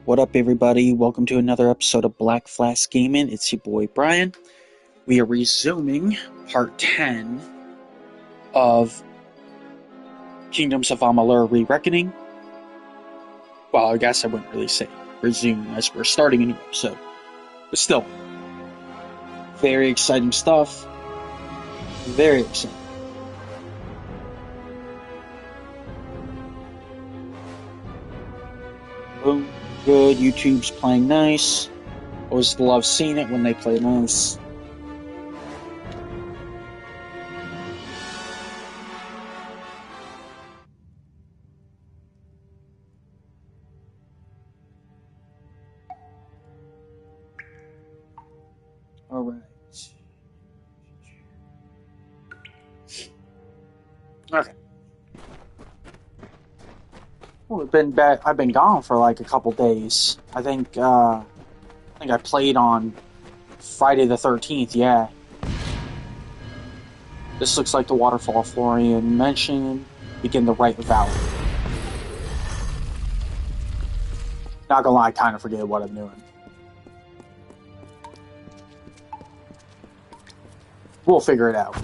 What up, everybody? Welcome to another episode of Black Flask Gaming. It's your boy Brian. We are resuming part 10 of Kingdoms of Amalur Re-Reckoning. Well, I guess I wouldn't really say resume as we're starting a new episode. But still, very exciting stuff. Very exciting. Boom. Good. YouTube's playing nice. Always love seeing it when they play nice. Alright. Okay. Well, I've been gone for like a couple days. I think I played on Friday the 13th. Yeah. This looks like the waterfall Florian mentioned. Begin the right valley. Not gonna lie, I kind of forget what I'm doing. We'll figure it out.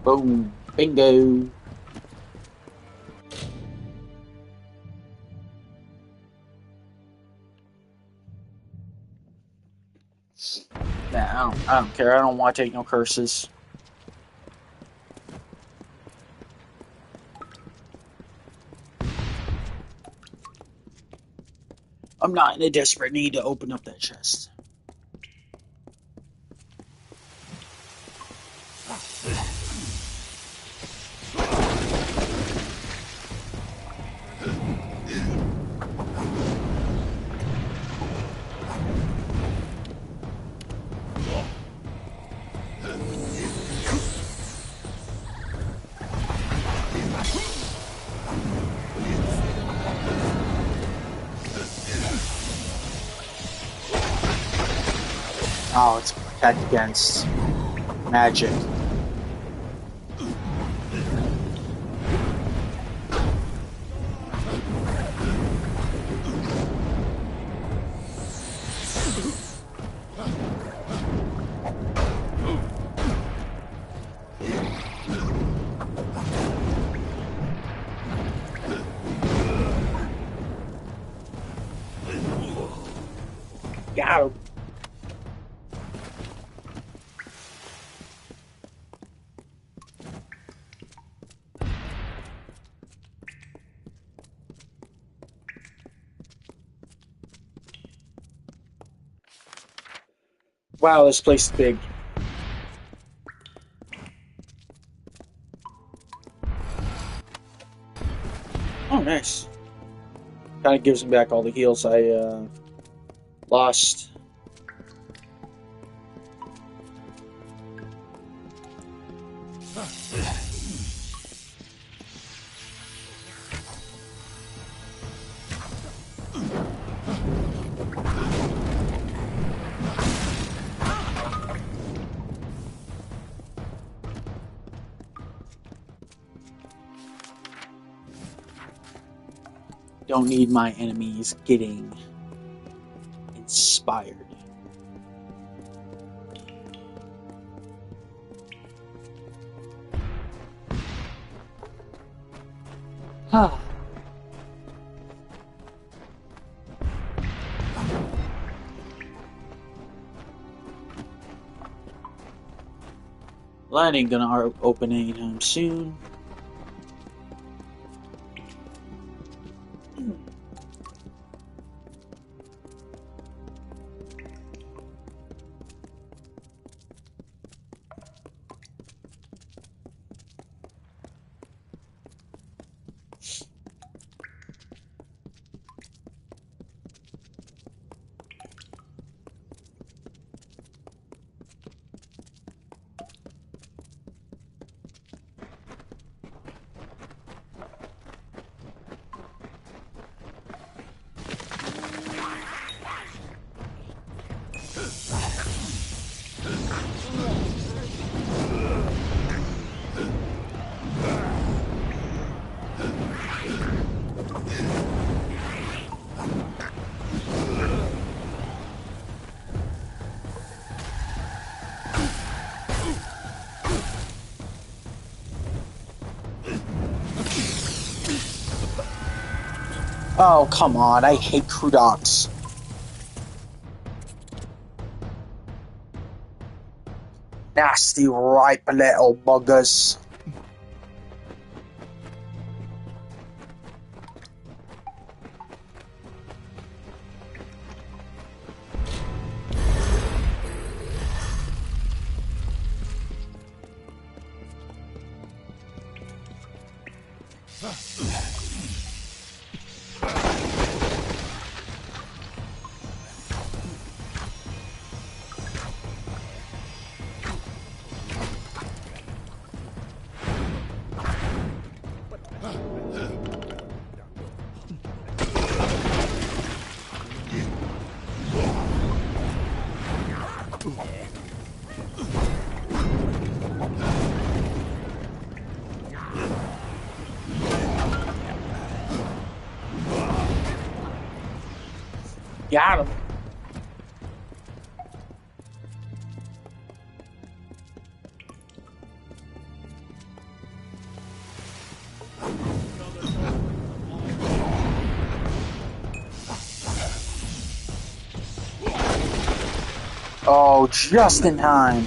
Boom. Bingo. Nah, I don't care. I don't want to take no curses. I'm not in a desperate need to open up that chest. Oh, it's protect against magic. Got him. Wow, this place is big. Oh, nice. Kind of gives me back all the heals I lost. Don't need my enemies getting inspired. Ah. Well, that ain't gonna open anytime soon. Oh, come on. I hate Crudox. Nasty, ripe little buggers. Got him. Oh, just in time.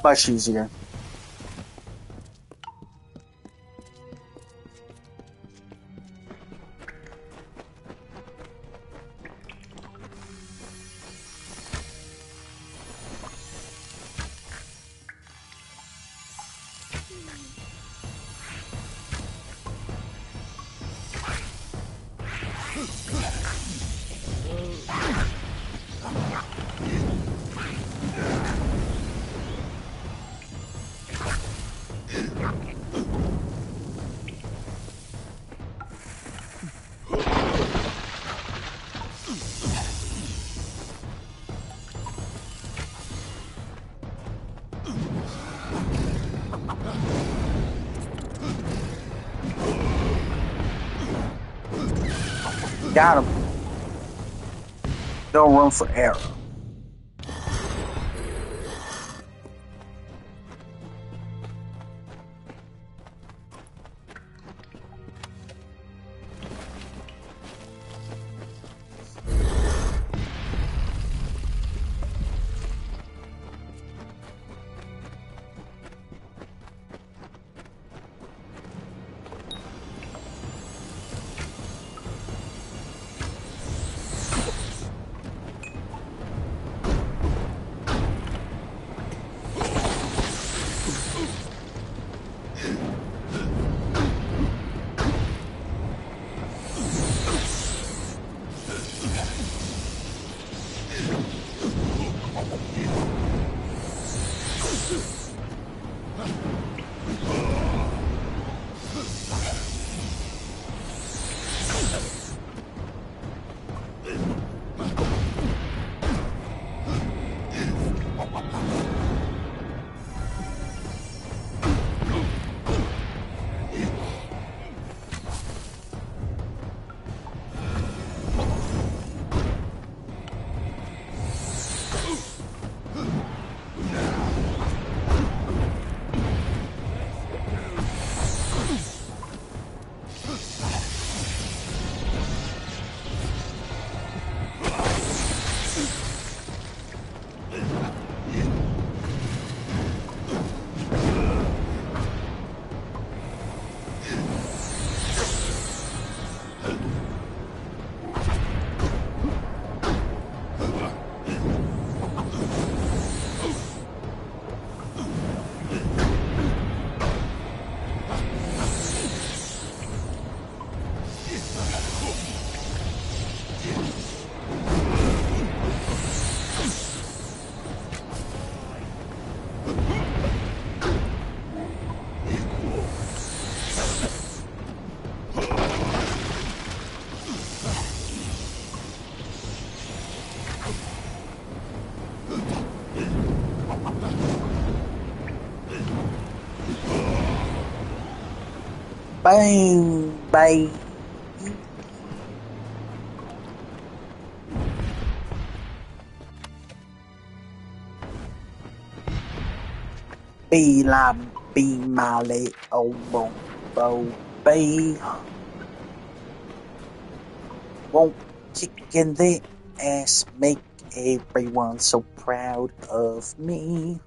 Much easier. Got him. No room for error. Boom, bye. Be lam, be male, oh, boom, bo, be. Won't kick in the ass, make everyone so proud of me.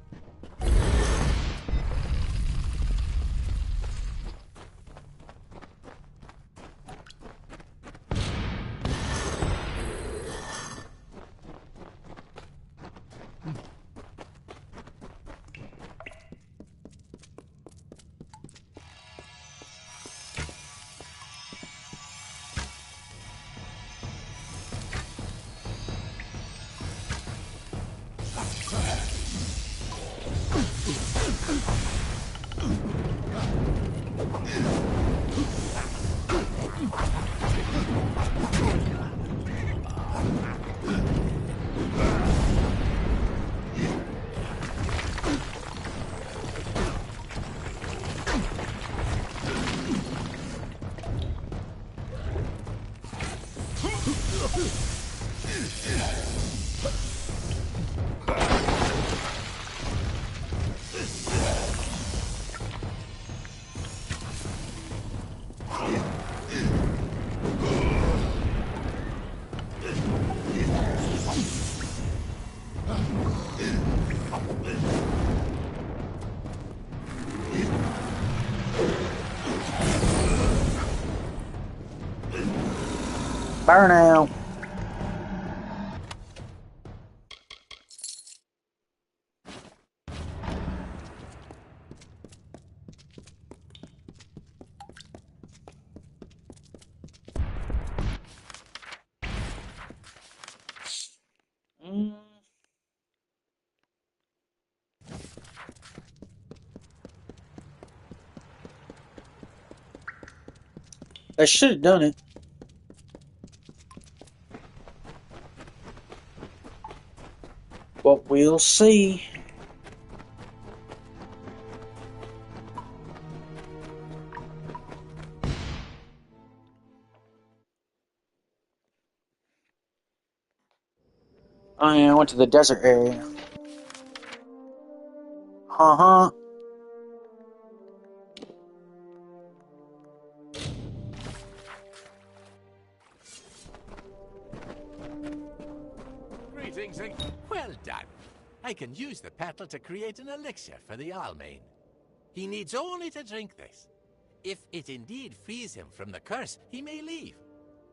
Burnout. I should have done it. But we'll see. Oh yeah, I went to the desert area. Uh-huh. Greetings and well done. I can use the petal to create an elixir for the Almain. He needs only to drink this. If it indeed frees him from the curse, he may leave.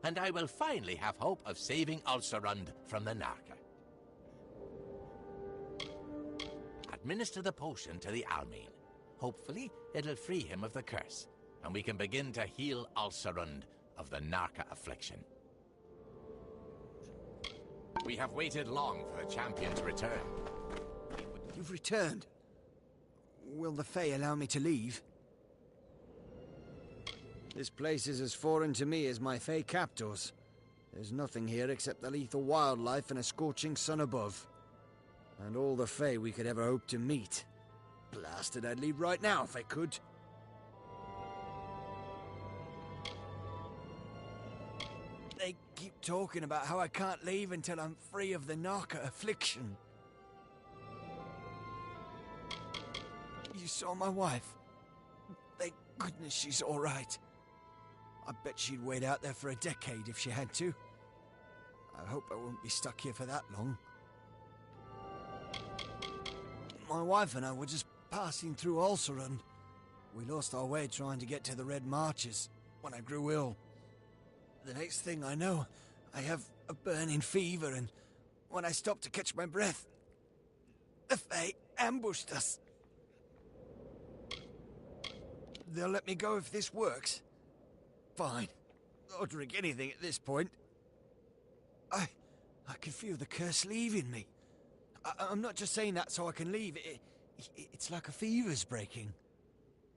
And I will finally have hope of saving Ulcerund from the Narca. Administer the potion to the Almain. Hopefully, it'll free him of the curse, and we can begin to heal Ulcerund of the Narca affliction. We have waited long for the champion to return. You've returned. Will the Fae allow me to leave? This place is as foreign to me as my Fae captors. There's nothing here except the lethal wildlife and a scorching sun above. And all the Fae we could ever hope to meet. Blasted, I'd leave right now if I could. They keep talking about how I can't leave until I'm free of the Narca affliction. You saw my wife. Thank goodness she's all right. I bet she'd wait out there for a decade if she had to. I hope I won't be stuck here for that long. My wife and I were just passing through Ulcerund. We lost our way trying to get to the Red Marches when I grew ill. The next thing I know, I have a burning fever, and when I stopped to catch my breath, the Fae ambushed us. They'll let me go if this works. Fine. I'll drink anything at this point. I can feel the curse leaving me. I'm not just saying that so I can leave. It's like a fever's breaking.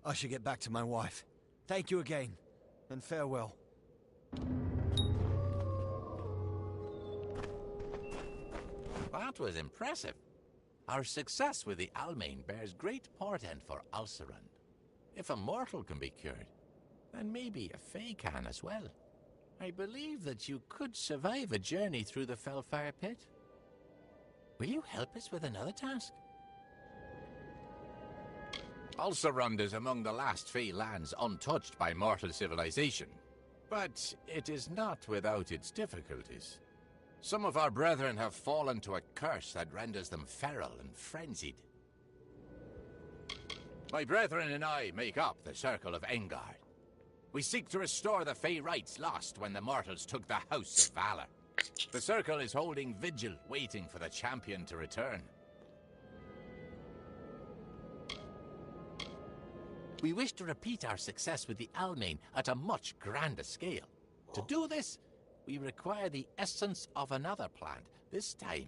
I should get back to my wife. Thank you again, and farewell. That was impressive. Our success with the Almain bears great portent for Ulcerund. If a mortal can be cured, And maybe a Fae can as well. I believe that you could survive a journey through the Fellfire Pit. Will you help us with another task? Ulcerund is among the last Fae lands untouched by mortal civilization. But it is not without its difficulties. Some of our brethren have fallen to a curse that renders them feral and frenzied. My brethren and I make up the Circle of Engard. We seek to restore the Fae rights lost when the mortals took the House of Valor. The Circle is holding vigil, waiting for the champion to return. We wish to repeat our success with the Almain at a much grander scale. To do this, we require the essence of another plant, this time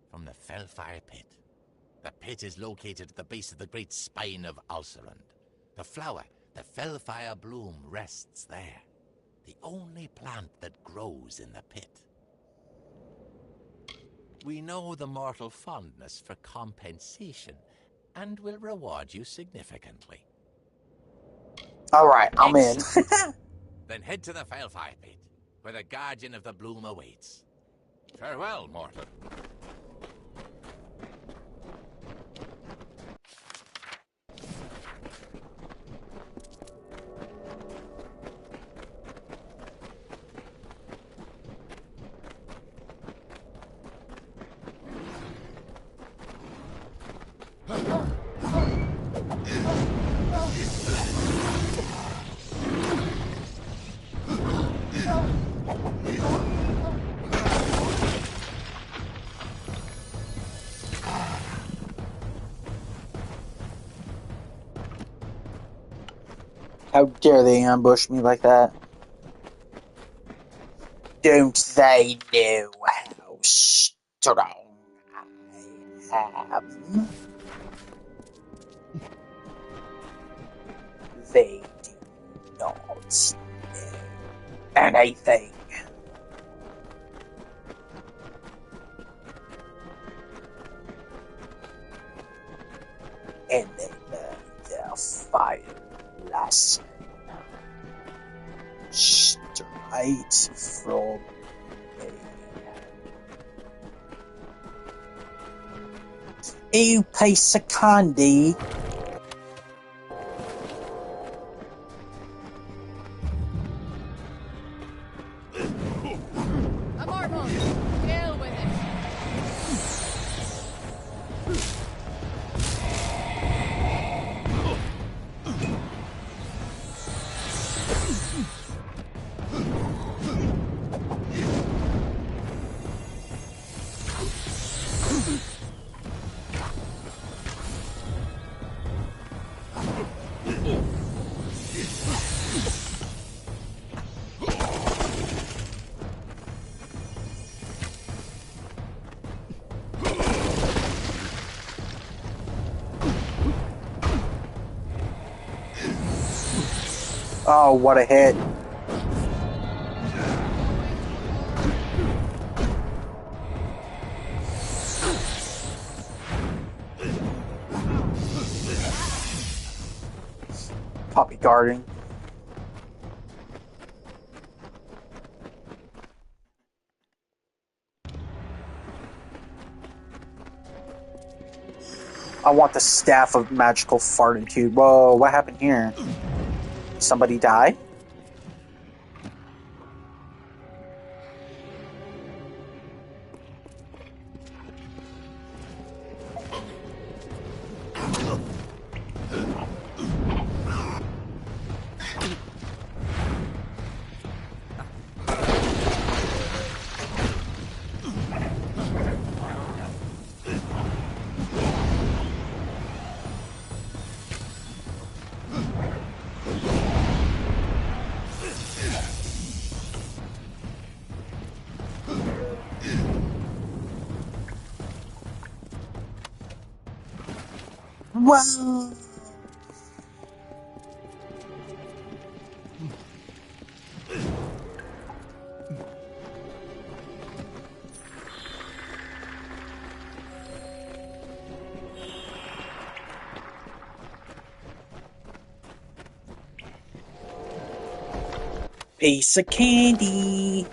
from the Fellfire Pit. The pit is located at the base of the great spine of Ulcerund. The flower, the Fellfire bloom, rests there. The only plant that grows in the pit. We know the mortal fondness for compensation, and will reward you significantly. Alright, I'm in. Then head to the Fellfire Pit, where the Guardian of the Bloom awaits. Farewell, mortal. How dare they ambush me like that? Don't they know how strong I am? They do not know anything. And they learn their fire lesson straight from me. You piece of candy. Deal with it. Oh, what a hit. Poppy guarding. I want the Staff of Magical Fortitude. Whoa, what happened here? Somebody die? Whoa! Piece of candy.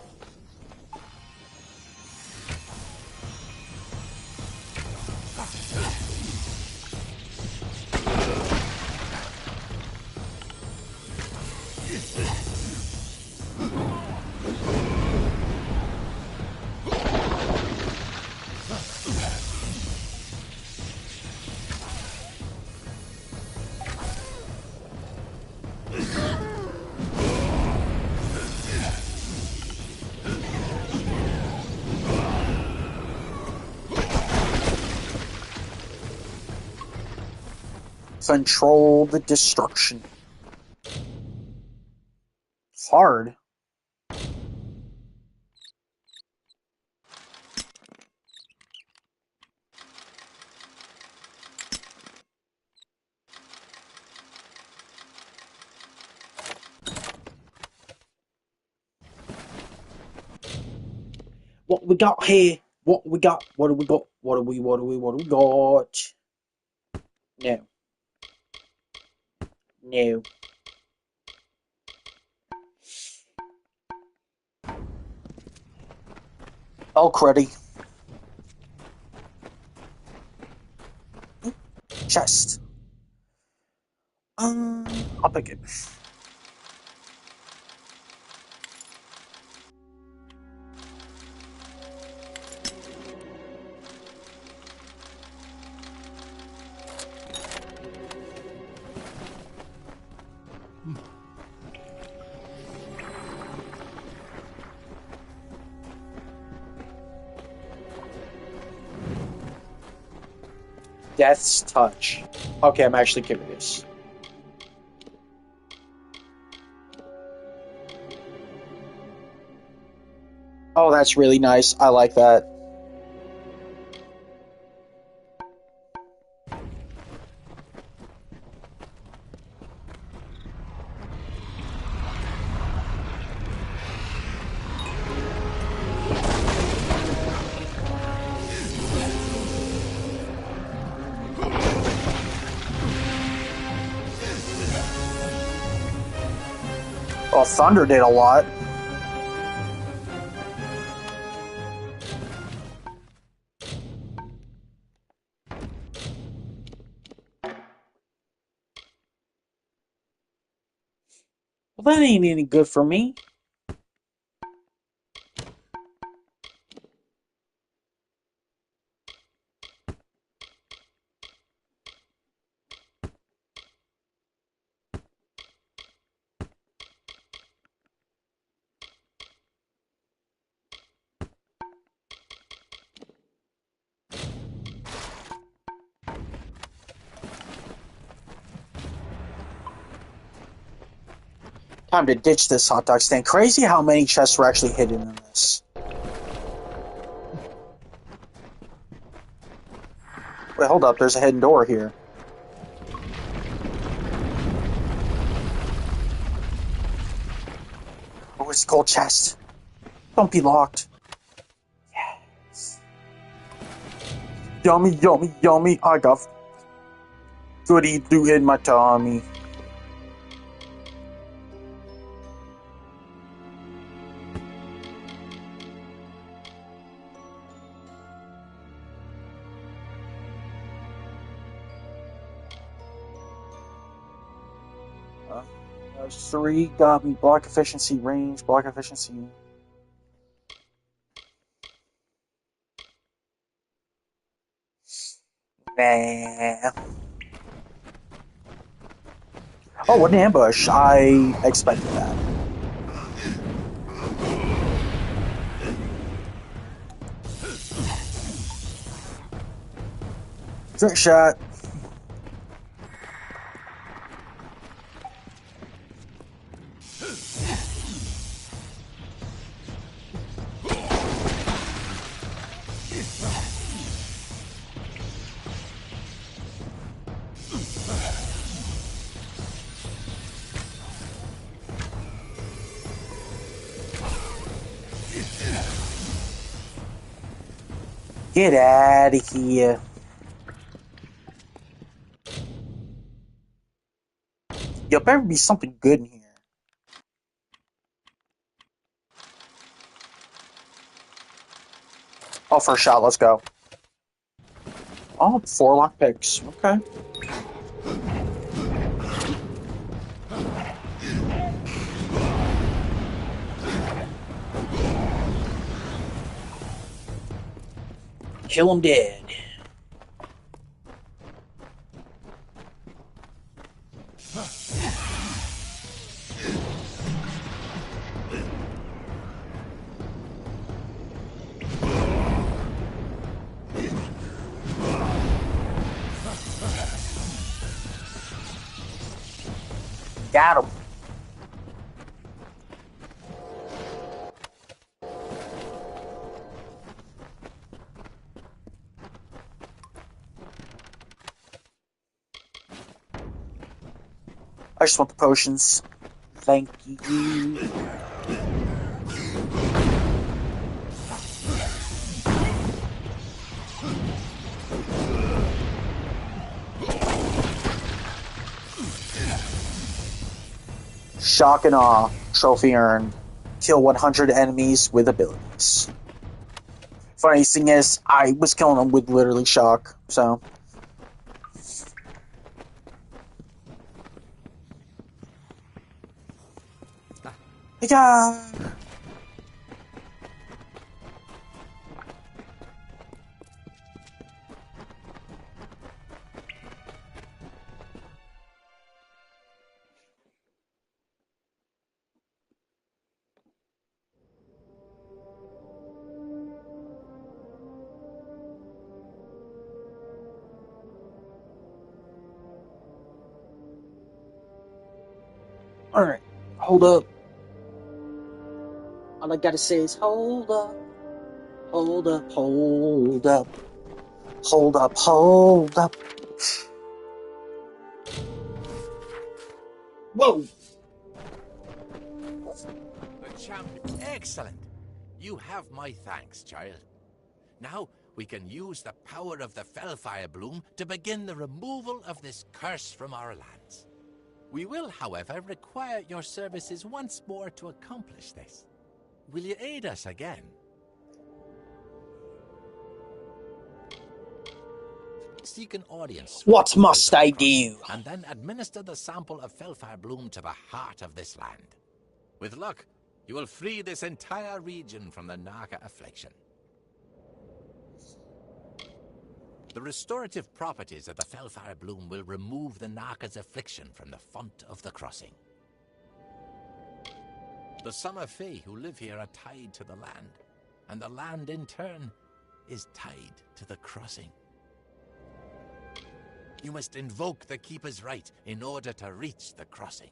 Control the destruction. Hard. What we got here? What we got? What do we got? What do we got? No. No. Elk ready. Chest. I'll pick it. Death's Touch. Okay, I'm actually curious. Oh, that's really nice. I like that. Well, Thunder did a lot. Well, that ain't any good for me. Time to ditch this hot dog stand. Crazy how many chests were actually hidden in this. Wait, hold up. There's a hidden door here. Oh, it's a gold chest. Don't be locked. Yes. Yummy, yummy, yummy. I got goody do in my tummy. There's 3. Got me. Block efficiency, range, block efficiency. Nah. Oh, what an ambush. I expected that. Trick shot. Get out of here. Yo, better be something good in here. Oh, first shot, let's go. Oh, 4 lockpicks. Okay. Kill him dead. Got him. I just want the potions. Thank you. Shock and awe. Trophy earned. Kill 100 enemies with abilities. Funniest thing is, I was killing them with literally shock, so. Yeah. Alright, hold up. All I gotta say is hold up. Hold up, hold up. Hold up, hold up. Whoa! The champion. Excellent. You have my thanks, child. Now we can use the power of the Fellfire Bloom to begin the removal of this curse from our lands. We will, however, require your services once more to accomplish this. Will you aid us again? Seek an audience. What must I do? And then administer the sample of Fellfire Bloom to the heart of this land. With luck, you will free this entire region from the Naka affliction. The restorative properties of the Fellfire Bloom will remove the Naka's affliction from the font of the crossing. The Summer Fae who live here are tied to the land, and the land in turn is tied to the crossing. You must invoke the Keeper's Right in order to reach the crossing.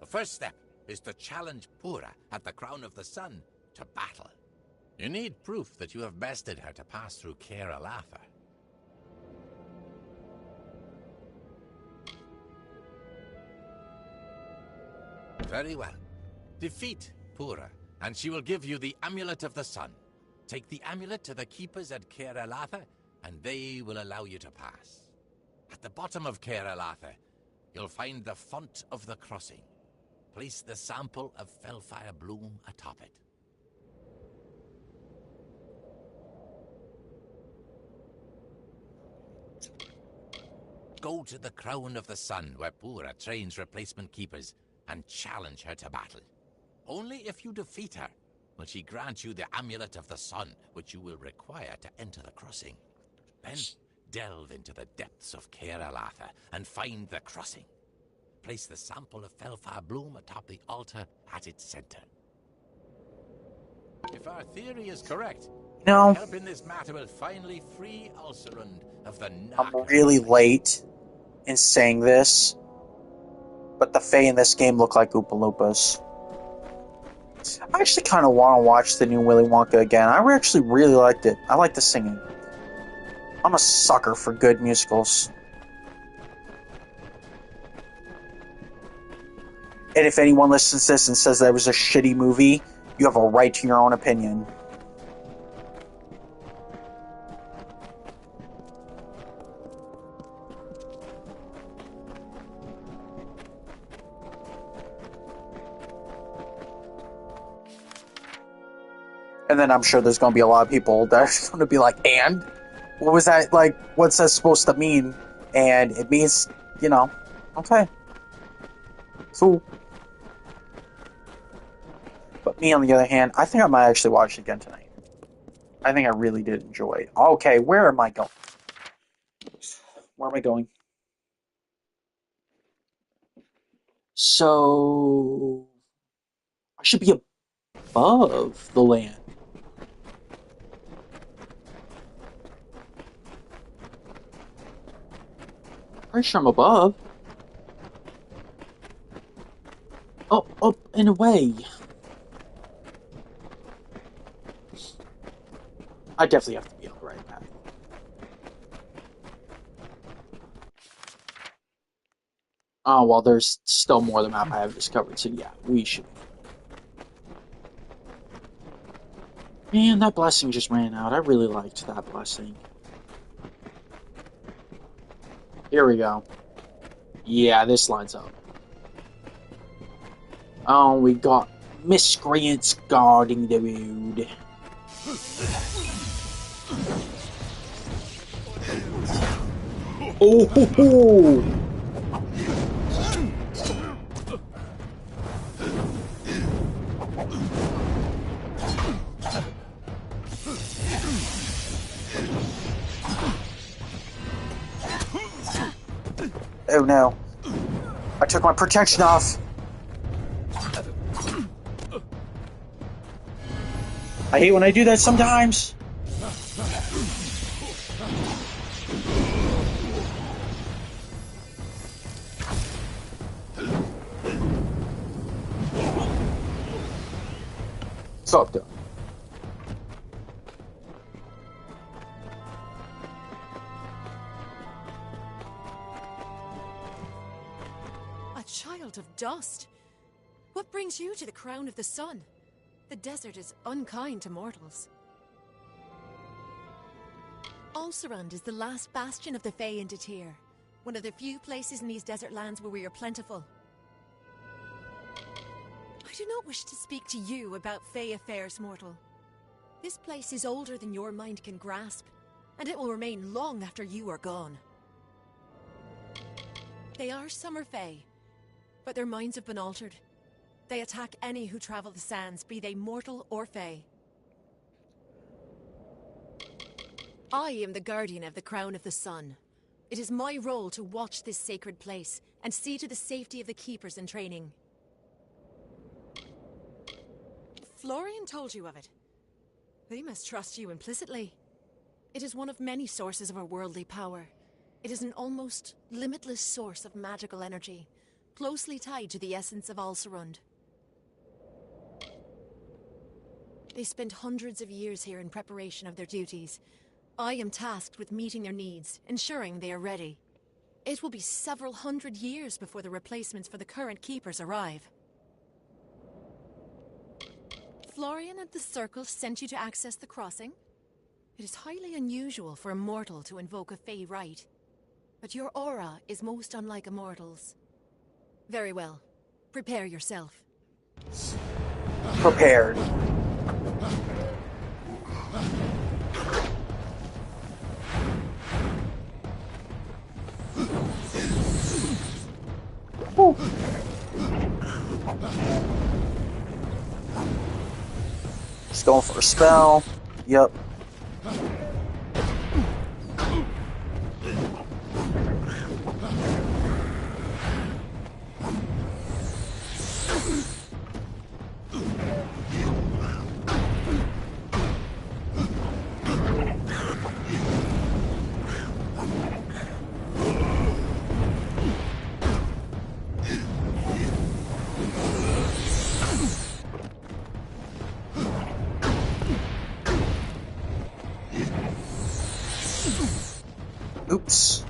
The first step is to challenge Pura at the Crown of the Sun to battle. You need proof that you have bested her to pass through Caer Alatha. Very well. Defeat Pura, and she will give you the Amulet of the Sun. Take the amulet to the keepers at Caer Alatha, and they will allow you to pass. At the bottom of Caer Alatha, you'll find the font of the crossing. Place the sample of Fellfire Bloom atop it. Go to the Crown of the Sun, where Pura trains replacement keepers, and challenge her to battle. Only if you defeat her will she grant you the Amulet of the Sun, which you will require to enter the crossing. Then delve into the depths of Caer Alatha and find the crossing. Place the sample of Fellfire Bloom atop the altar at its center. If our theory is correct, No. help in this matter will finally free Ulcerund of the I'm Naka. really late in saying this, but the Fae in this game look like Oompa Loompas. I actually kind of want to watch the new Willy Wonka again. I actually really liked it. I like the singing. I'm a sucker for good musicals. And if anyone listens to this and says that was a shitty movie, you have a right to your own opinion. And then I'm sure there's going to be a lot of people that are going to be like, and? What was that, like, what's that supposed to mean? And it means, you know, okay. Cool. But me, on the other hand, I think I might actually watch it again tonight. I think I really did enjoy it. Okay, where am I going? Where am I going? So, I should be above the land. Pretty sure I'm above. Oh, up and away. I definitely have to be on the right path. Oh, well, there's still more of the map I haven't discovered, so yeah, we should. Man, that blessing just ran out. I really liked that blessing. Here we go. Yeah, this lines up. Oh, we got miscreants guarding the road. Oh, ho, ho. Oh no. I took my protection off. I hate when I do that sometimes. So I'm done. A child of dust. What brings you to the crown of the sun? The desert is unkind to mortals. Alcerund is the last bastion of the Fae in Detir, one of the few places in these desert lands where we are plentiful. I do not wish to speak to you about Fae affairs, mortal. This place is older than your mind can grasp, and it will remain long after you are gone. They are summer Fae, but their minds have been altered. They attack any who travel the sands, be they mortal or Fae. I am the guardian of the crown of the sun. It is my role to watch this sacred place and see to the safety of the keepers in training. Florian told you of it. They must trust you implicitly. It is one of many sources of our worldly power. It is an almost limitless source of magical energy, closely tied to the essence of Alcerund. They spent hundreds of years here in preparation of their duties. I am tasked with meeting their needs, ensuring they are ready. It will be several hundred years before the replacements for the current keepers arrive. Florian and the Circle sent you to access the crossing? It is highly unusual for a mortal to invoke a Fae rite, but your aura is most unlike a mortal's. Very well. Prepare yourself. Prepared. Woo. Just going for a spell. Yep. Oops.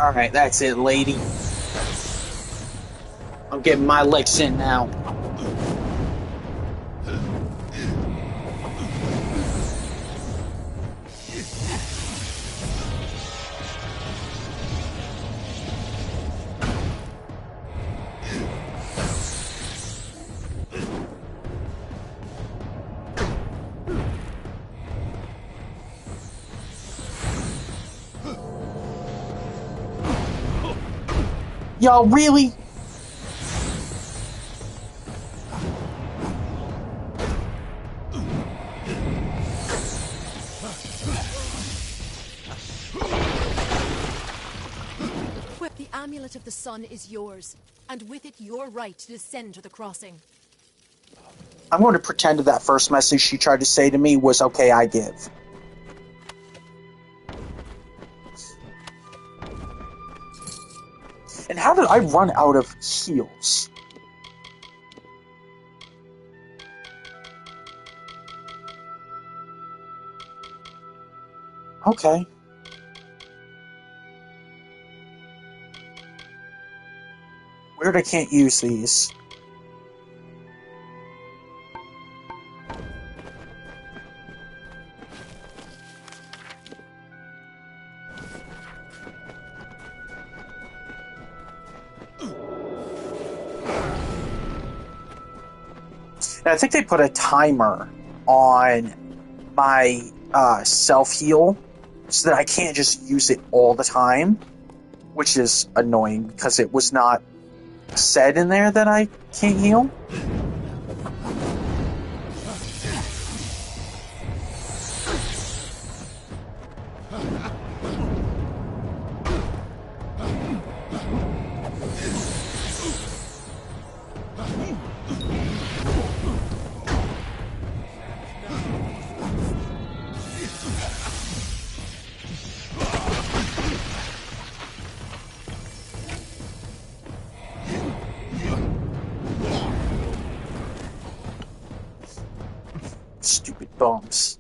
Alright, that's it, lady. I'm getting my licks in now. Y'all really? Equip the Amulet of the Sun is yours, and with it your right to descend to the crossing. I'm going to pretend that first message she tried to say to me was okay, I give. And how did I run out of heals? Okay. Weird I can't use these. And I think they put a timer on my self-heal so that I can't just use it all the time, which is annoying because it was not said in there that I can't heal. Stupid bums.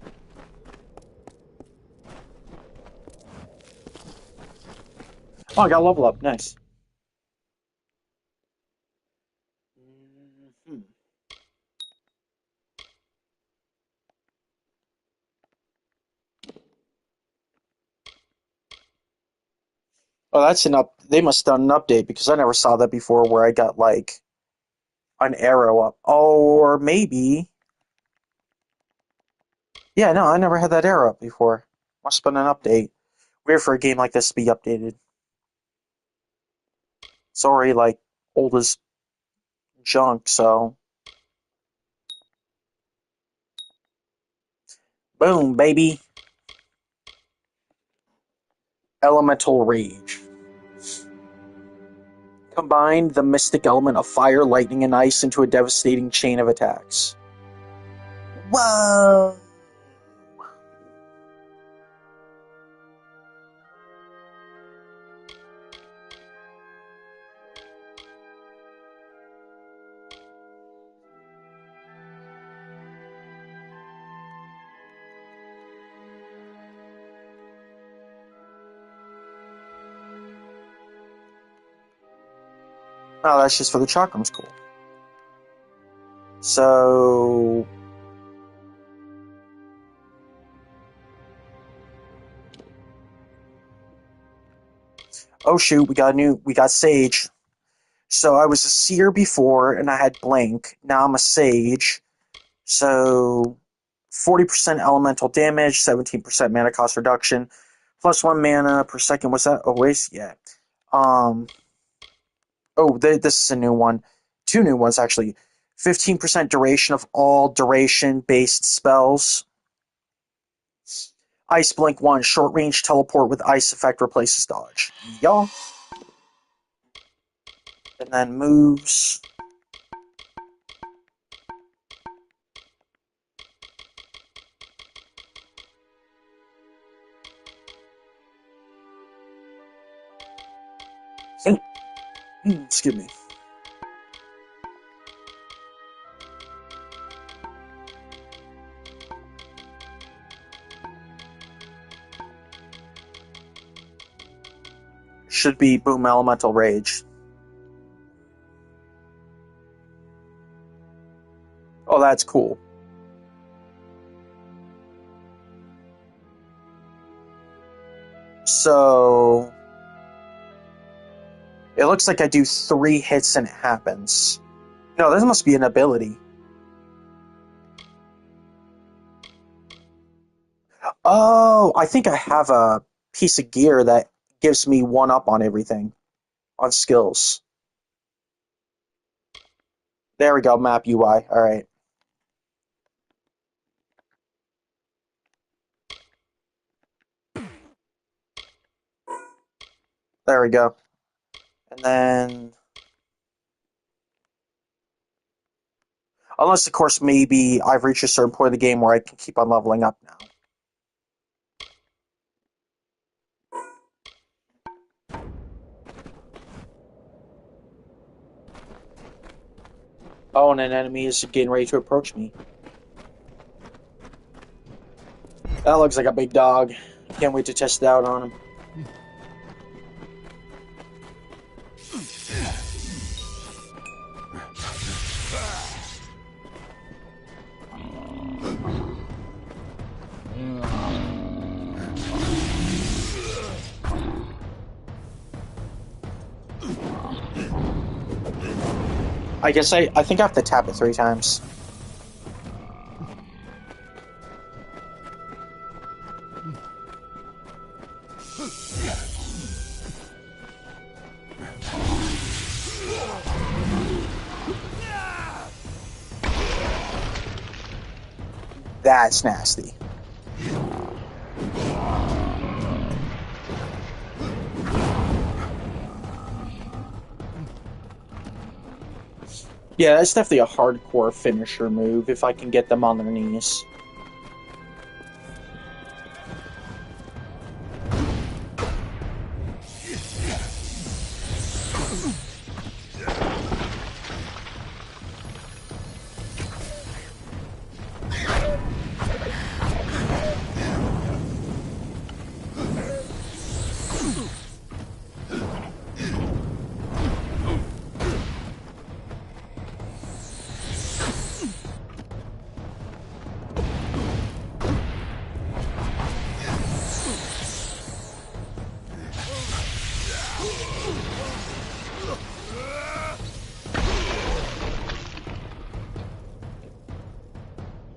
Oh, I got a level up. Nice. Mhm. Oh, that's an up. They must have done an update because I never saw that before where I got like an arrow up. Oh, or maybe. Yeah, no, I never had that arrow up before. Must have been an update. Weird for a game like this to be updated. Sorry, like old as junk, so. Boom, baby. Elemental Rage. Combine the mystic element of fire, lightning, and ice into a devastating chain of attacks. Whoa! Oh, that's just for the chakrams. Cool. So. Oh shoot, we got Sage. So I was a seer before and I had Blink. Now I'm a Sage. So 40% elemental damage, 17% mana cost reduction, plus 1 mana per second. What's that? Oh, waste? Yeah. This is a new one. 2 new ones, actually. 15% duration of all duration-based spells. Ice Blink 1, short range teleport with ice effect replaces dodge. Yeah. And then moves. Excuse me. Should be Boom Elemental Rage. Oh, that's cool. So it looks like I do 3 hits and it happens. No, this must be an ability. Oh, I think I have a piece of gear that gives me 1 up on everything. On skills. There we go, map UI. Alright. There we go. And then... Unless, of course, maybe I've reached a certain point of the game where I can keep on leveling up now. Oh, and an enemy is getting ready to approach me. That looks like a big dog. Can't wait to test it out on him. I guess I think I have to tap it 3 times. That's nasty. Yeah, that's definitely a hardcore finisher move if I can get them on their knees.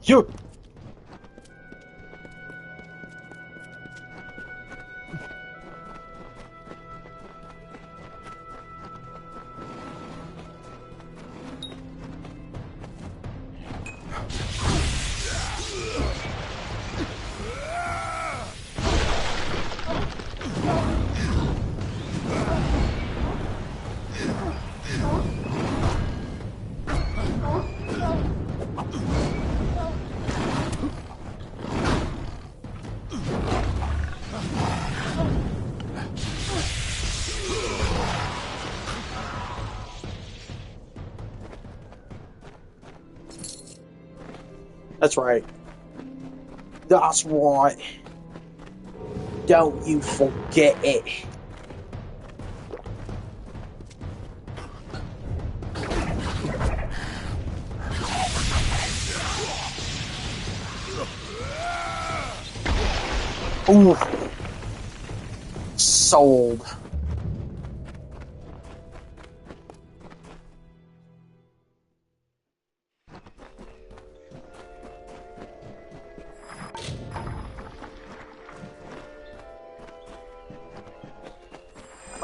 You. That's right. That's right. Don't you forget it. Ooh. Sold.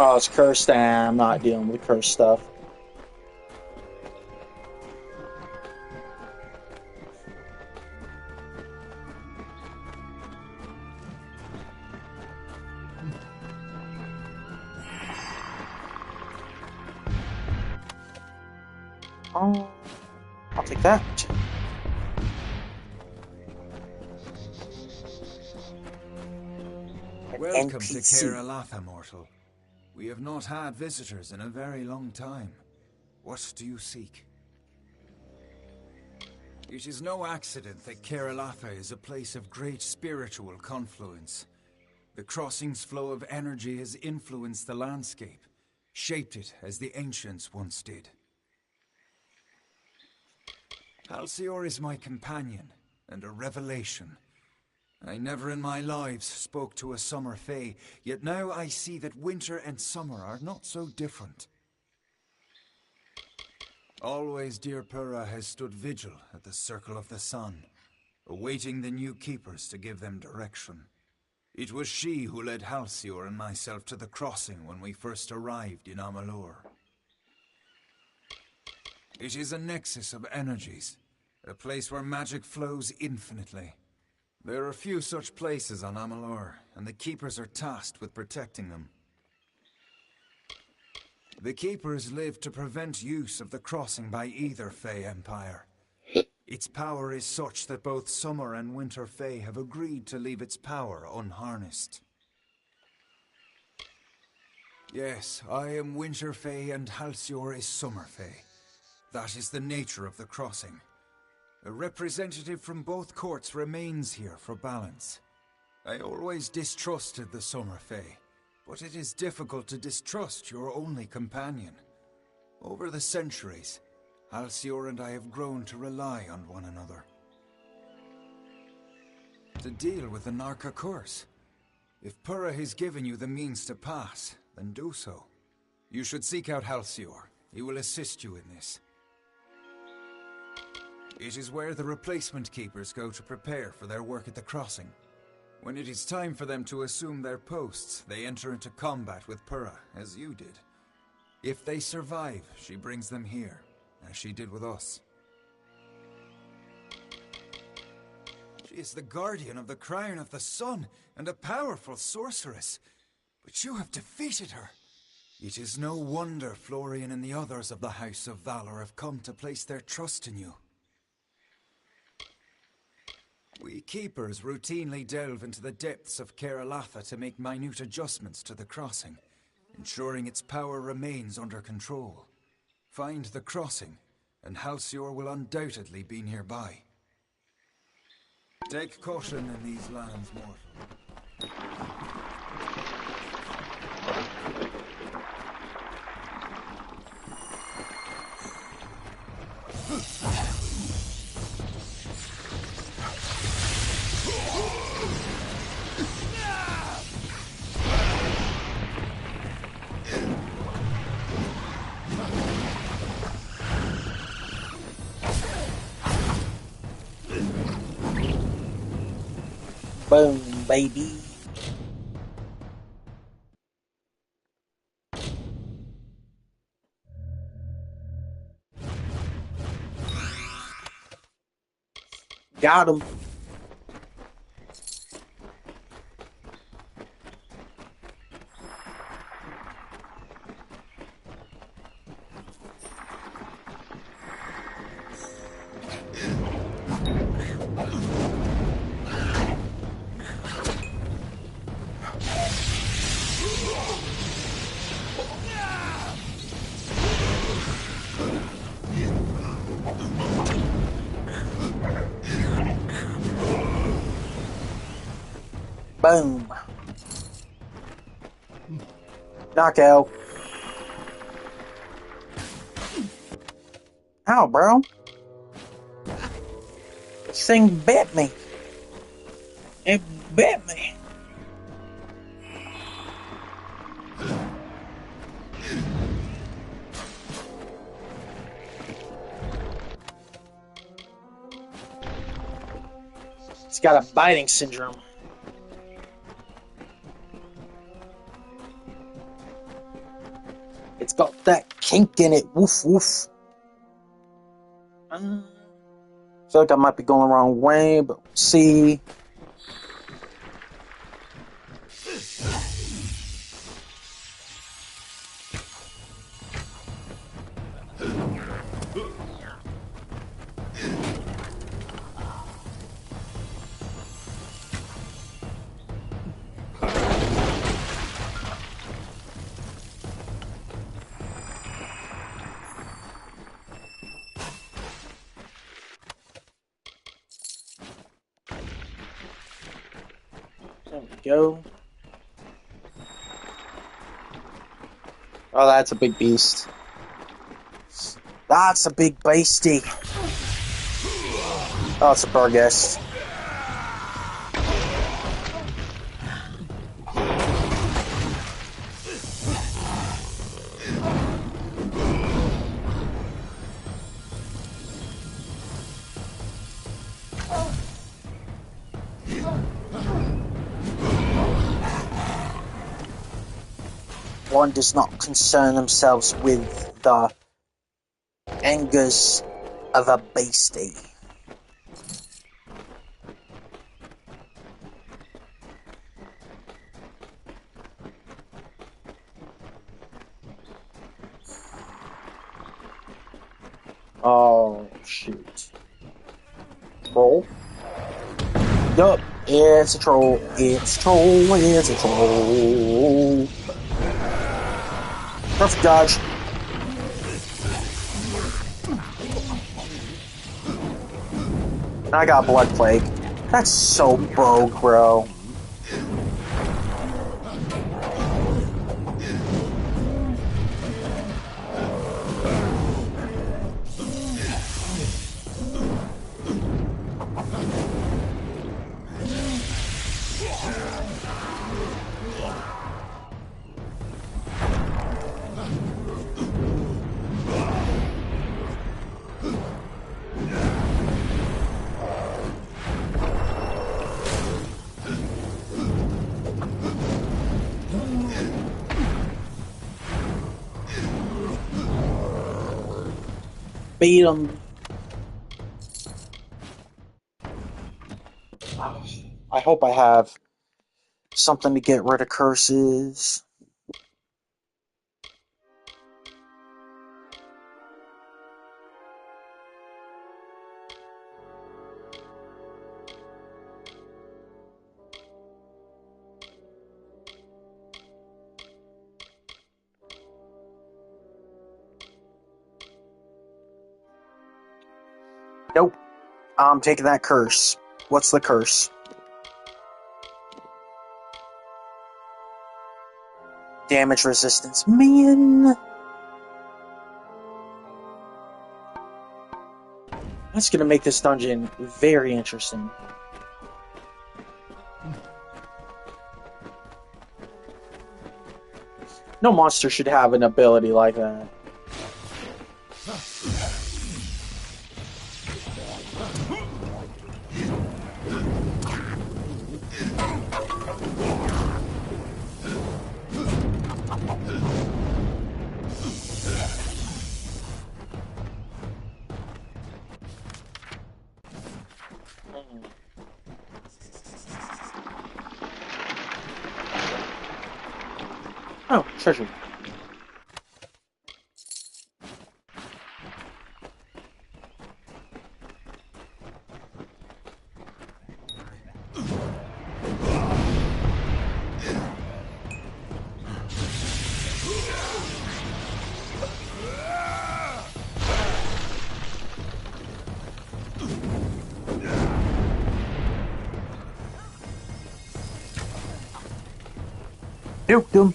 Oh, it's cursed. I'm not dealing with cursed stuff. Oh, I'll take that. An Welcome to NPC. Keralatha, mortal. We have not had visitors in a very long time. What do you seek? It is no accident that Keralatha is a place of great spiritual confluence. The crossing's flow of energy has influenced the landscape, shaped it as the ancients once did. Halcyon is my companion, and a revelation. I never in my life spoke to a summer fae, yet now I see that winter and summer are not so different. Always dear Pura has stood vigil at the circle of the sun, awaiting the new keepers to give them direction. It was she who led Halcyon and myself to the crossing when we first arrived in Amalur. It is a nexus of energies, a place where magic flows infinitely. There are few such places on Amalur, and the keepers are tasked with protecting them. The keepers live to prevent use of the crossing by either Fae Empire. Its power is such that both Summer and Winter Fae have agreed to leave its power unharnessed. Yes, I am Winter Fae and Halcyon is Summer Fae. That is the nature of the crossing. A representative from both courts remains here for balance. I always distrusted the Summer Fae, but it is difficult to distrust your only companion. Over the centuries, Halcyon and I have grown to rely on one another. To deal with the Narca curse. If Pura has given you the means to pass, then do so. You should seek out Halcyon. He will assist you in this. It is where the replacement keepers go to prepare for their work at the crossing. When it is time for them to assume their posts, they enter into combat with Pura, as you did. If they survive, she brings them here, as she did with us. She is the guardian of the Crown of the Sun, and a powerful sorceress. But you have defeated her. It is no wonder Florian and the others of the House of Valor have come to place their trust in you. We Keepers routinely delve into the depths of Keralatha to make minute adjustments to the crossing, ensuring its power remains under control. Find the crossing, and Halcyon will undoubtedly be nearby. Take caution in these lands, mortal. Boom, baby. Got him. Boom. Knockout. Ow, bro. This thing bit me. It bit me. It's got a biting syndrome. It's got that kink in it. Woof, woof. I feel like I might be going the wrong way, but we'll see. There we go. Oh, that's a big beast. That's a big beastie. Oh, it's a Burgess. One does not concern themselves with the angers of a beastie. Oh, shoot. Troll? Yup, it's a troll. It's a troll. It's a troll. Perfect dodge. I got Blood Plague. That's so broke, bro. Beat him. I hope I have something to get rid of curses. Nope. I'm taking that curse. What's the curse? Damage resistance. Man. That's going to make this dungeon very interesting. No monster should have an ability like that. Oh, treasure. Nuked him.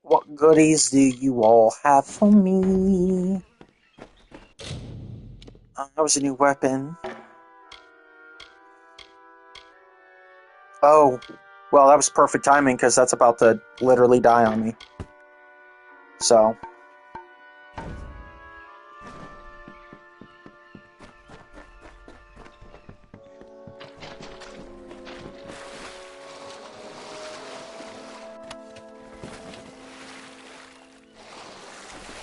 What goodies do you all have for me? That was a new weapon. Oh, well, that was perfect timing because that's about to literally die on me. So.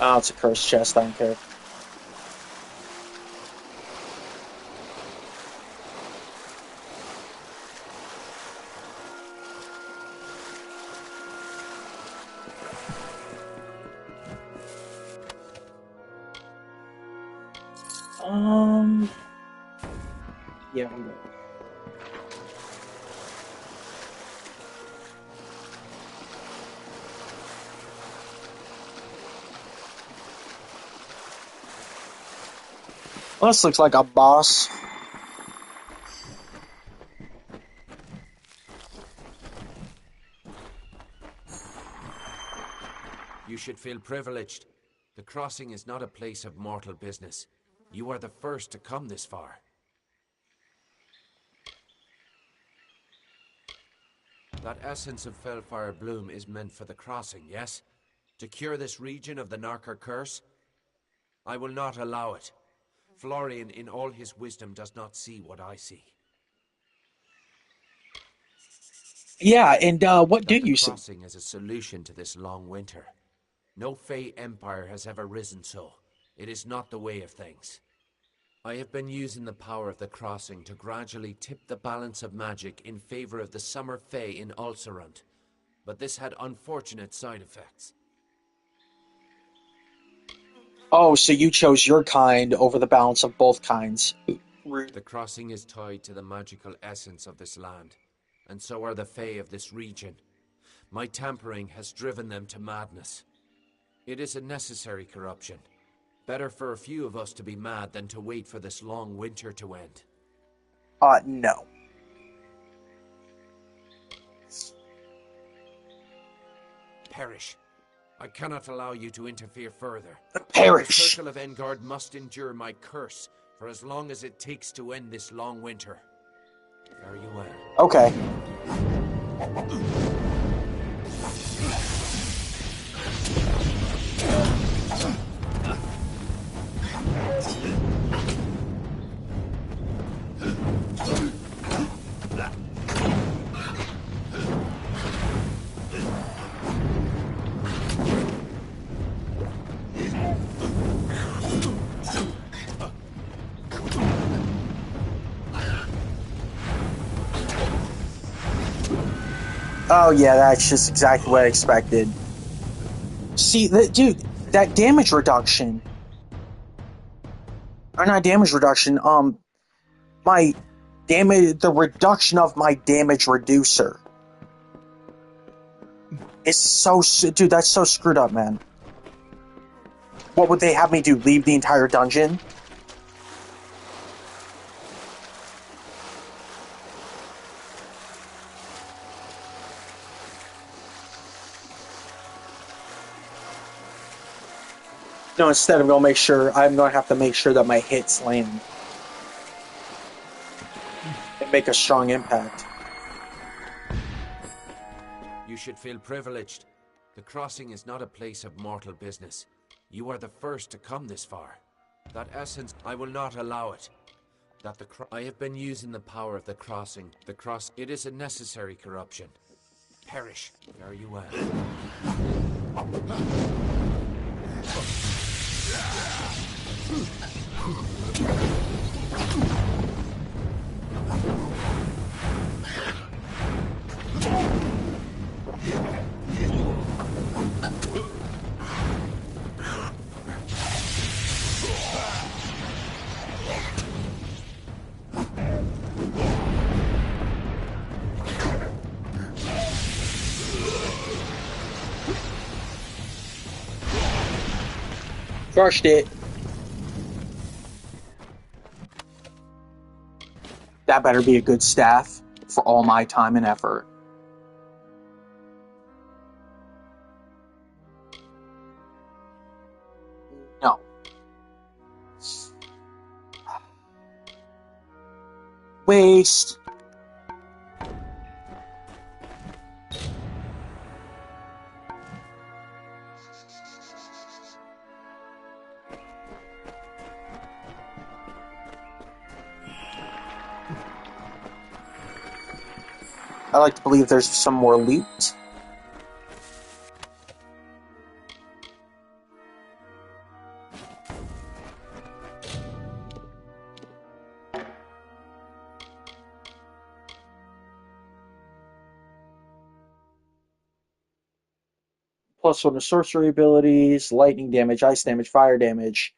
Oh, it's a cursed chest, I don't care. Yeah, we will. Well, this looks like a boss. You should feel privileged. The crossing is not a place of mortal business. You are the first to come this far. That essence of Fellfire Bloom is meant for the crossing, yes? To cure this region of the Narker curse? I will not allow it. Florian, in all his wisdom, does not see what I see. Yeah, and what do That the you see? crossing is a solution to this long winter. No Fey empire has ever risen so. It is not the way of things. I have been using the power of the crossing to gradually tip the balance of magic in favor of the Summer Fae in Ulcerant, but this had unfortunate side effects. Oh, so you chose your kind over the balance of both kinds. Rude. The crossing is tied to the magical essence of this land, and so are the Fae of this region. My tampering has driven them to madness. It is a necessary corruption. Better for a few of us to be mad than to wait for this long winter to end. No. Perish. I cannot allow you to interfere further. Perish. The Circle of Engard must endure my curse for as long as it takes to end this long winter. Fare you well. Okay. Oh yeah, that's just exactly what I expected. See, dude, that damage reduction, or not damage reduction, my damage, the reduction of my damage reducer is so, dude, that's so screwed up, man. What would they have me do? Leave the entire dungeon? No, instead I'm gonna make sure, I'm gonna have to make sure that my hits land and make a strong impact. You should feel privileged. The crossing is not a place of mortal business. You are the first to come this far. That essence, I will not allow it. I have been using the power of the crossing. It is a necessary corruption. Perish. Fare you well. Crushed it. That better be a good staff for all my time and effort. No. Waste. I like to believe there's some more loot. +1 to sorcery abilities, lightning damage, ice damage, fire damage.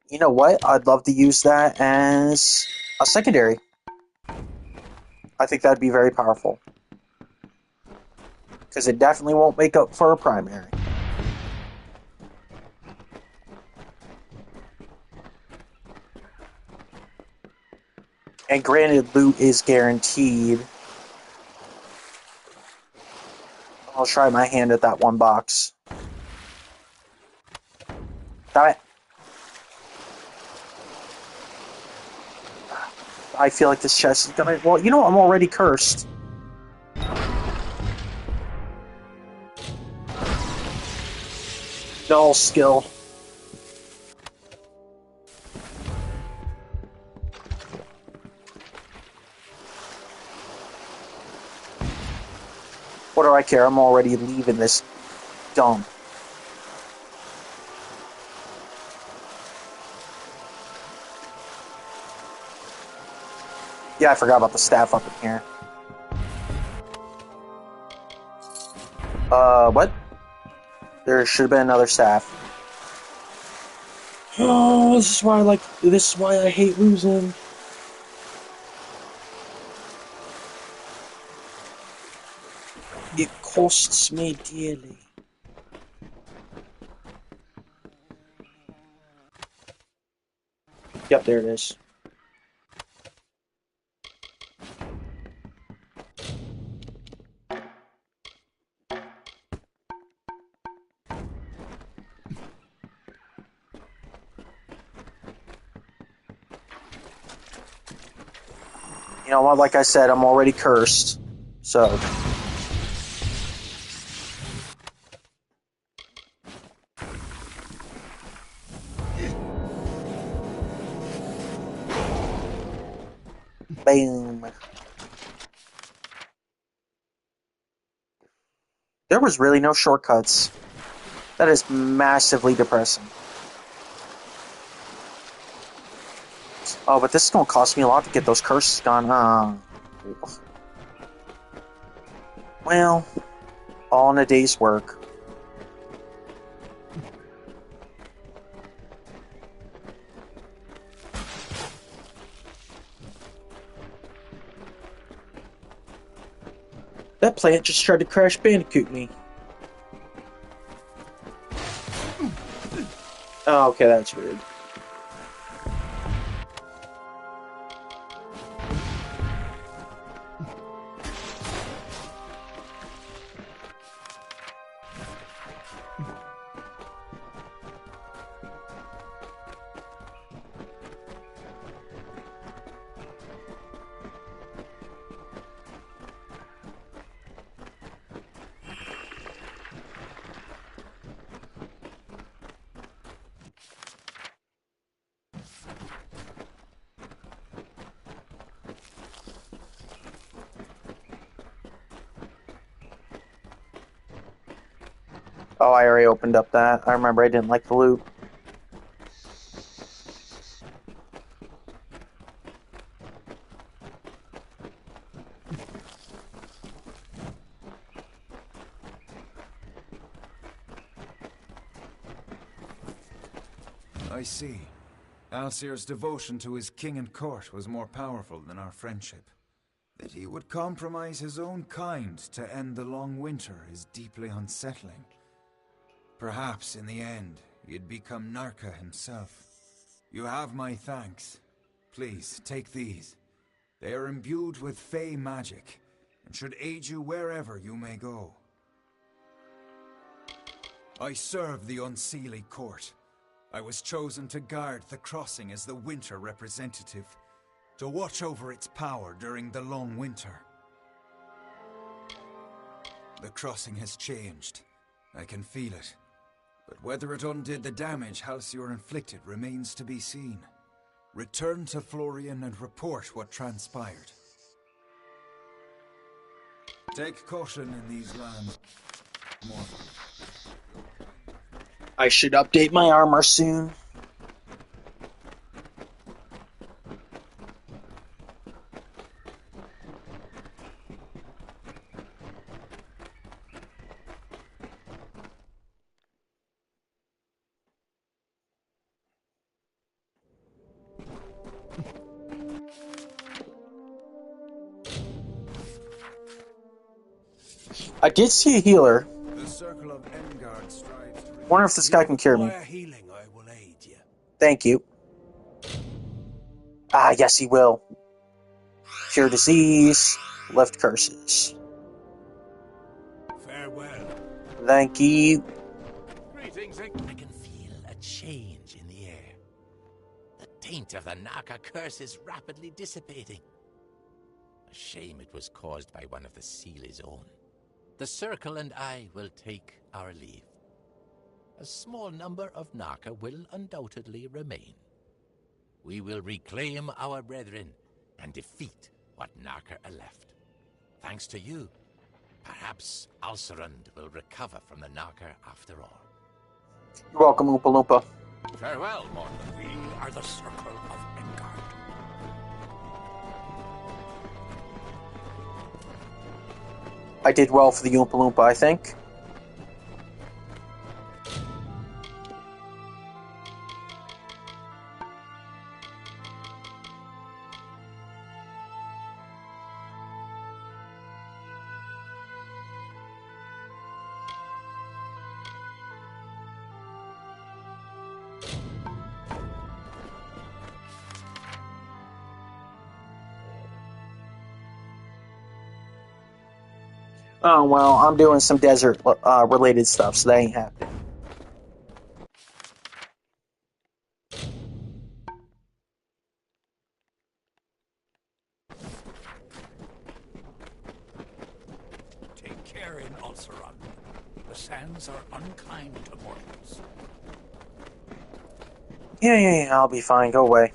You know what? I'd love to use that as a secondary. I think that'd be very powerful. Because it definitely won't make up for a primary. And granted, loot is guaranteed. I'll try my hand at that one box. Damn it. I feel like this chest is gonna... Well, you know what? I'm already cursed. No skill. What do I care? I'm already leaving this dump. Yeah, I forgot about the staff up in here. What? There should have been another staff. Oh, this is why I like... This is why I hate losing. It costs me dearly. Yep, there it is. You know what? Like I said, I'm already cursed. So... Boom. There was really no shortcuts. That is massively depressing. Oh, but this is going to cost me a lot to get those curses gone. Well, all in a day's work. That plant just tried to crash Bandicoot me. Oh, okay, that's weird. Oh, I already opened up that. I remember I didn't like the loot. I see. Alcir's devotion to his king and court was more powerful than our friendship. That he would compromise his own kind to end the long winter is deeply unsettling. Perhaps, in the end, he'd become Narka himself. You have my thanks. Please, take these. They are imbued with Fey magic, and should aid you wherever you may go. I serve the Unseelie court. I was chosen to guard the crossing as the winter representative, to watch over its power during the long winter. The crossing has changed. I can feel it. But whether it undid the damage Halcyon inflicted remains to be seen. Return to Florian and report what transpired. Take caution in these lands. More. I should update my armor soon. I did see a healer. The circle of Engard strives to... Wonder if this guy can cure me. Healing, I will aid you. Thank you. Ah, yes, he will. Cure disease, lift curses. Farewell. Thank you. Greetings. I can feel a change in the air. The taint of the Naka curse is rapidly dissipating. A shame it was caused by one of the Sealy's own. The Circle and I will take our leave. A small number of Naka will undoubtedly remain. We will reclaim our brethren and defeat what Naka are left. Thanks to you, perhaps Alcerund will recover from the Naka after all. You're welcome, Oompa Loompa. Farewell, mortal. We are the Circle of Engard. I did well for the Oompa Loompa, I think. Oh, well, I'm doing some desert related stuff, so that ain't happening. Take care in Alcerund. The sands are unkind to mortals. Yeah, I'll be fine. Go away.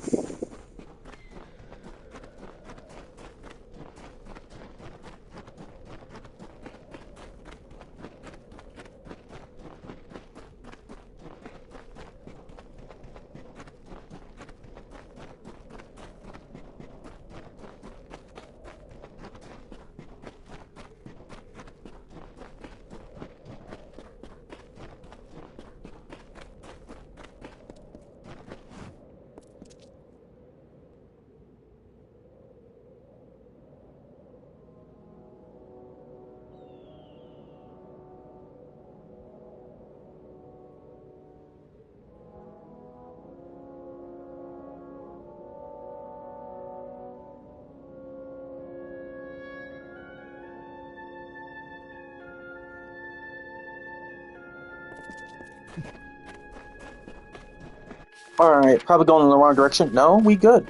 Alright, probably going in the wrong direction. No, we good.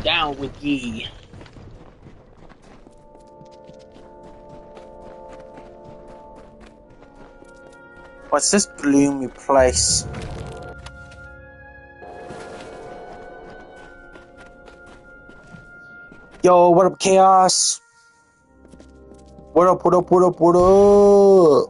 Down with ye. What's this gloomy place? Yo, what up, Chaos? What up, what up, what up, what up?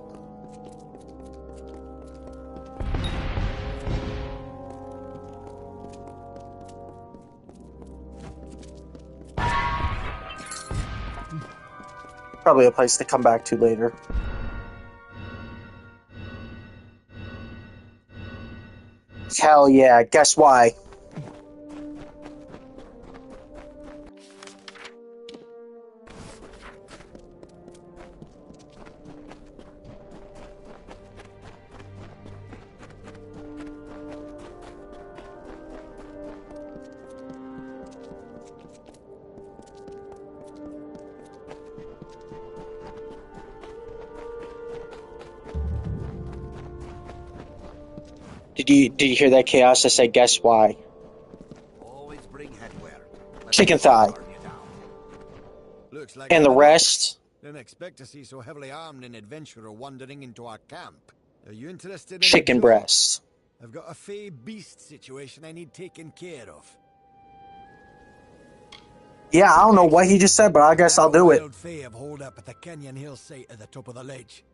Probably a place to come back to later. Hell yeah, guess why? Did you hear that, Chaos? I said, guess why? Always bring headwear. Chicken thigh. Looks like And the rest Didn't expect to see so heavily armed an adventurer wandering into our camp. Are you interested in Chicken a job? breasts. I've got a fey beast situation I need taken care of. Yeah, I don't know what he just said, but I guess I'll do it. Wild fey have holed up at the canyon hill site at the top of the ledge.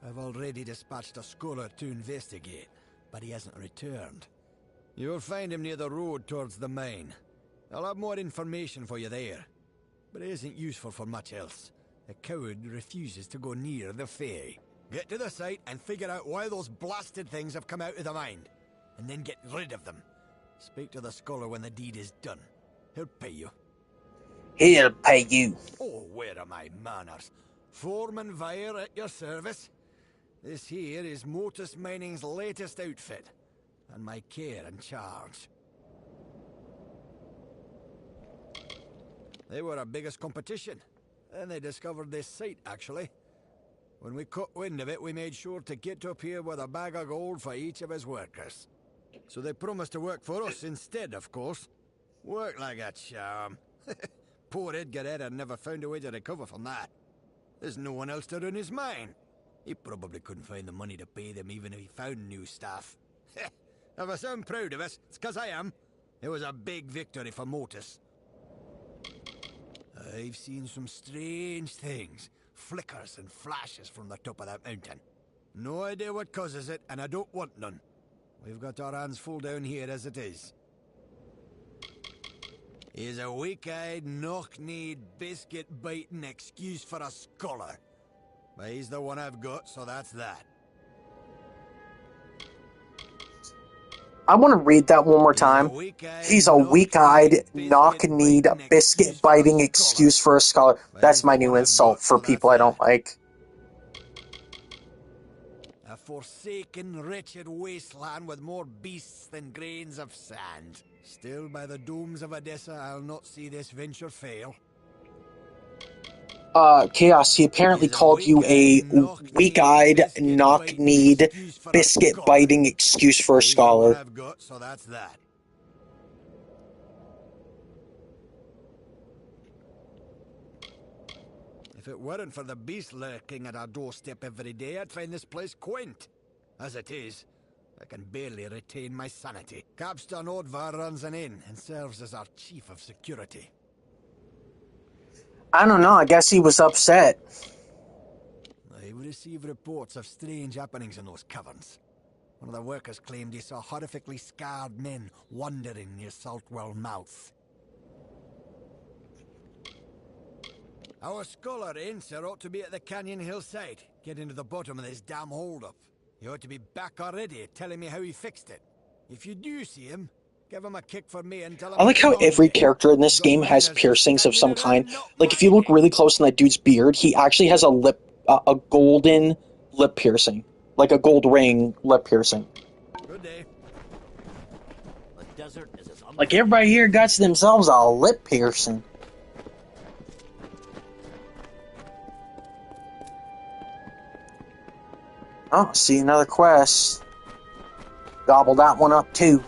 I've already dispatched a scholar to investigate, but he hasn't returned. You'll find him near the road towards the mine. I'll have more information for you there, but it isn't useful for much else. The coward refuses to go near the fey. Get to the site and figure out why those blasted things have come out of the mine, and then get rid of them. Speak to the scholar when the deed is done. He'll pay you. He'll pay you. Oh, where are my manners? Foreman Vire at your service. This here is Motus Mining's latest outfit, and my care and charge. They were our biggest competition, and they discovered this site, actually. When we caught wind of it, we made sure to get up here with a bag of gold for each of his workers. So they promised to work for us instead, of course. Work like a charm. Poor Edgar Edder never found a way to recover from that. There's no one else to run his mine. He probably couldn't find the money to pay them even if he found new staff. If I sound proud of us, it's 'cause I am. It was a big victory for Motus. I've seen some strange things. Flickers and flashes from the top of that mountain. No idea what causes it, and I don't want none. We've got our hands full down here as it is. He's a weak-eyed, knock-kneed, biscuit-biting excuse for a scholar. But he's the one I've got, so that's that. I want to read that one more time. He's a weak-eyed, knock-kneed, biscuit-biting excuse for a scholar. That's my new insult for people I don't like. A forsaken, wretched wasteland with more beasts than grains of sand. Still, by the domes of Odessa, I'll not see this venture fail. Chaos, he apparently called you a weak-eyed, knock-kneed, biscuit-biting excuse for a scholar. I've got, so that's that. If it weren't for the beast lurking at our doorstep every day, I'd find this place quaint. As it is, I can barely retain my sanity. Capstan Odvar runs an inn and serves as our chief of security. I don't know, I guess he was upset. I receive reports of strange happenings in those caverns. One of the workers claimed he saw horrifically scarred men wandering near Saltwell Mouth. Our scholar, Ainser, ought to be at the Canyon Hill site, getting to the bottom of this damn holdup. He ought to be back already, telling me how he fixed it. If you do see him, give him a kick for me and tell him... I like how every character in this game has piercings of some kind. Like, if you look really close in that dude's beard, he actually has a golden lip piercing. Like a gold ring lip piercing. Good day. The desert is as Like, everybody here got themselves a lip piercing. Oh, see another quest. Gobble that one up too.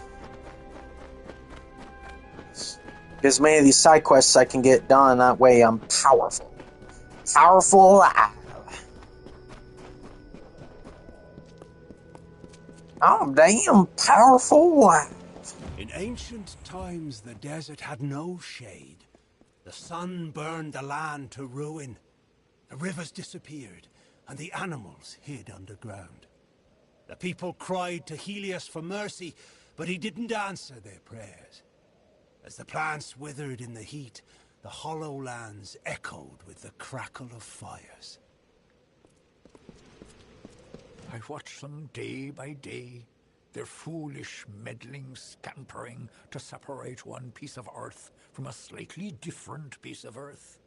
As many of these side quests I can get done, that way I'm powerful. Powerful alive. I'm damn powerful alive. In ancient times, the desert had no shade. The sun burned the land to ruin. The rivers disappeared, and the animals hid underground. The people cried to Helios for mercy, but he didn't answer their prayers. As the plants withered in the heat, the hollow lands echoed with the crackle of fires. I watched them day by day, their foolish, meddling scampering to separate one piece of earth from a slightly different piece of earth.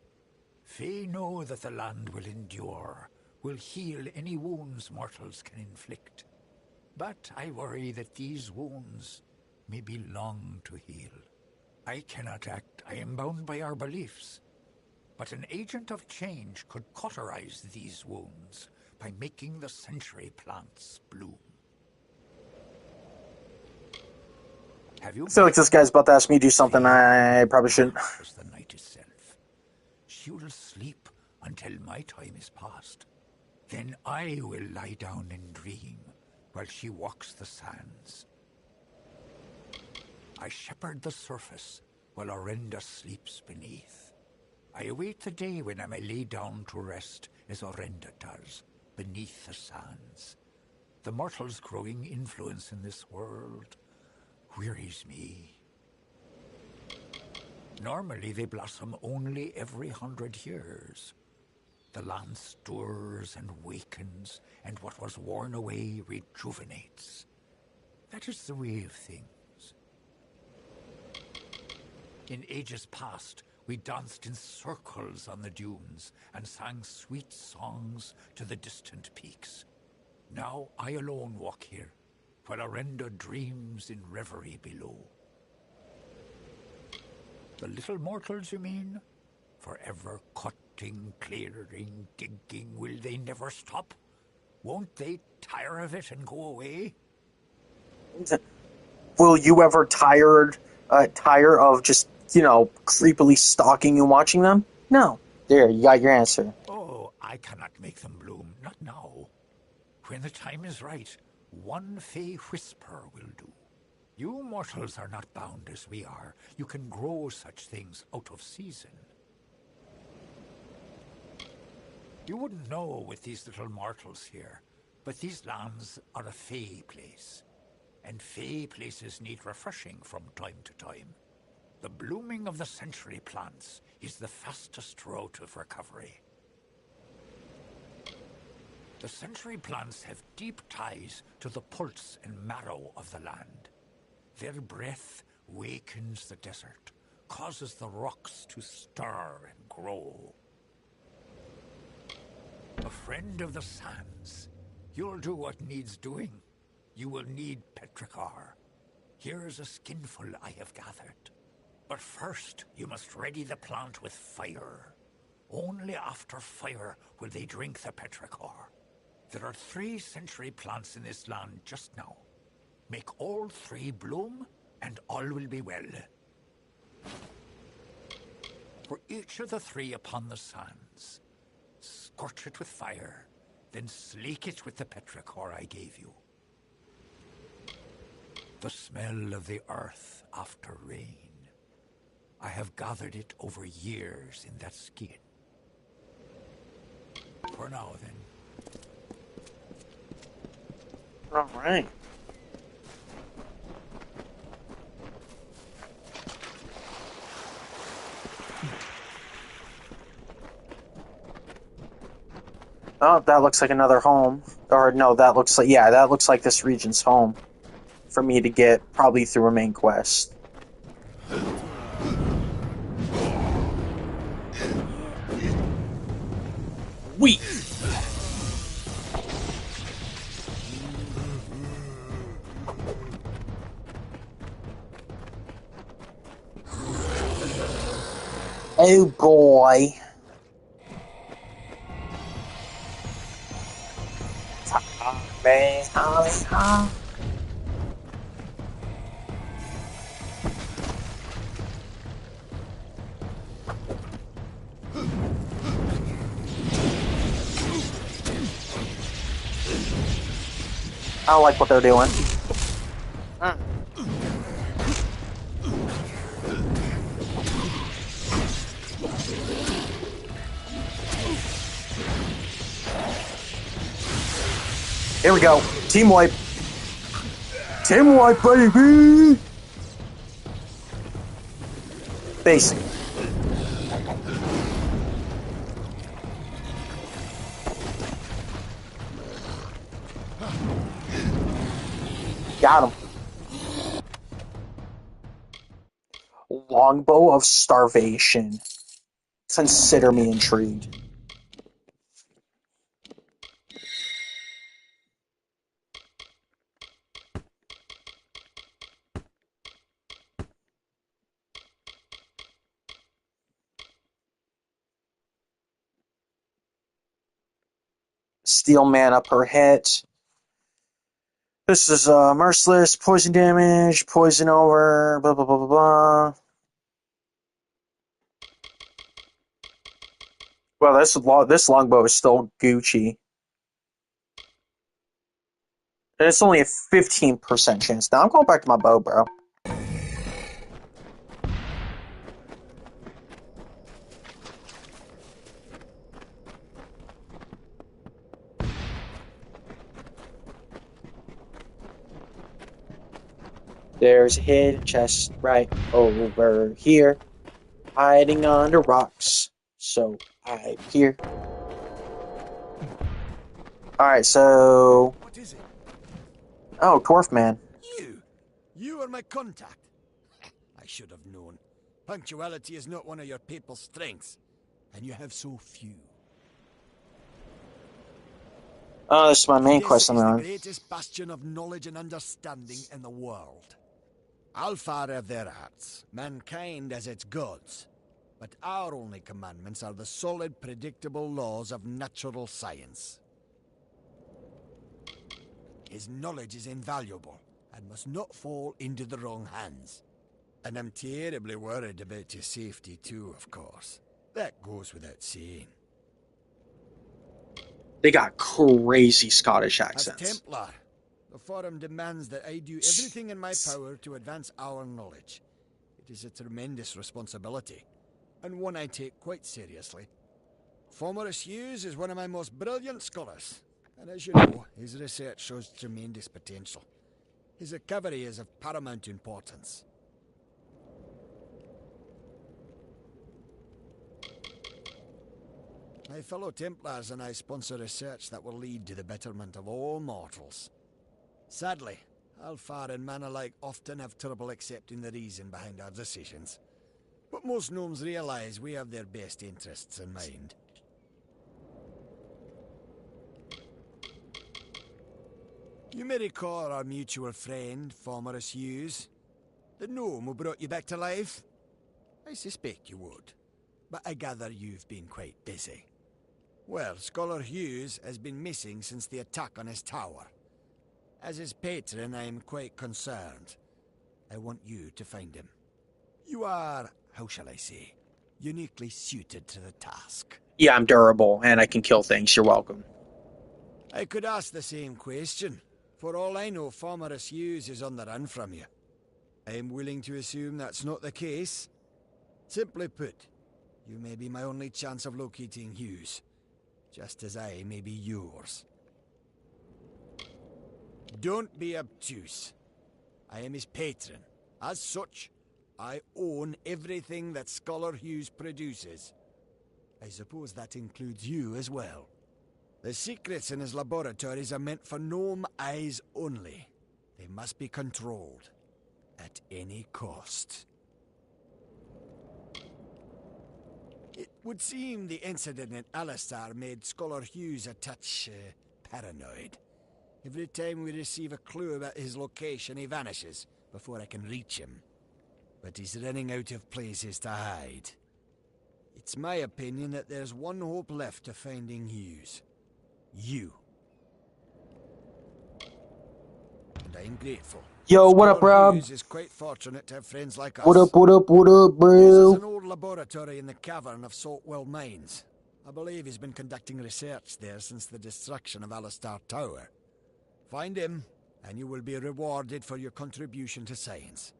Fae know that the land will endure, will heal any wounds mortals can inflict. But I worry that these wounds may be long to heal. I cannot act, I am bound by our beliefs. But an agent of change could cauterize these wounds by making the century plants bloom. Have you I feel like this guy's about to ask me to do something I probably shouldn't. Was the night itself. She will sleep until my time is past. Then I will lie down and dream while she walks the sands. I shepherd the surface while Orenda sleeps beneath. I await the day when I may lay down to rest as Orenda does, beneath the sands. The mortal's growing influence in this world wearies me. Normally they blossom only every 100 years. The land stirs and wakens, and what was worn away rejuvenates. That is the way of things. In ages past, we danced in circles on the dunes and sang sweet songs to the distant peaks. Now I alone walk here, while Orenda dreams in reverie below. The little mortals, you mean? Forever cutting, clearing, digging, will they never stop? Won't they tire of it and go away? Will you ever tire of just, creepily stalking and watching them? No. There, you got your answer. Oh, I cannot make them bloom, not now. When the time is right, one fey whisper will do. You mortals are not bound as we are. You can grow such things out of season. You wouldn't know with these little mortals here, but these lands are a fey place. And fey places need refreshing from time to time. The blooming of the century plants is the fastest route of recovery. The century plants have deep ties to the pulse and marrow of the land. Their breath wakens the desert, causes the rocks to stir and grow. A friend of the sands, you'll do what needs doing. You will need petrichor. Here's a skinful I have gathered. But first, you must ready the plant with fire. Only after fire will they drink the petrichor. There are 3 century plants in this land just now. Make all 3 bloom, and all will be well. For each of the 3 upon the sands, scorch it with fire, then slake it with the petrichor I gave you. The smell of the earth after rain. I have gathered it over years in that skin. For now, then. All right. Oh, that looks like another home. Or no, that looks like this region's home. For me to get, probably through a main quest. Wheat! Oh boy. I don't like what they're doing. Here we go. Team wipe. Team wipe, baby! Basic. Got him. Longbow of Starvation. Consider me intrigued. Steal mana per hit. This is merciless, poison damage, poison over, blah blah blah blah blah. Well, this longbow is still Gucci. And it's only a 15% chance. Now I'm going back to my bow, bro. There's a hidden chest right over here, hiding under rocks. So I'm here. Alright, so... What is it? Oh, Dwarf Man. You! You are my contact. I should have known. Punctuality is not one of your people's strengths, and you have so few. Oh, this is my main This quest is I'm the on. greatest bastion of knowledge and understanding in the world. Alfar have their arts, mankind as its gods. But our only commandments are the solid, predictable laws of natural science. His knowledge is invaluable, and must not fall into the wrong hands. And I'm terribly worried about your safety too, of course. That goes without saying. They got crazy Scottish As accents. Templar, the Forum demands that I do everything in my power to advance our knowledge. It is a tremendous responsibility, and one I take quite seriously. Formerus Hughes is one of my most brilliant scholars, and as you know, his research shows tremendous potential. His recovery is of paramount importance. My fellow Templars and I sponsor research that will lead to the betterment of all mortals. Sadly, Alfar and man alike often have trouble accepting the reason behind our decisions. But most gnomes realize we have their best interests in mind. You may recall our mutual friend, Formerus Hughes, the gnome who brought you back to life? I suspect you would, but I gather you've been quite busy. Well, Scholar Hughes has been missing since the attack on his tower. As his patron, I am quite concerned. I want you to find him. You are, how shall I say, uniquely suited to the task. Yeah, I'm durable, and I can kill things. You're welcome. I could ask the same question. For all I know, Formerus Hughes is on the run from you. I am willing to assume that's not the case. Simply put, you may be my only chance of locating Hughes, just as I may be yours. Don't be obtuse. I am his patron. As such, I own everything that Scholar Hughes produces. I suppose that includes you as well. The secrets in his laboratories are meant for gnome eyes only. They must be controlled at any cost. It would seem the incident in Alistar made Scholar Hughes a touch paranoid. Every time we receive a clue about his location, he vanishes before I can reach him. But he's running out of places to hide. It's my opinion that there's one hope left to finding Hughes. You. And I'm grateful. Yo, what up, Scholar Rob? Hughes is quite fortunate to have friends like us. What up, what up, what up, Hughes is bro? an old laboratory in the cavern of Saltwell Mines. I believe he's been conducting research there since the destruction of Alistar Tower. Find him, and you will be rewarded for your contribution to science.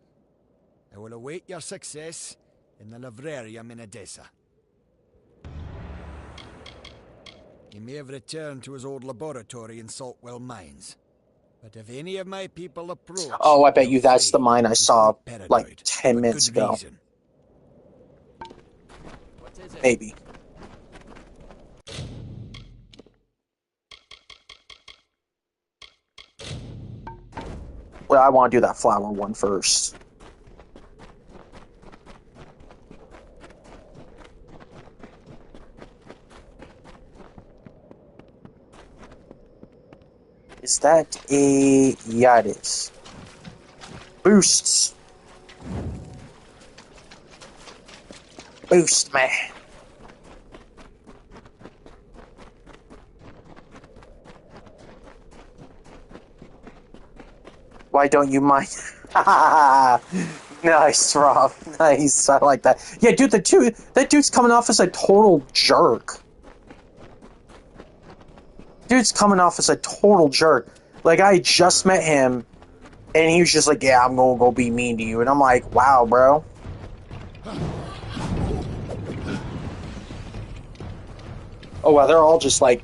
I will await your success in the Librarium in Edessa. He may have returned to his old laboratory in Saltwell Mines. But if any of my people approach... Oh, I bet you they'll that's the flee. mine I He's saw quite paranoid, like 10 for minutes good ago. reason. What is it? Maybe. Well, I want to do that flower one first. Is that a... Yeah, it is. Boosts. Boost me. Why don't you mind? Nice, Rob. Nice. I like that. Yeah, dude, that dude's coming off as a total jerk. Dude's coming off as a total jerk. Like, I just met him, and he was just like, yeah, I'm gonna go be mean to you. And I'm like, wow, bro. Oh, wow, they're all just like...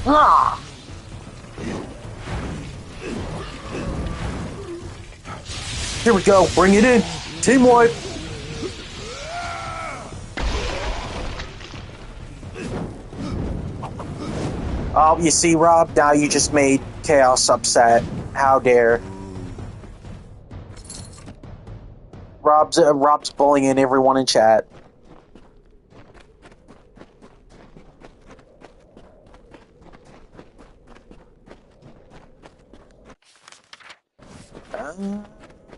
Ah! Here we go, bring it in. Team wipe. Oh, you see, Rob? Now you just made Chaos upset. How dare. Rob's bullying everyone in chat.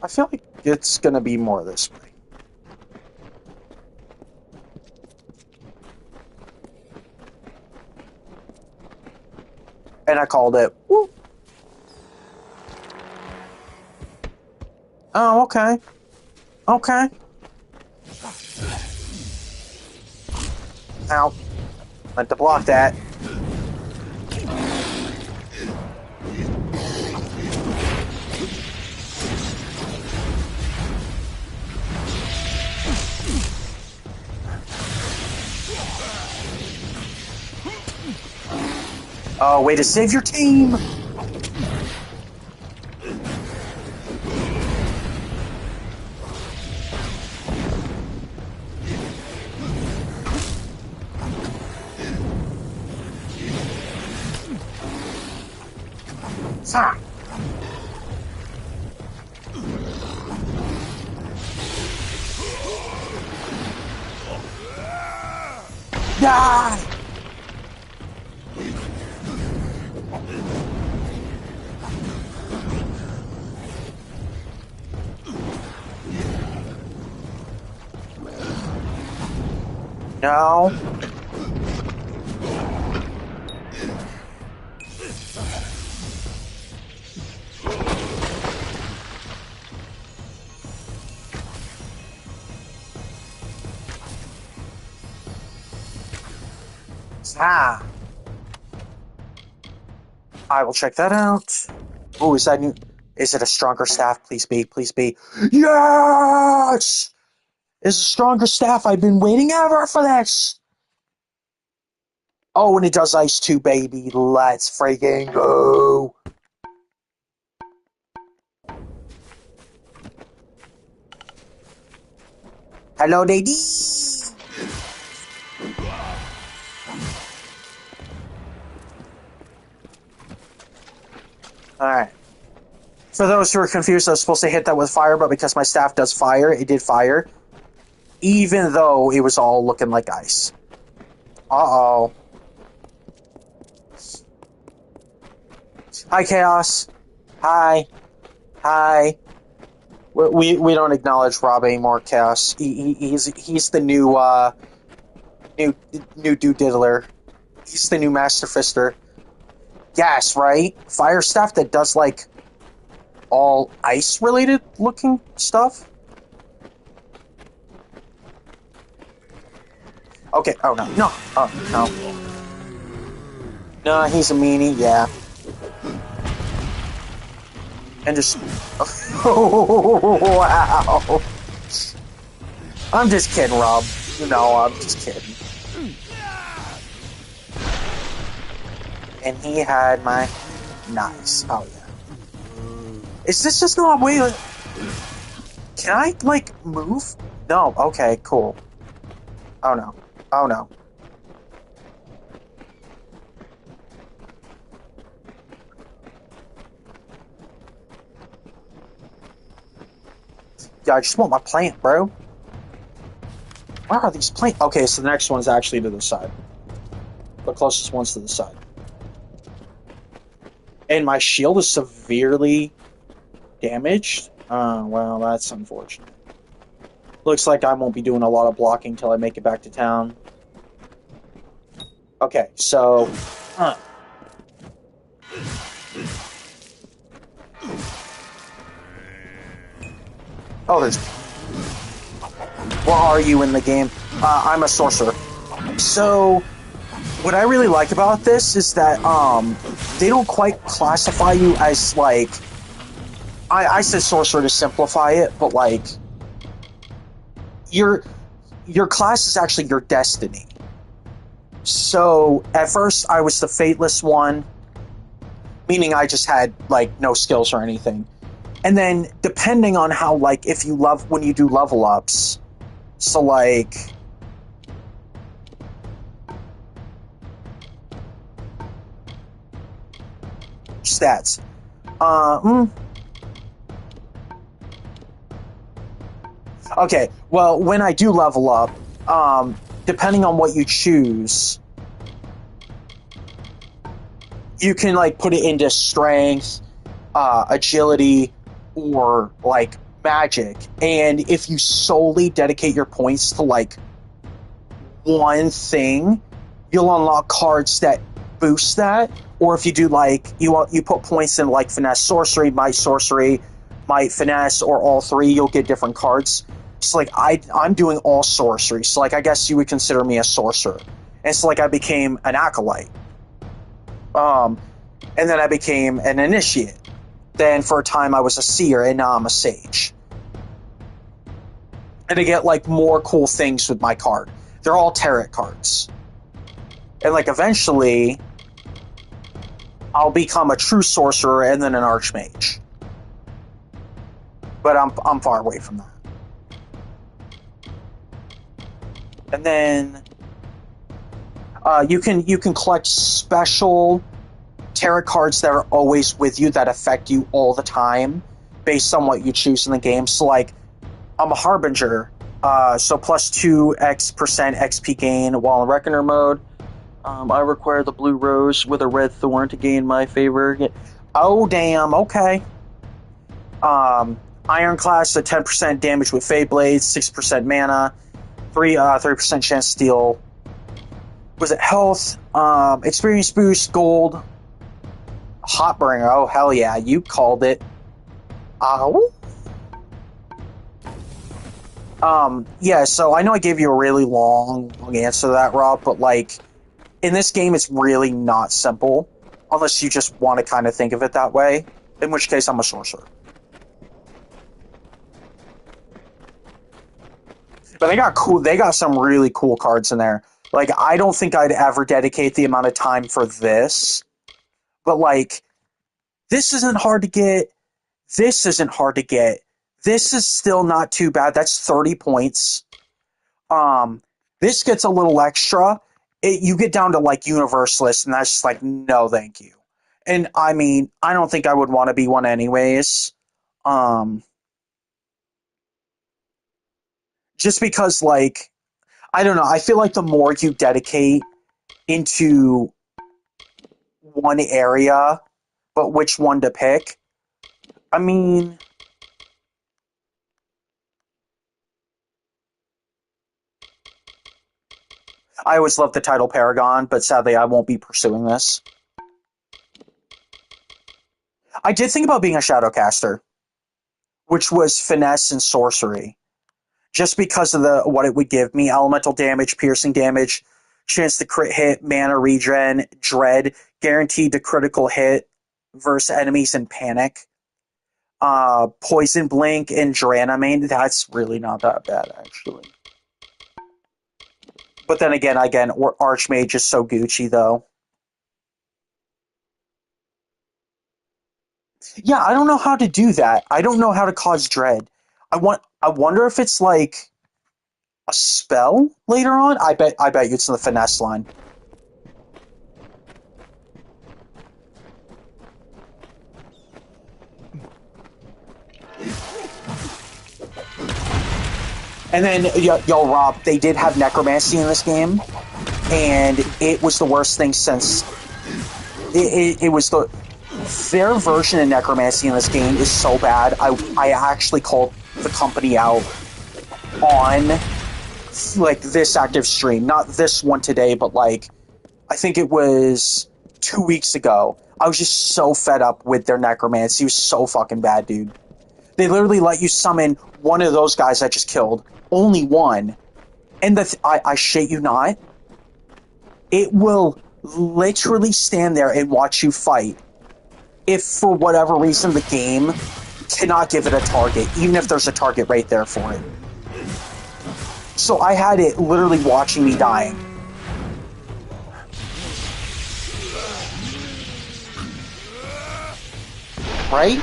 I feel like it's gonna be more this way. And I called it. Woo. Oh, okay. Okay. Ow. Meant to block that. Oh, way to save your team! Ah. Die! No. Ah. I will check that out. Oh, is that new? Is it a stronger staff? Please be, please be. Yes! It's a stronger staff. I've been waiting ever for this. Oh, and it does ice too, baby. Let's freaking go. Hello, lady. Alright. For those who are confused, I was supposed to hit that with fire, but because my staff does fire, it did fire. Even though it was all looking like ice. Uh-oh. Hi, Chaos. Hi. Hi. We don't acknowledge Rob anymore, Chaos. He's the new new dude diddler. He's the new Master Fister. Yes, right? Fire staff that does like all ice related looking stuff. Okay, oh no. No. Oh no. No, he's a meanie, yeah. And just oh wow. I'm just kidding, Rob. No, I'm just kidding. And he had my nice. Oh yeah. Is this just not a way? Can I like move? No. Okay. Cool. Oh no. Oh no. Yeah, I just want my plant, bro. Where are these plants? Okay, so the next one's actually to the side. The closest one's to the side. And my shield is severely damaged. Well, that's unfortunate. Looks like I won't be doing a lot of blocking until I make it back to town. Okay, so... Oh, there's... Where are you in the game? I'm a sorcerer. So, what I really like about this is that they don't quite classify you as like. I said sorcerer to simplify it, but like your class is actually your destiny. So at first I was the fateless one, meaning I just had like no skills or anything. And then depending on how like if you love when you do level ups, so like stats. Okay, well, when I do level up, depending on what you choose, you can like put it into strength, agility, or like magic. And if you solely dedicate your points to like one thing, you'll unlock cards that boost that. Or if you do like you put points in like finesse sorcery, might finesse, or all three, you'll get different cards. So like I'm doing all sorcery, so like I guess you would consider me a sorcerer. And so like I became an acolyte, and then I became an initiate. Then for a time I was a seer, and now I'm a sage. And I get like more cool things with my card. They're all tarot cards, and like eventually I'll become a true sorcerer and then an archmage. But I'm far away from that. And then you can collect special tarot cards that are always with you that affect you all the time based on what you choose in the game. So like I'm a harbinger, so plus 2% XP gain while in reckoner mode. I require the blue rose with a red thorn to gain my favor. Oh damn, okay. Ironclass, a 10% damage with Fade Blades, 6% mana, 3% chance to steal. Was it health? Experience boost, gold. Hotbringer, oh hell yeah, you called it. Yeah, so I know I gave you a really long answer to that, Rob, but like, in this game it's really not simple, unless you just want to kind of think of it that way, in which case I'm a sorcerer. But they got some really cool cards in there. Like, I don't think I'd ever dedicate the amount of time for this. But, like, this isn't hard to get. This isn't hard to get. This is still not too bad. That's 30 points. This gets a little extra. You get down to, like, Universalist, and that's just like, no, thank you. And, I mean, I don't think I would want to be one anyways. Just because, like, I don't know, I feel like the more you dedicate into one area, but which one to pick, I mean, I always loved the title Paragon, but sadly I won't be pursuing this. I did think about being a Shadowcaster, which was finesse and sorcery. Just because of what it would give me: elemental damage, piercing damage, chance to crit hit, mana regen, dread, guaranteed to critical hit versus enemies in panic. Poison blink and Dranamane. That's really not that bad, actually. But then again, Archmage is so Gucci, though. Yeah, I don't know how to do that. I don't know how to cause dread. I wonder if it's like a spell later on. I bet you it's in the finesse line. And then, yo, Rob, they did have necromancy in this game, and it was the worst thing since. It was their version of necromancy in this game is so bad. I actually called the company out on like this active stream, not this one today, but like I think it was 2 weeks ago. I was just so fed up with their necromancy. It was so fucking bad, dude. They literally let you summon one of those guys I just killed, only one, And I shit you not, it will literally stand there and watch you fight if for whatever reason the game cannot give it a target, even if there's a target right there for it. So I had it literally watching me dying. Right?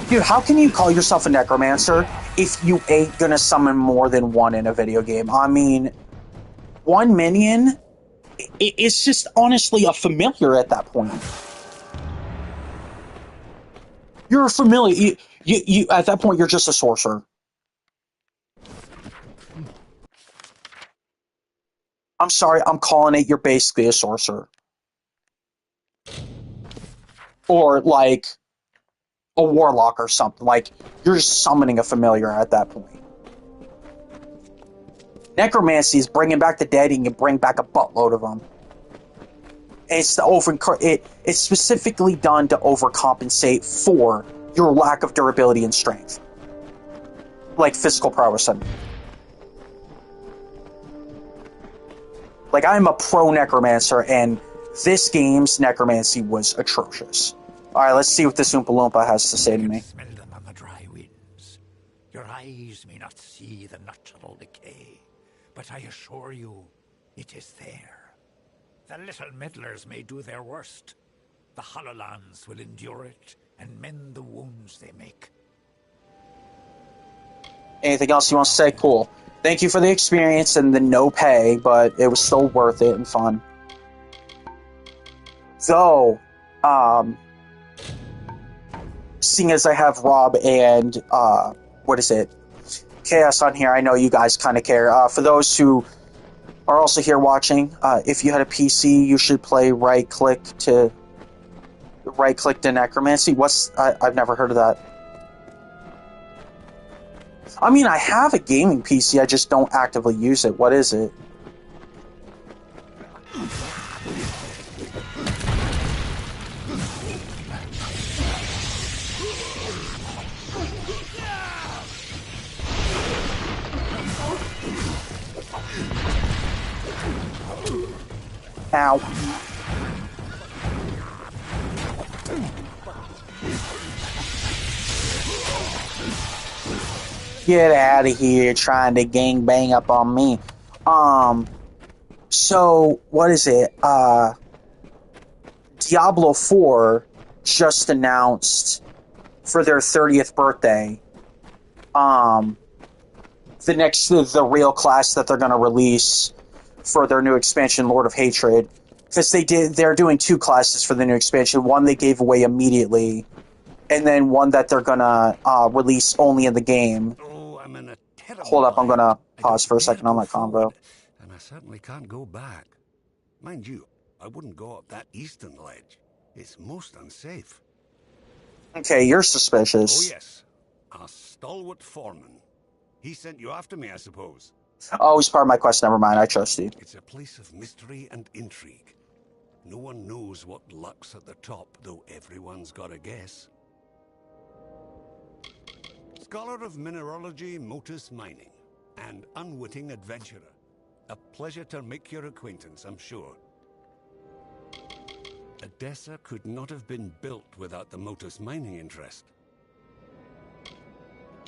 Dude, how can you call yourself a necromancer if you ain't gonna summon more than one in a video game? I mean, one minion, it's just honestly a familiar at that point. You're a familiar. You at that point, you're just a sorcerer. I'm sorry, I'm calling it, you're basically a sorcerer. Or, like, a warlock or something. Like, you're just summoning a familiar at that point. Necromancy is bringing back the dead, and you can bring back a buttload of them. It's it's specifically done to overcompensate for your lack of durability and strength. Like physical prowess, I mean. Like, I'm a pro necromancer, and this game's necromancy was atrocious. Alright, let's see what this Oompa Loompa has to say to me. Smell them on the dry winds. Your eyes may not see the natural decay, but I assure you, it is there. The little meddlers may do their worst. The Hollolands will endure it and mend the wounds they make. Anything else you want to say? Cool. Thank you for the experience and the no pay, but it was still worth it and fun. So, seeing as I have Rob and, Chaos on here, I know you guys kind of care. For those who are also here watching, if you had a PC, you should play right-click to necromancy. I've never heard of that. I mean, I have a gaming PC, I just don't actively use it. What is it? Ow. Get out of here trying to gangbang up on me. So, what is it? Diablo 4 just announced for their 30th birthday, the real class that they're going to release for their new expansion, Lord of Hatred. Because they're doing two classes for the new expansion. One they gave away immediately, and then one that they're going to release only in the game. I'm in a terrible Hold up, I'm going to pause for a dare second on go that convo. forward, and I certainly can't go back. Mind you, I wouldn't go up that eastern ledge. It's most unsafe. Okay, you're suspicious. Oh yes, a stalwart foreman. He sent you after me, I suppose. Oh, he's part of my quest. Never mind, I trust you. It's a place of mystery and intrigue. No one knows what lurks at the top, though everyone's got a guess. Scholar of mineralogy, Motus Mining, and unwitting adventurer. A pleasure to make your acquaintance, I'm sure. Edessa could not have been built without the Motus Mining interest.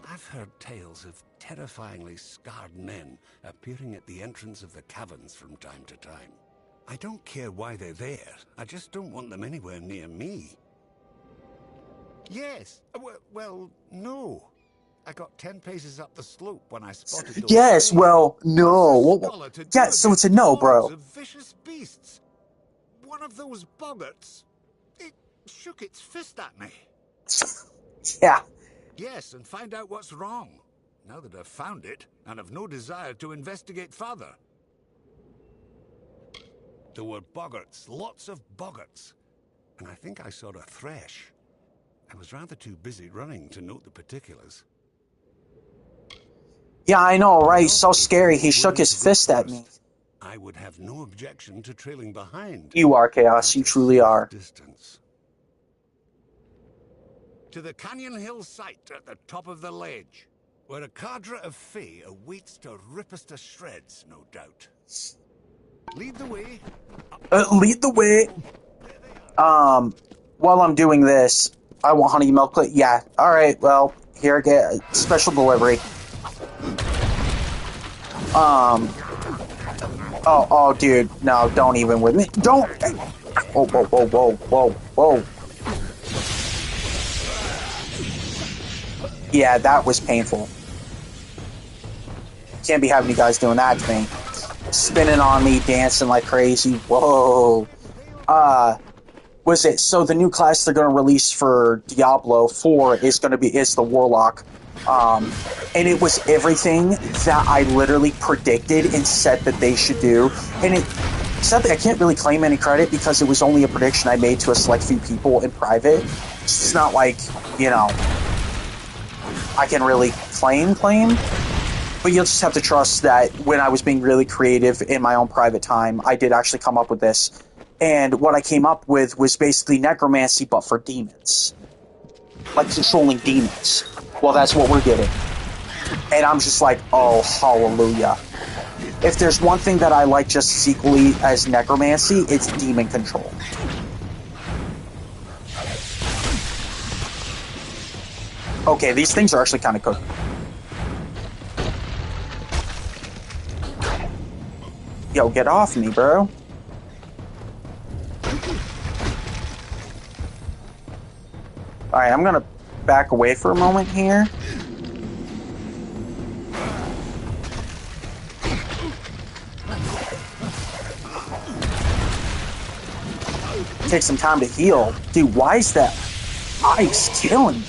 I've heard tales of terrifyingly scarred men appearing at the entrance of the caverns from time to time. I don't care why they're there, I just don't want them anywhere near me. Yes, well, no. I got 10 paces up the slope when I spotted those Yes, things. well, no. Yeah, so it's a no, bro. Of vicious beasts. One of those boggarts. It shook its fist at me. Yeah. Yes, and find out what's wrong. Now that I've found it, and have no desire to investigate further. There were boggarts, lots of boggarts. And I think I saw a thresh. I was rather too busy running to note the particulars. Yeah, I know, right? So scary. He shook his fist at me. I would have no objection to trailing behind. You are Chaos. You truly are. Distance. To the Canyon Hill site at the top of the ledge. where a cadre of Fae awaits to rip us to shreds, no doubt. Lead the way. Lead the way. While I'm doing this, I want honey milk. Yeah. All right. Well, here I get special delivery. Oh, dude. No, don't even with me. Don't. Whoa, whoa, whoa, whoa, whoa, whoa. Yeah, that was painful. Can't be having you guys doing that to me. Spinning on me, dancing like crazy. Whoa. Was it so the new class they're going to release for Diablo 4 is the Warlock, and it was everything that I literally predicted and said that they should do. And sadly I can't really claim any credit because it was only a prediction I made to a select few people in private. It's not like, I can really claim, but you'll just have to trust that when I was being really creative in my own private time, I did actually come up with this. And what I came up with was basically necromancy, but for demons. Like controlling demons. Well, that's what we're getting. And I'm just like, oh, hallelujah. If there's one thing that I like just as equally as necromancy, it's demon control. Okay, these things are actually kind of cooking. Yo, get off me, bro. Alright, I'm gonna back away for a moment here. Take some time to heal. Dude, why is that ice killing me?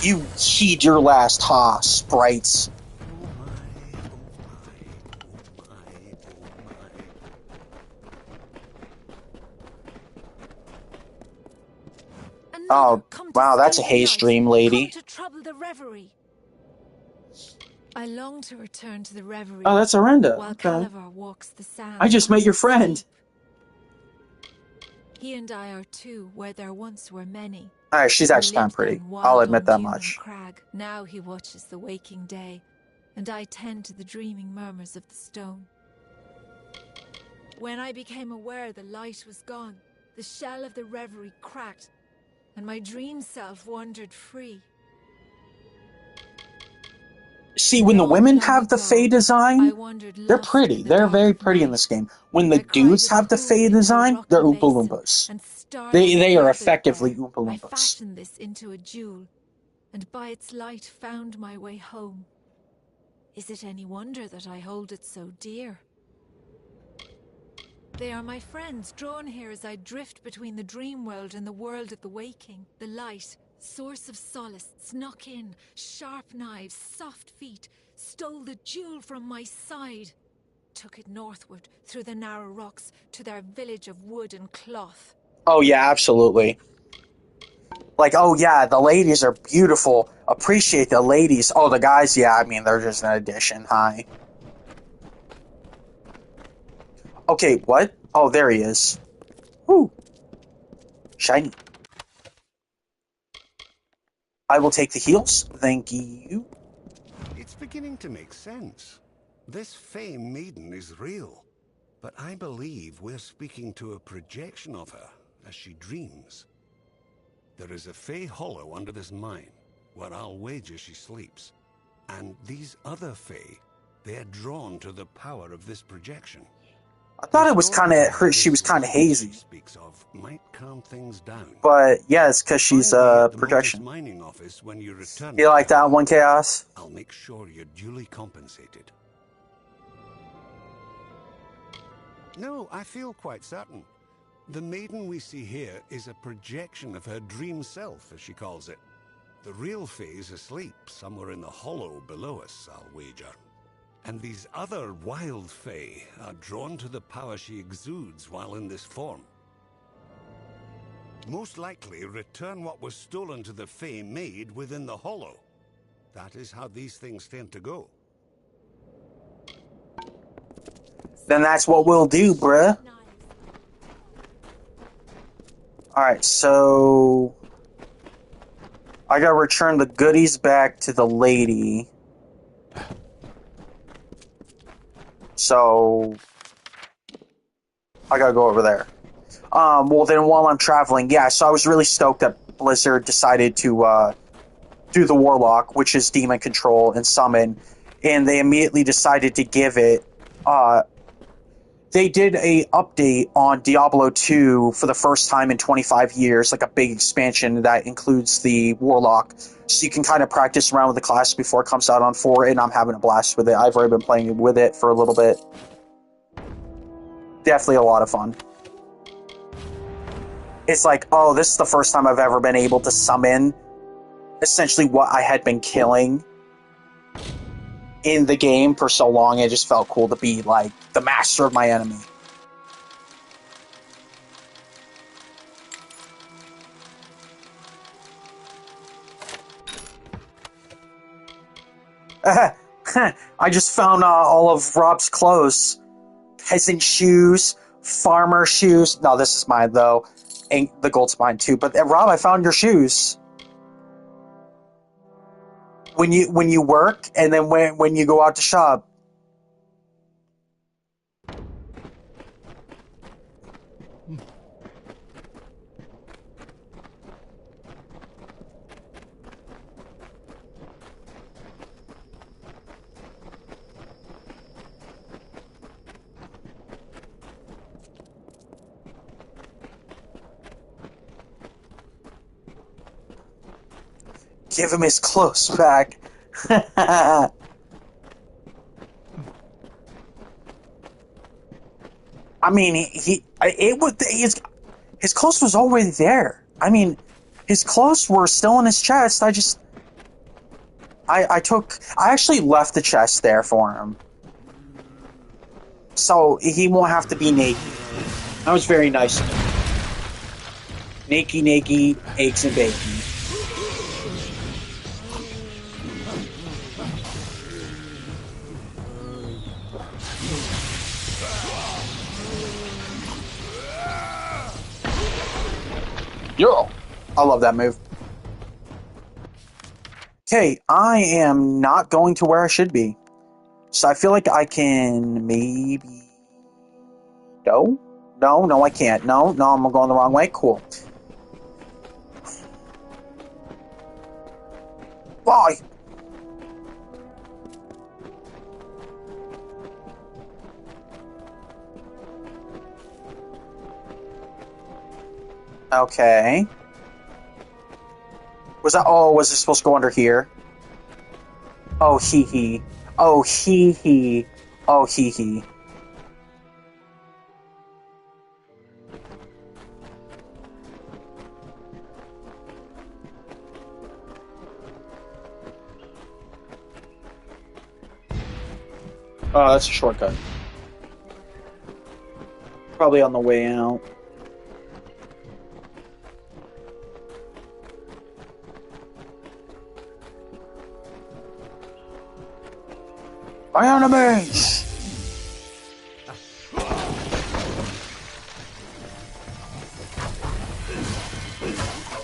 You heed your last, sprites. Oh, wow, that's a haze dream, lady. Come to trouble the reverie. I long to return to the reverie. Oh, that's Arenda. While Okay. Calavar walks the sands. I just met your friend. He and I are two where there once were many. Alright, she's actually kind of pretty. I'll admit that much. Crag. Now he watches the waking day, and I tend to the dreaming murmurs of the stone. When I became aware the light was gone, the shell of the reverie cracked, and my dream self wandered free. See, when the women have the Fae design, they're pretty. They're very pretty in this game. When the dudes have the Fae design, they're Oompa Loompas. They are effectively Oompa Loompas. I fashioned this into a jewel, and by its light found my way home. Is it any wonder that I hold it so dear? They are my friends, drawn here as I drift between the dream world and the world of the waking. The light, source of solace, snuck in, sharp knives, soft feet, stole the jewel from my side, took it northward through the narrow rocks to their village of wood and cloth. Oh yeah, absolutely. Like, oh yeah, the ladies are beautiful. Appreciate the ladies. Oh, the guys, yeah, I mean, they're just an addition. Hi. Okay, what? Oh, there he is. Whew. Shiny. I will take the heals. Thank you. It's beginning to make sense. This Fae maiden is real. But I believe we're speaking to a projection of her as she dreams. There is a Fae hollow under this mine, where I'll wager she sleeps. And these other Fae, they're drawn to the power of this projection. I thought it was kind of she was kind of hazy. Speaks of might calm things down. But yeah, it's because she's projection. Mining office when you return. You like that one, Chaos? I'll make sure you're duly compensated. No, I feel quite certain. The maiden we see here is a projection of her dream self, as she calls it. The real Fae is asleep somewhere in the hollow below us, I'll wager. And these other wild Fae are drawn to the power she exudes while in this form. Most likely return what was stolen to the Fae made within the hollow. That is how these things tend to go. Then that's what we'll do, bruh. Alright, so... I gotta return the goodies back to the lady. So... I gotta go over there. Well then while I'm traveling, yeah, so I was really stoked that Blizzard decided to, do the Warlock, which is Demon Control, and Summon, and they immediately decided to give it, they did a update on Diablo 2 for the first time in 25 years, like a big expansion that includes the Warlock, so you can kind of practice around with the class before it comes out on 4, and I'm having a blast with it. I've already been playing with it for a little bit. Definitely a lot of fun. It's like, oh, this is the first time I've ever been able to summon essentially what I had been killing in the game for so long. It just felt cool to be, like, the master of my enemy. I just found all of Rob's clothes. Peasant shoes, farmer shoes. No, this is mine, though. And the gold's mine, too. But, Rob, I found your shoes. When you work, and then when you go out to shop. Give him his clothes back. I mean, his clothes was already there. I mean, his clothes were still in his chest. I actually left the chest there for him, so he won't have to be naked. That was very nice of him. Naked, eggs and bacon. Yo! I love that move. Okay, I am not going to where I should be. So I feel like I can maybe... No, I can't. No, I'm going the wrong way. Cool. Bye! Okay. Was it supposed to go under here? Oh, hee hee. Oh, hee hee. Oh, hee hee. Oh, that's a shortcut. Probably on the way out. My enemies!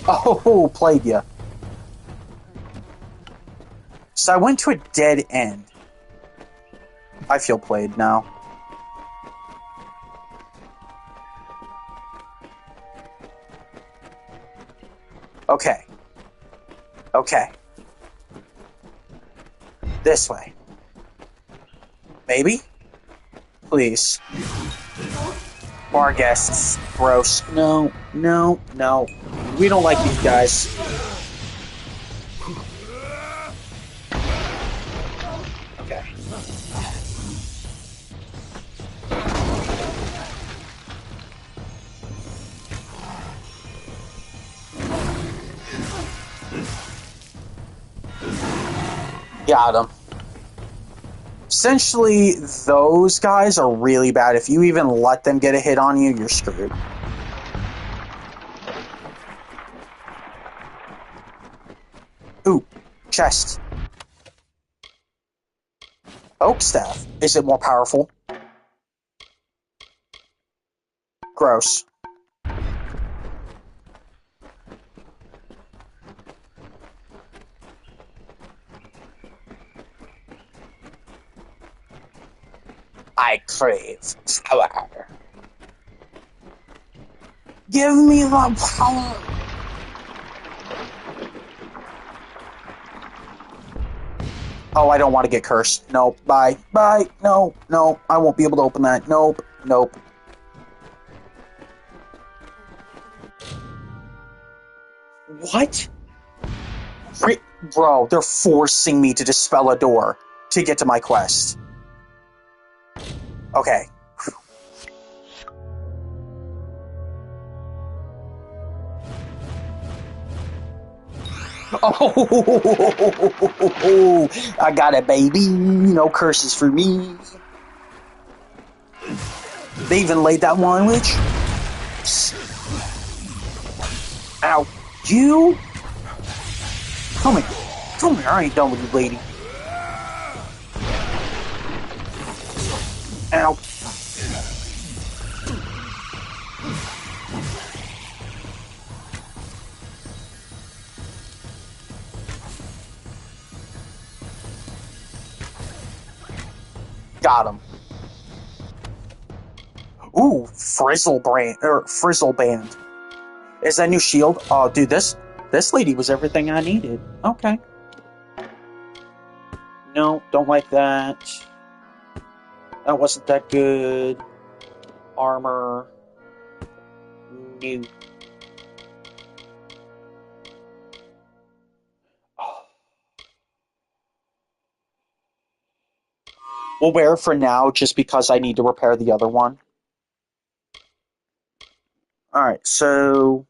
Oh, played ya. So I went to a dead end. I feel played now. Okay. This way. Maybe? Please. Bar guests. Gross. No. We don't like these guys. Okay. Got him. Essentially, those guys are really bad. If you even let them get a hit on you, you're screwed. Ooh, chest. Oak staff. Is it more powerful? Gross. I crave power. Give me the power. Oh, I don't want to get cursed. Nope. Bye. Bye. No. No. I won't be able to open that. Nope. Nope. What? Bro, they're forcing me to dispel a door to get to my quest. Okay. Oh, I got it, baby. No curses for me. They even laid that one, witch. Ow. You? Come here. Come here. I ain't done with you, lady. Ow. Got him. Ooh, Frizzle Band. Is that new shield? Oh, dude, this lady was everything I needed. Okay. No, don't like that. That wasn't that good. Armor. New. Oh. We'll wear it for now just because I need to repair the other one. Alright, so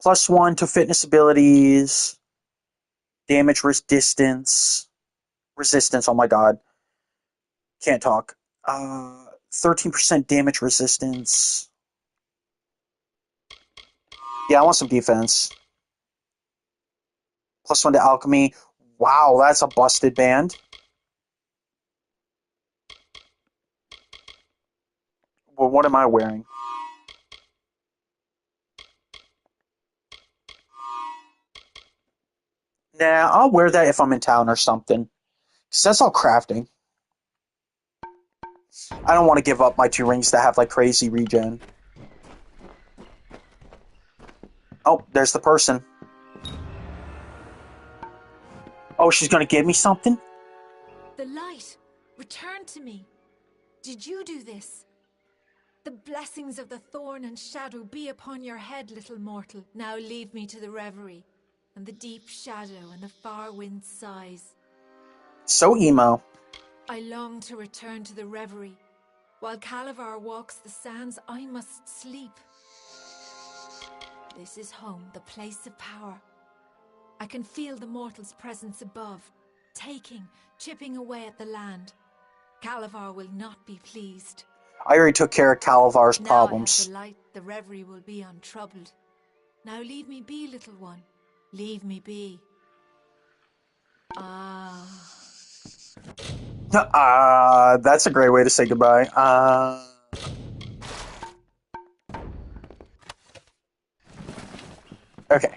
+1 to fitness abilities, damage resistance, oh my god, can't talk. 13% damage resistance. Yeah, I want some defense. +1 to alchemy. Wow, that's a busted band. Well, what am I wearing? Nah, I'll wear that if I'm in town or something. Because that's all crafting. I don't want to give up my 2 rings that have like crazy regen. Oh, there's the person. Oh, she's gonna give me something? The light returned to me. Did you do this? The blessings of the thorn and shadow be upon your head, little mortal. Now leave me to the reverie, and the deep shadow and the far wind's sighs. So emo. I long to return to the reverie. While Calavar walks the sands, I must sleep. This is home, the place of power. I can feel the mortal's presence above, chipping away at the land. Calavar will not be pleased. I already took care of Calavar's Now I have problems. the light, the reverie will be untroubled. Now leave me be, little one. Leave me be. That's a great way to say goodbye. Okay.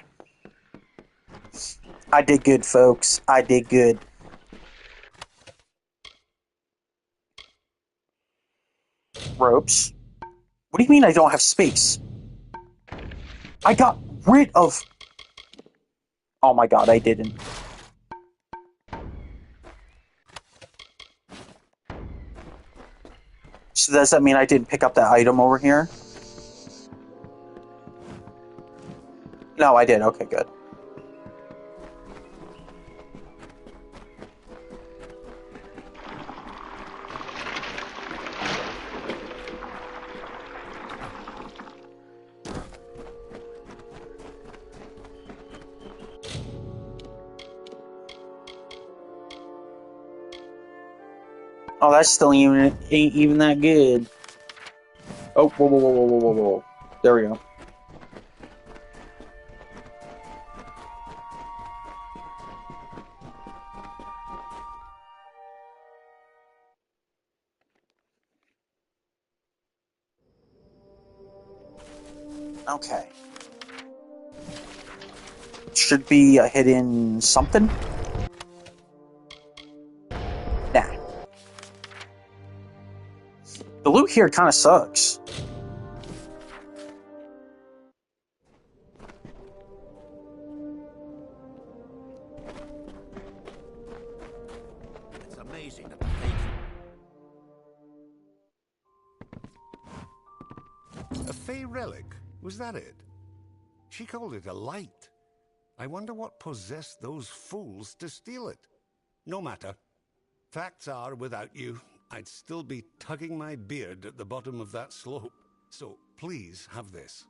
I did good, folks. I did good. Ropes. What do you mean I don't have space? I got rid of... Oh my god, I didn't. So does that mean I didn't pick up that item over here? No, I did. Okay, good. Oh, that's still ain't even that good. Oh, whoa, whoa, whoa, whoa, whoa, whoa, whoa. There we go. Okay. Should be a hidden something? Nah. The loot here kind of sucks. It's amazing that the fate... A Fey relic? Was that it? She called it a light. I wonder what possessed those fools to steal it. No matter. Facts are, without you, I'd still be tugging my beard at the bottom of that slope. So please have this.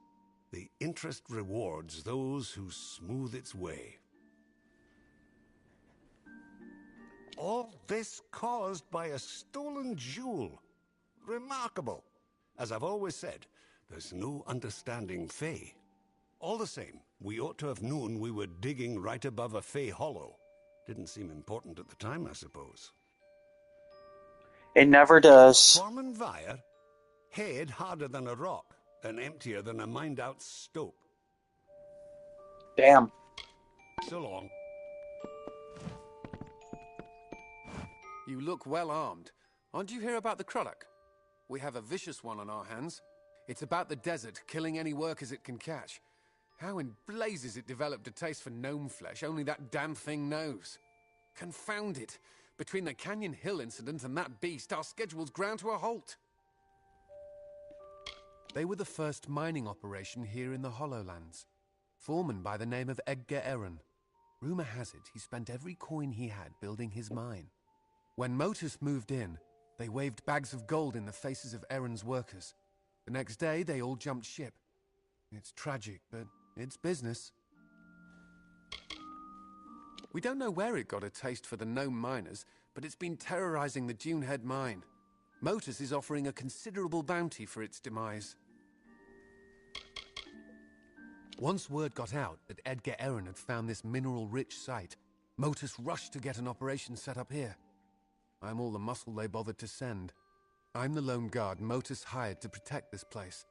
The interest rewards those who smooth its way. All this caused by a stolen jewel. Remarkable. As I've always said, there's no understanding Fey. All the same, we ought to have known we were digging right above a Fey hollow. Didn't seem important at the time, I suppose. It never does. Foreman Vire? Head harder than a rock, and emptier than a mined-out stope. Damn. So long. You look well armed. Aren't you hear about the Krulak? We have a vicious one on our hands. It's about the desert, killing any workers it can catch. How in blazes it developed a taste for gnome flesh, only that damn thing knows. Confound it. Between the Canyon Hill incident and that beast, our schedule's ground to a halt. They were the first mining operation here in the Hollowlands. Foreman by the name of Edgar Aaron. Rumor has it he spent every coin he had building his mine. When Motus moved in, they waved bags of gold in the faces of Aaron's workers. The next day, they all jumped ship. It's tragic, but it's business. We don't know where it got a taste for the gnome miners, but it's been terrorizing the Dunehead mine. Motus is offering a considerable bounty for its demise. Once word got out that Edgar Aaron had found this mineral-rich site, Motus rushed to get an operation set up here. I'm all the muscle they bothered to send. I'm the lone guard Motus hired to protect this place.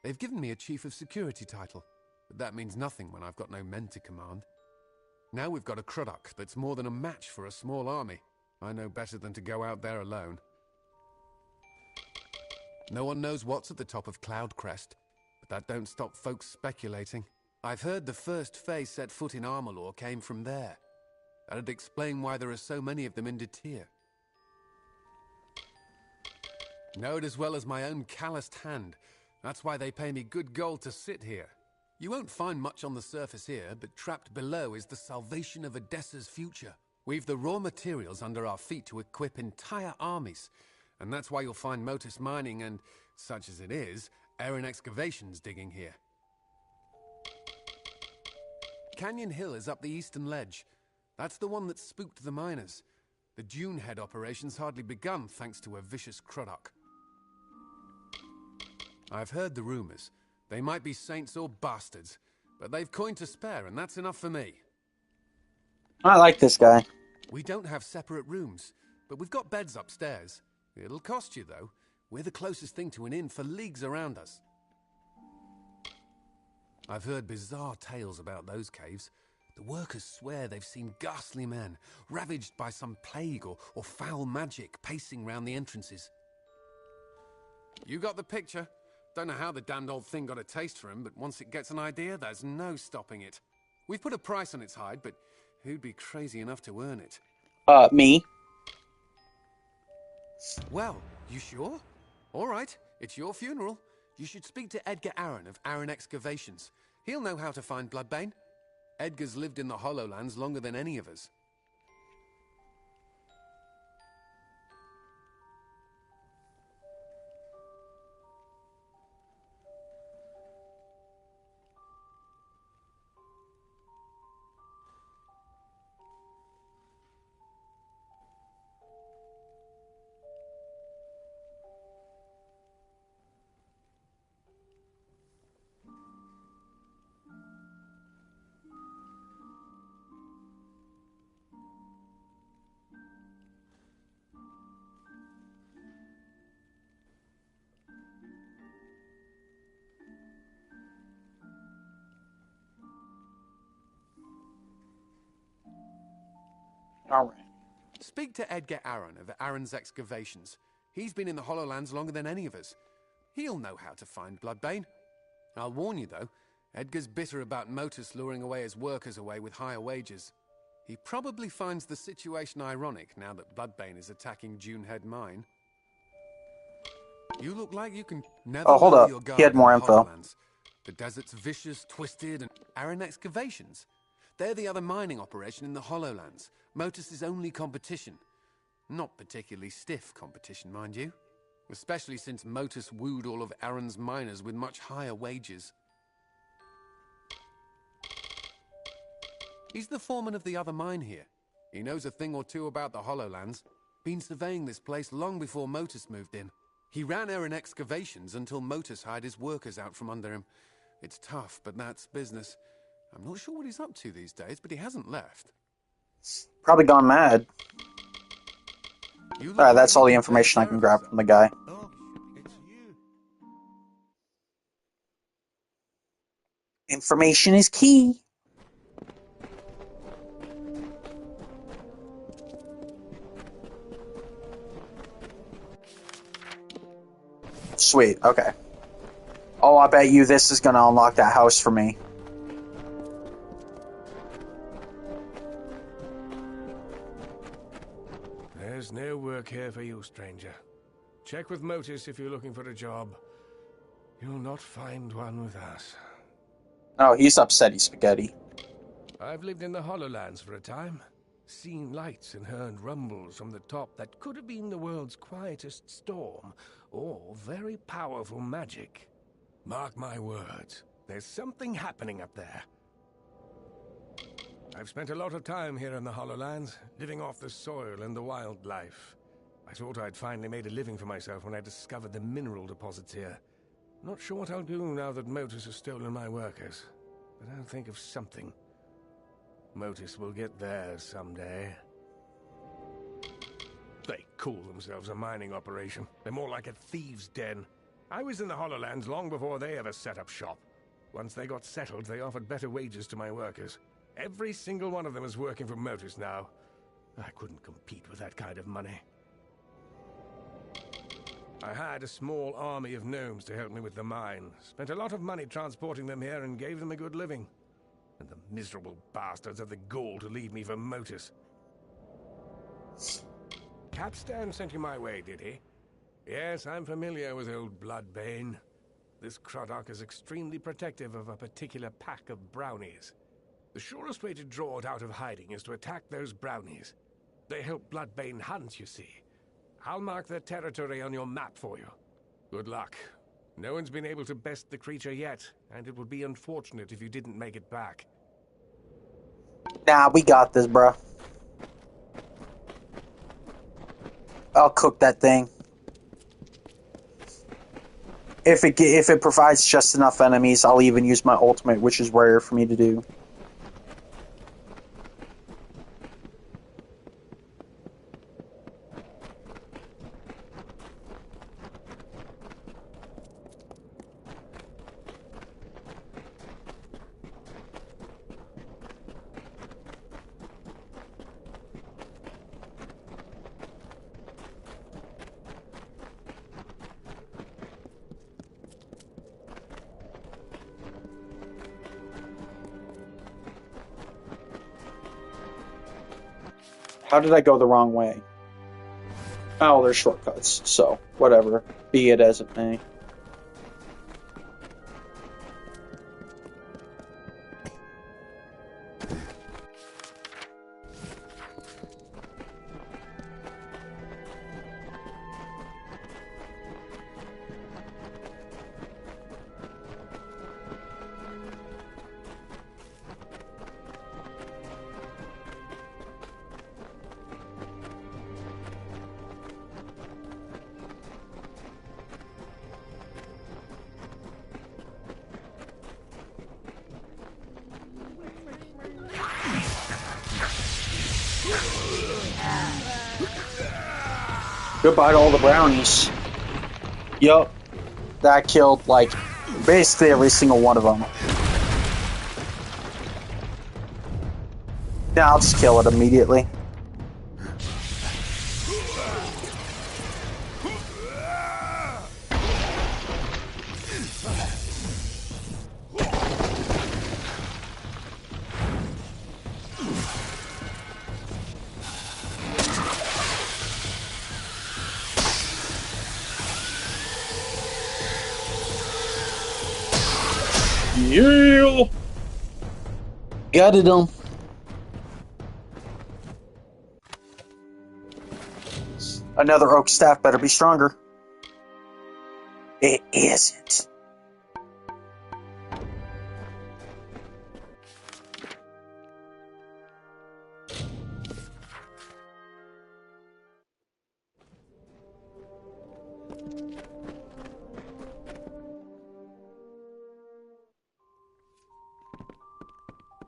They've given me a chief of security title, but that means nothing when I've got no men to command. Now we've got a Krudok that's more than a match for a small army. I know better than to go out there alone. No one knows what's at the top of Cloud Crest, but that don't stop folks speculating. I've heard the first Fae set foot in Amalur came from there. That'd explain why there are so many of them in Detir. Know it as well as my own calloused hand. That's why they pay me good gold to sit here. You won't find much on the surface here, but trapped below is the salvation of Odessa's future. We've the raw materials under our feet to equip entire armies, and that's why you'll find Motus mining and, such as it is, Aaron excavations digging here. Canyon Hill is up the eastern ledge. That's the one that spooked the miners. The Dunehead operation's hardly begun thanks to a vicious Krudok. I've heard the rumors. They might be saints or bastards, but they've coin to spare, and that's enough for me. I like this guy. We don't have separate rooms, but we've got beds upstairs. It'll cost you, though. We're the closest thing to an inn for leagues around us. I've heard bizarre tales about those caves. The workers swear they've seen ghastly men, ravaged by some plague or foul magic, pacing round the entrances. You got the picture. Don't know how the damned old thing got a taste for him, but once it gets an idea, there's no stopping it. We've put a price on its hide, but who'd be crazy enough to earn it? Me. Well, you sure? All right, it's your funeral. You should speak to Edgar Aaron of Aaron Excavations. He'll know how to find Bloodbane. Edgar's lived in the Hollowlands longer than any of us. All right. Speak to Edgar Aaron of Aaron's Excavations. He's been in the Hollowlands longer than any of us. He'll know how to find Bloodbane. I'll warn you, though, Edgar's bitter about Motus luring away his workers away with higher wages. He probably finds the situation ironic now that Bloodbane is attacking Dunehead Mine. You look like you can never hold lower up. your guard He had in more the info. Hollowlands. The desert's vicious, twisted, and Aaron Excavations. They're the other mining operation in the Hollowlands. Motus's only competition. Not particularly stiff competition, mind you. Especially since Motus wooed all of Aaron's miners with much higher wages. He's the foreman of the other mine here. He knows a thing or two about the Hollowlands. Been surveying this place long before Motus moved in. He ran Aaron Excavations until Motus hired his workers out from under him. It's tough, but that's business. I'm not sure what he's up to these days, but he hasn't left. Probably gone mad. Alright, that's all the information I can grab from the guy. Oh, it's you. Information is key. Sweet, okay. Oh, I bet you this is gonna unlock that house for me. There's no work here for you, stranger. Check with Motus if you're looking for a job. You'll not find one with us. Oh, he's upsetty spaghetti. I've lived in the Hollowlands for a time. Seen lights and heard rumbles from the top that could have been the world's quietest storm, or very powerful magic. Mark my words, there's something happening up there. I've spent a lot of time here in the Hollowlands, living off the soil and the wildlife. I thought I'd finally made a living for myself when I discovered the mineral deposits here. Not sure what I'll do now that Motus has stolen my workers, but I'll think of something. Motus will get theirs someday. They call themselves a mining operation. They're more like a thieves' den. I was in the Hollowlands long before they ever set up shop. Once they got settled, they offered better wages to my workers. Every single one of them is working for Motus now. I couldn't compete with that kind of money. I hired a small army of gnomes to help me with the mine. Spent a lot of money transporting them here and gave them a good living. And the miserable bastards had the gall to leave me for Motus. Capstan sent you my way, did he? Yes, I'm familiar with old Bloodbane. This Croddock is extremely protective of a particular pack of brownies. The surest way to draw it out of hiding is to attack those brownies. They help Bloodbane hunt, you see. I'll mark their territory on your map for you. Good luck. No one's been able to best the creature yet, and it would be unfortunate if you didn't make it back. Nah, we got this, bro. I'll cook that thing. If it provides just enough enemies, I'll even use my ultimate, which is rare for me to do. How did I go the wrong way? Oh, there's shortcuts, so whatever. Be it as it may. Goodbye to all the brownies. Yup. That killed, like, basically every single one of them. Now I'll just kill it immediately. Yeah! Gutted him. Another oak staff better be stronger. It isn't.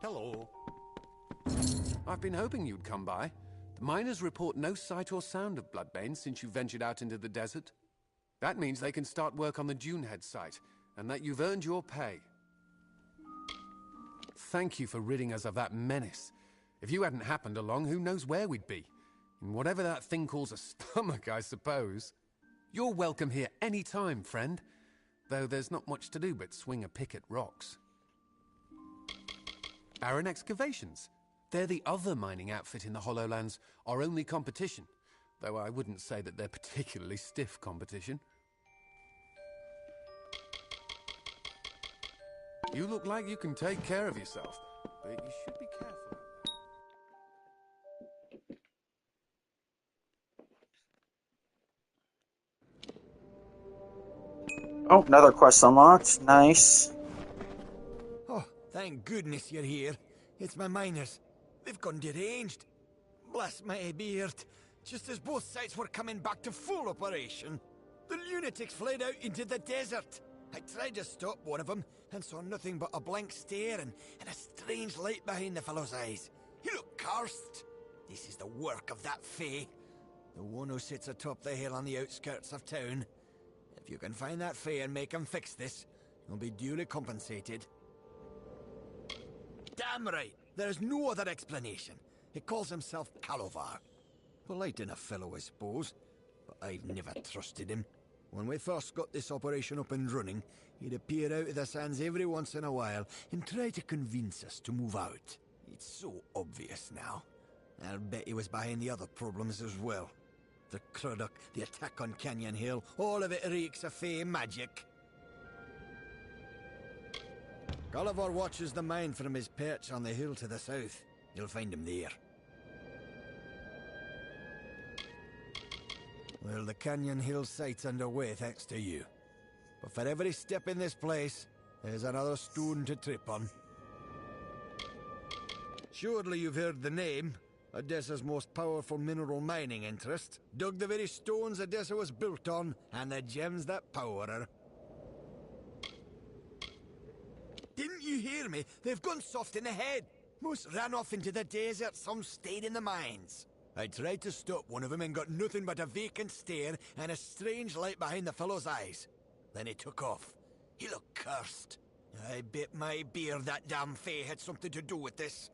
Hello. I've been hoping you'd come by. The miners report no sight or sound of Bloodbane since you ventured out into the desert. That means they can start work on the Dunehead site, and that you've earned your pay. Thank you for ridding us of that menace. If you hadn't happened along, who knows where we'd be? In whatever that thing calls a stomach, I suppose. You're welcome here any time, friend. Though there's not much to do but swing a pick at rocks. Aaron Excavations. They're the other mining outfit in the Hollowlands, our only competition. Though I wouldn't say that they're particularly stiff competition. You look like you can take care of yourself, but you should be careful. Oh, another quest unlocked. Nice. Oh, thank goodness you're here. It's my miners. They've gone deranged. Bless my beard. Just as both sites were coming back to full operation, the lunatics fled out into the desert. I tried to stop one of them and saw nothing but a blank stare and a strange light behind the fellow's eyes. He looked cursed. This is the work of that Fae, the one who sits atop the hill on the outskirts of town. If you can find that Fae and make him fix this, you'll be duly compensated. Damn right, there's no other explanation. He calls himself Calovar. Polite enough fellow, I suppose, but I've never trusted him. When we first got this operation up and running, he'd appear out of the sands every once in a while and try to convince us to move out. It's so obvious now. I'll bet he was behind the other problems as well. The Cruddock, the attack on Canyon Hill, all of it reeks of Fae magic. Gulliver watches the mine from his perch on the hill to the south. You'll find him there. Well, the Canyon Hill site's underway thanks to you. But for every step in this place, there's another stone to trip on. Surely you've heard the name. Odessa's most powerful mineral mining interest. Dug the very stones Odessa was built on, and the gems that power her. Didn't you hear me? They've gone soft in the head. Most ran off into the desert, some stayed in the mines. I tried to stop one of them and got nothing but a vacant stare and a strange light behind the fellow's eyes. Then he took off. He looked cursed. I bet my beard that damn Fae had something to do with this.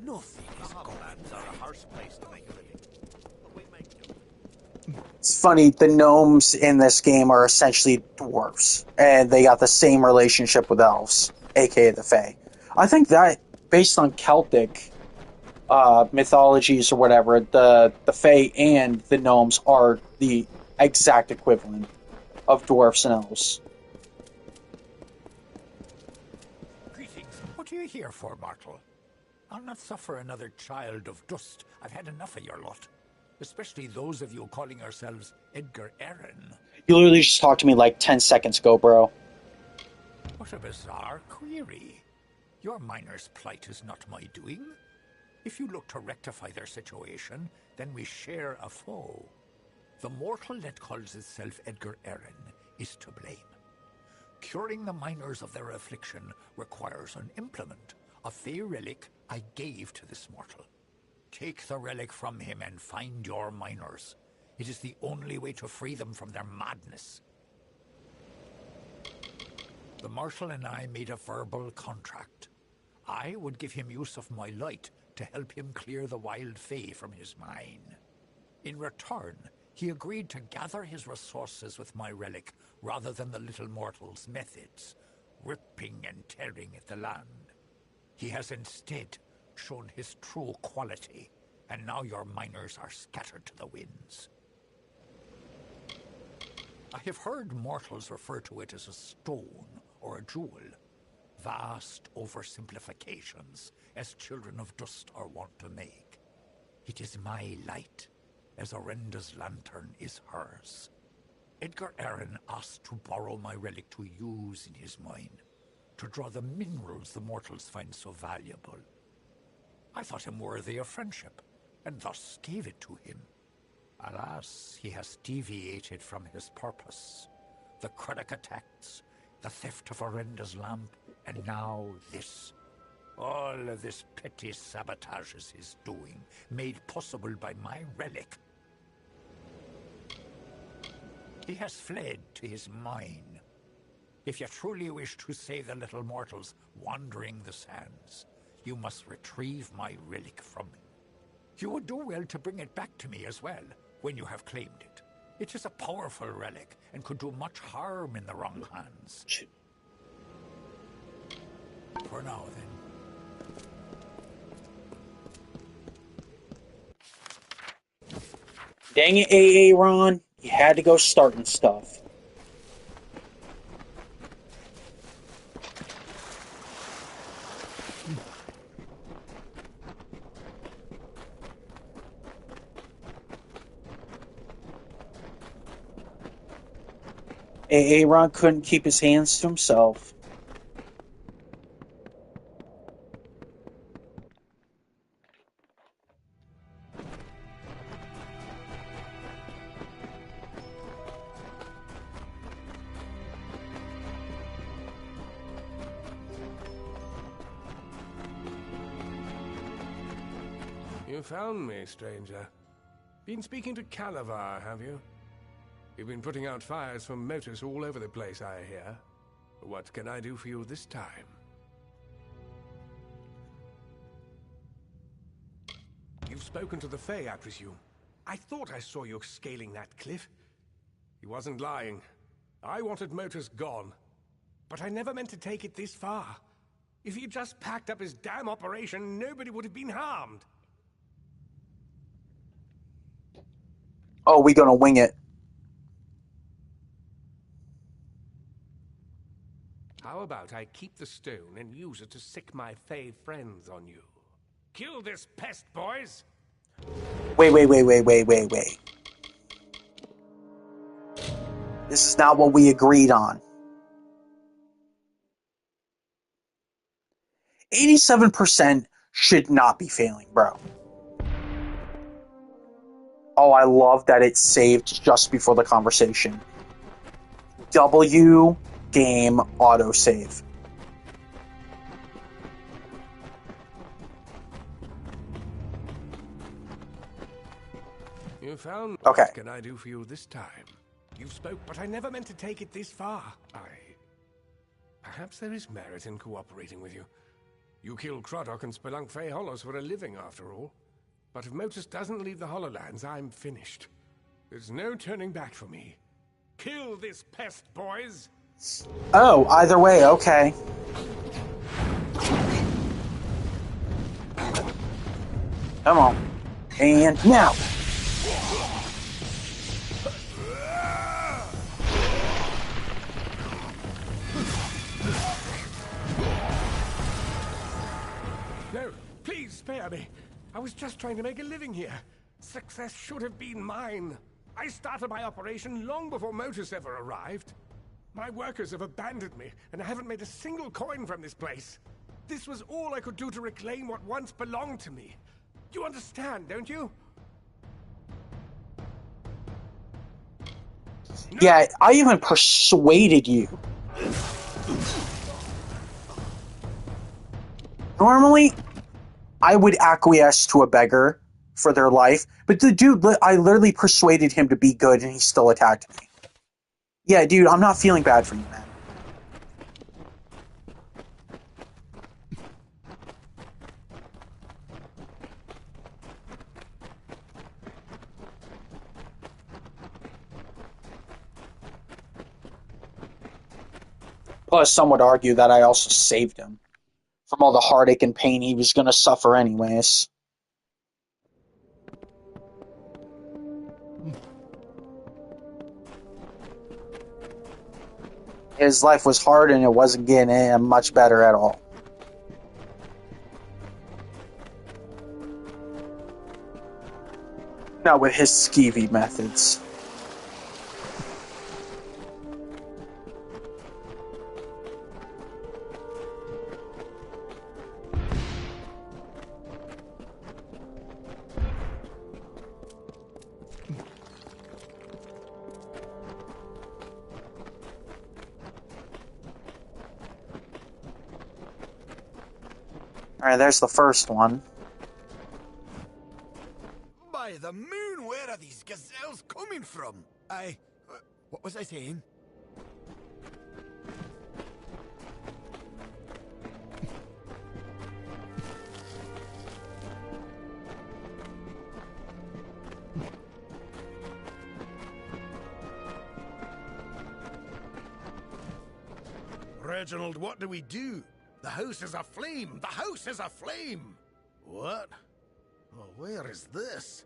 Nothing is going are a harsh place to make a living. But we make do. It's funny, the gnomes in this game are essentially dwarves, and they got the same relationship with elves, aka the Fae. I think that, based on Celtic mythologies or whatever, the Fae and the gnomes are the exact equivalent of dwarfs and elves. Greetings. What are you here for, mortal? I'll not suffer another child of dust. I've had enough of your lot. Especially those of you calling yourselves Edgar Aaron. You literally just talked to me like 10 seconds ago, bro. What a bizarre query. Your miner's plight is not my doing. If you look to rectify their situation, then we share a foe. The mortal that calls itself Edgar Aaron is to blame. Curing the miners of their affliction requires an implement, a Fae relic I gave to this mortal. Take the relic from him and find your miners. It is the only way to free them from their madness. The marshal and I made a verbal contract. I would give him use of my light to help him clear the wild Fae from his mine. In return, he agreed to gather his resources with my relic rather than the little mortal's methods, ripping and tearing at the land. He has instead shown his true quality, and now your miners are scattered to the winds. I have heard mortals refer to it as a stone or a jewel. Vast oversimplifications, as children of dust are wont to make. It is my light, as Orenda's lantern is hers. Edgar Arryn asked to borrow my relic to use in his mine, to draw the minerals the mortals find so valuable. I thought him worthy of friendship, and thus gave it to him. Alas, he has deviated from his purpose. The Krennic attacks, the theft of Orenda's lamp, and now this. All of this petty sabotage is his doing, made possible by my relic. He has fled to his mine. If you truly wish to save the little mortals wandering the sands, you must retrieve my relic from him. You would do well to bring it back to me as well, when you have claimed it. It is a powerful relic, and could do much harm in the wrong hands. For now, then. Dang it, Aaron. You had to go starting stuff. Aaron couldn't keep his hands to himself. You found me, stranger. Been speaking to Calavar, have you? You've been putting out fires for Motus all over the place, I hear. What can I do for you this time? You've spoken to the Fae, I presume. I thought I saw you scaling that cliff. He wasn't lying. I wanted Motus gone. But I never meant to take it this far. If he'd just packed up his damn operation, nobody would have been harmed. Oh, we gonna wing it. How about I keep the stone and use it to sick my Fae friends on you? Kill this pest, boys! Wait. This is not what we agreed on. 87% should not be failing, bro. Oh, I love that it saved just before the conversation. W game autosave. You found... Okay. What can I do for you this time? You spoke, but I never meant to take it this far. Perhaps there is merit in cooperating with you. You kill Croddock and spelunk Fae Hollows for a living, after all. But if Motus doesn't leave the Hollowlands, I'm finished. There's no turning back for me. Kill this pest, boys! Oh, either way, okay. Come on. And now! No, please spare me. I was just trying to make a living here. Success should have been mine. I started my operation long before Motus ever arrived. My workers have abandoned me, and I haven't made a single coin from this place. This was all I could do to reclaim what once belonged to me. You understand, don't you? No. Yeah, I even persuaded you. Normally, I would acquiesce to a beggar for their life, but the dude, I literally persuaded him to be good, and he still attacked me. Yeah, dude, I'm not feeling bad for you, man. Plus, some would argue that I also saved him from all the heartache and pain he was going to suffer anyways. His life was hard and it wasn't getting much better at all. Not with his skeevy methods. Alright, there's the first one. By the moon, where are these gazelles coming from? What was I saying? Reginald, what do we do? The house is aflame! The house is aflame! What? Oh, where is this?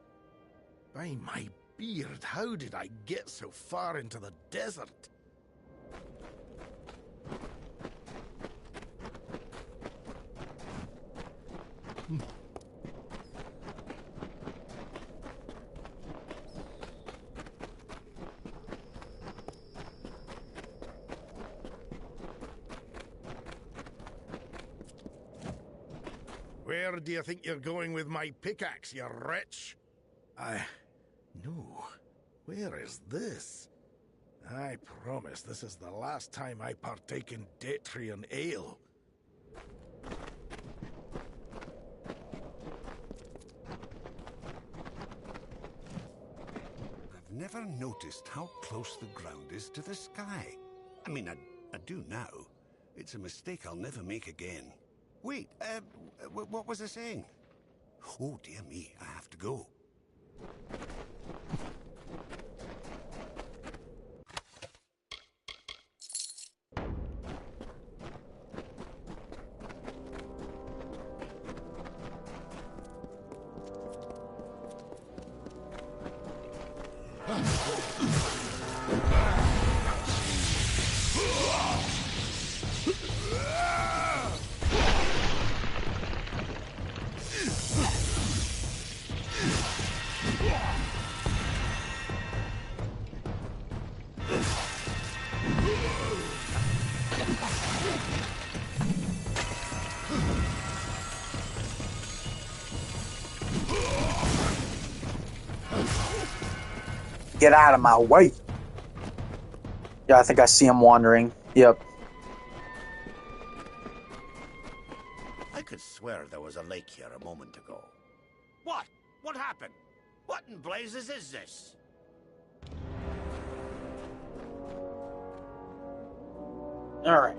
By my beard, how did I get so far into the desert? Where do you think you're going with my pickaxe, you wretch? No. Where is this? I promise this is the last time I partake in Detrian ale. I've never noticed how close the ground is to the sky. I mean, I do now. It's a mistake I'll never make again. Wait, what was I saying? Oh, dear me, I have to go. Get out of my way. Yeah, I think I see him wandering. Yep. I could swear there was a lake here a moment ago. What? What happened? What in blazes is this? All right.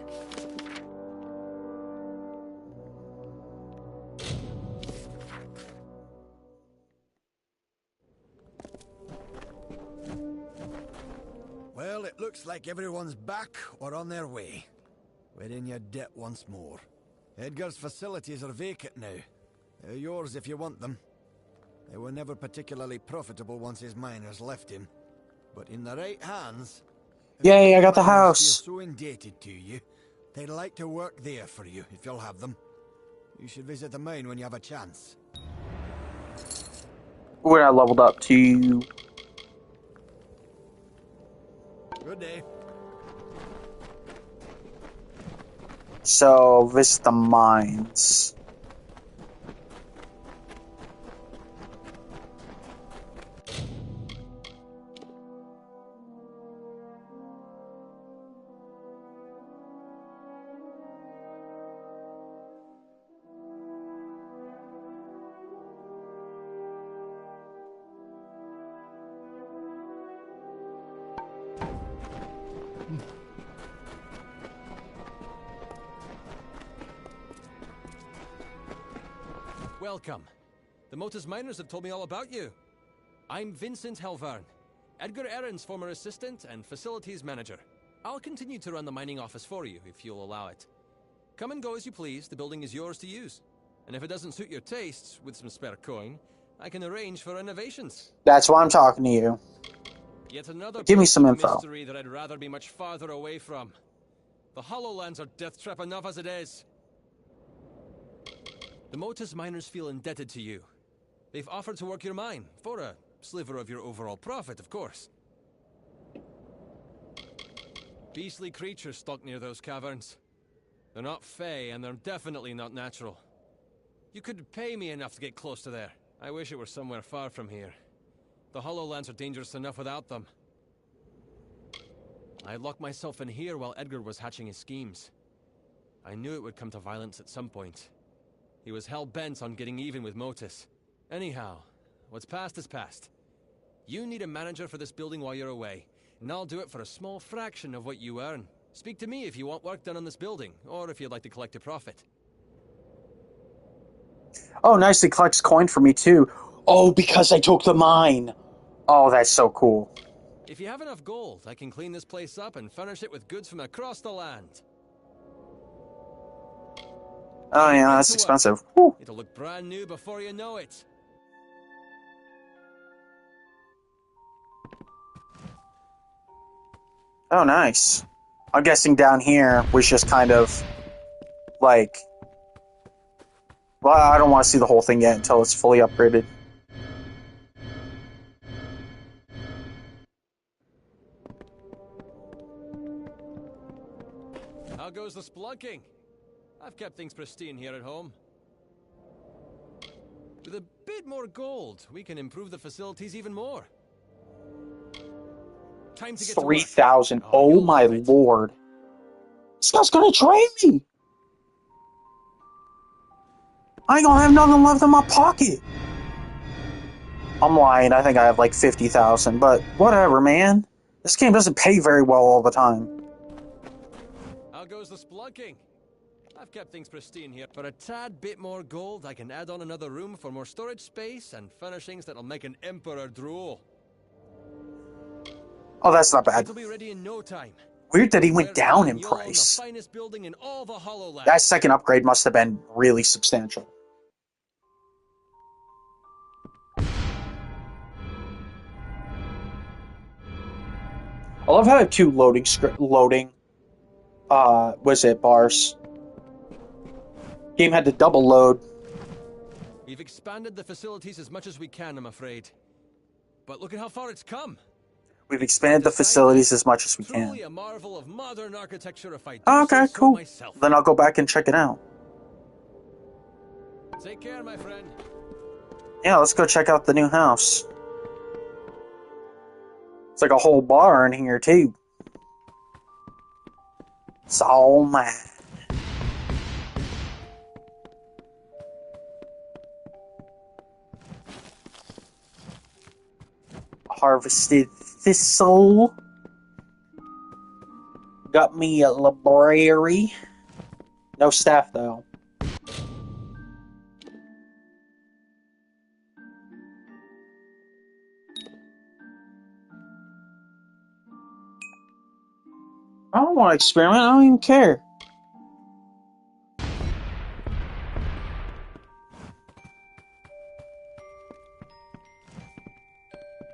Well, it looks like everyone's back or on their way. We're in your debt once more. Edgar's facilities are vacant now. They're yours if you want them. They were never particularly profitable once his miners left him. But in the right hands... Yay, I got the miners house. feel so indebted to you, they'd like to work there for you, if you'll have them. You should visit the mine when you have a chance. When I leveled up to... Good day. So, visit the mines. Welcome. The Motus miners have told me all about you. I'm Vincent Helvarn, Edgar Erin's former assistant and facilities manager. I'll continue to run the mining office for you, if you'll allow it. Come and go as you please, the building is yours to use. And if it doesn't suit your tastes, with some spare coin, I can arrange for renovations. That's why I'm talking to you. Yet another Give me some info. mystery that I'd rather be much farther away from. The Hollowlands are death trap enough as it is. The Motus miners feel indebted to you. They've offered to work your mine, for a sliver of your overall profit, of course. Beastly creatures stalk near those caverns. They're not fey, and they're definitely not natural. You could pay me enough to get close to there. I wish it were somewhere far from here. The Hollowlands are dangerous enough without them. I locked myself in here while Edgar was hatching his schemes. I knew it would come to violence at some point. He was hell-bent on getting even with Motus. Anyhow, what's past is past. You need a manager for this building while you're away, and I'll do it for a small fraction of what you earn. Speak to me if you want work done on this building, or if you'd like to collect a profit. Oh, nice. He collects coin for me, too. Oh, because I took the mine. Oh, that's so cool. If you have enough gold, I can clean this place up and furnish it with goods from across the land. Oh, yeah, that's expensive. Whew. It'll look brand new before you know it. Oh, nice. I'm guessing down here was just kind of like... Well, I don't want to see the whole thing yet until it's fully upgraded. How goes the splunking? I've kept things pristine here at home. With a bit more gold, we can improve the facilities even more. Time to get 3,000. Oh my lord. This guy's gonna drain me! I ain't gonna have nothing left in my pocket. I'm lying. I think I have like 50,000, but whatever, man. This game doesn't pay very well all the time. How goes the splunking? I've kept things pristine here. For a tad bit more gold, I can add on another room for more storage space and furnishings that'll make an emperor drool. Oh, that's not bad. It'll be ready in no time. Weird that he went down in price. The finest building in all the Hollowlands. That second upgrade must have been really substantial. I love how I have two bars. Game had to double load. We've expanded the facilities as much as we can, I'm afraid. But look at how far it's come. We've expanded the facilities as much as we can. Truly a marvel of modern architecture, if I do Okay, say so cool. myself. Then I'll go back and check it out. Take care, my friend. Yeah, let's go check out the new house. It's like a whole bar in here, too. It's all mine. Harvested thistle. Got me a library. No staff, though. I don't want to experiment. I don't even care.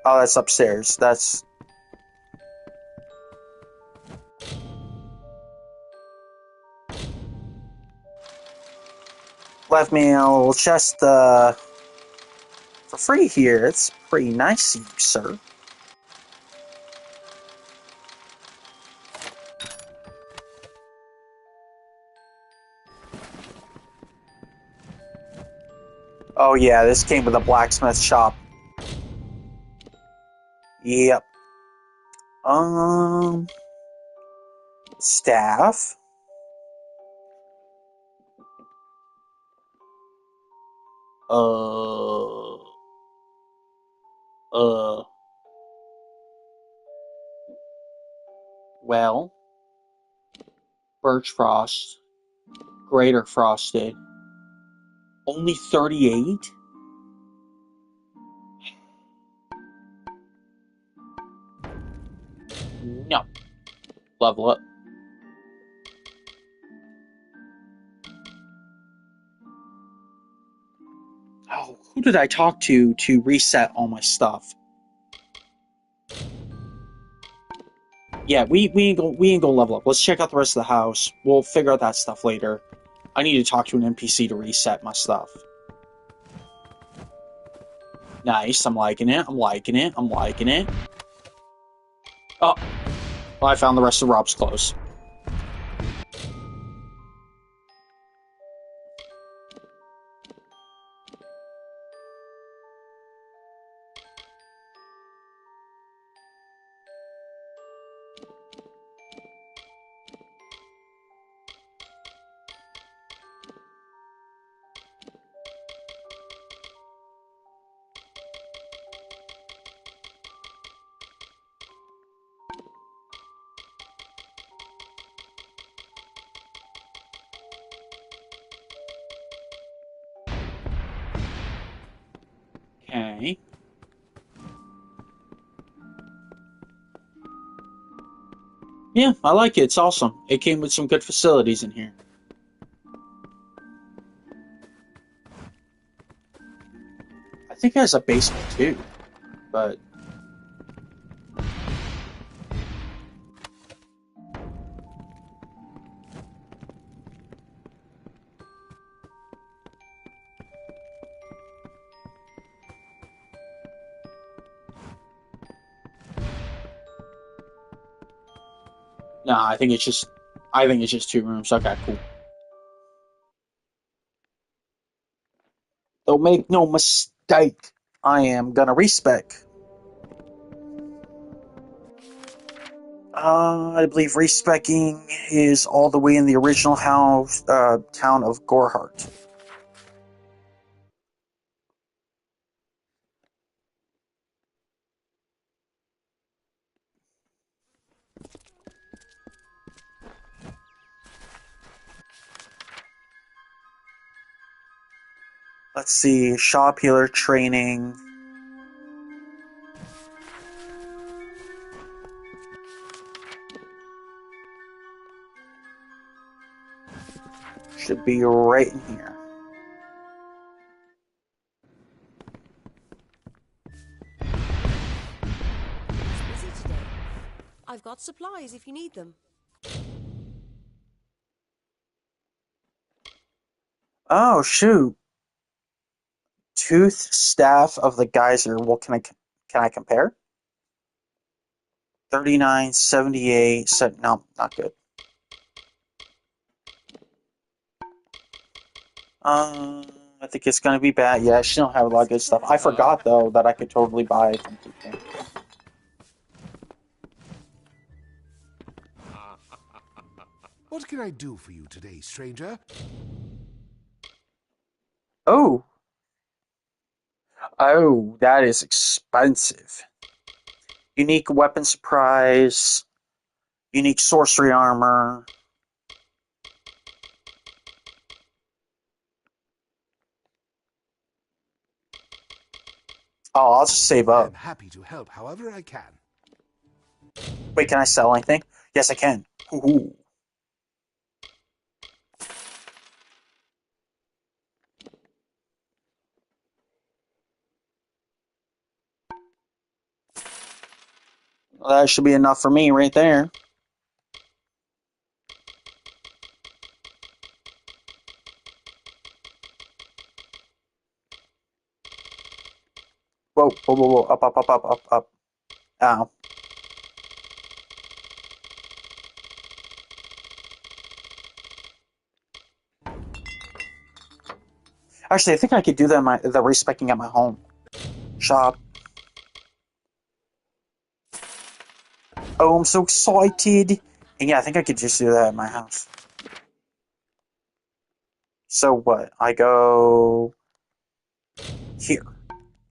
Oh, that's upstairs. That's... Left me a little chest for free here. It's pretty nice of you, sir. Oh yeah, this came with a blacksmith shop. Yep. Staff. Well. Birch frost. Greater frosted. Only 38? No. Level up. Oh, who did I talk to reset all my stuff? Yeah, we ain't gonna level up. Let's check out the rest of the house. We'll figure out that stuff later. I need to talk to an NPC to reset my stuff. Nice, I'm liking it, I'm liking it, I'm liking it. Oh, well, I found the rest of Rob's clothes. Okay. Yeah, I like it. It's awesome. It came with some good facilities in here. I think it has a basement too, but no, I think it's just 2 rooms. Okay, cool. Don't make no mistake. I am gonna respec. I believe respecing is all the way in the original house, town of Gorhart. Let's see, shop healer training. Should be right in here. It's busy today. I've got supplies if you need them. Oh shoot! Tooth staff of the geyser. What can I compare? 39, 78. No, not good. I think it's gonna be bad. Yeah, she don't have a lot of good stuff. I forgot though that I could totally buy from people. What can I do for you today, stranger? Oh, that is expensive. Unique weapon surprise, unique sorcery armor. Oh, I'll just save up. I'm happy to help however I can. Wait, can I sell anything? Yes, I can. Ooh. Well, that should be enough for me right there. Whoa, whoa, whoa, whoa. Up, up, up, up, up, up. Ow. Actually, I think I could do that the respecking at my home. Shop. Oh, I'm so excited. And yeah, I think I could just do that at my house. So what? I go here.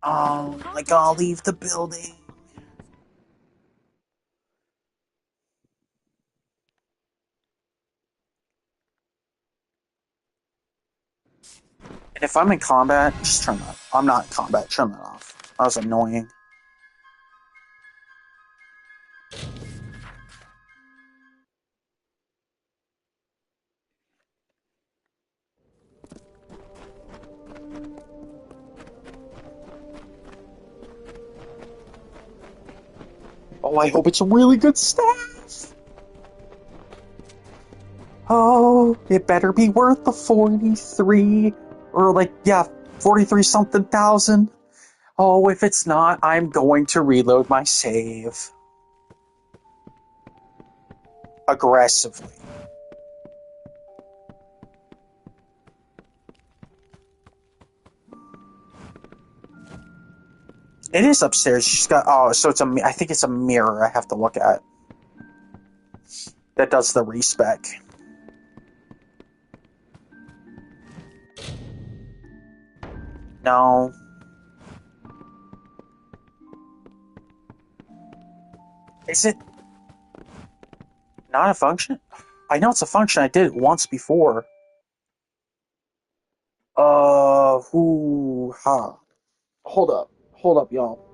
Oh, like I'll leave the building. And if I'm in combat, just turn that. I'm not in combat. Turn that off. That was annoying. Oh, I hope it's a really good staff. It better be worth the 43, or like, yeah, 43 something thousand. Oh, if it's not, I'm going to reload my save. Aggressively. It is upstairs. She's got, oh, so I think it's a mirror I have to look at. That does the respec. No. Is it not a function? I know it's a function. I did it once before. Ha. Hold up, y'all.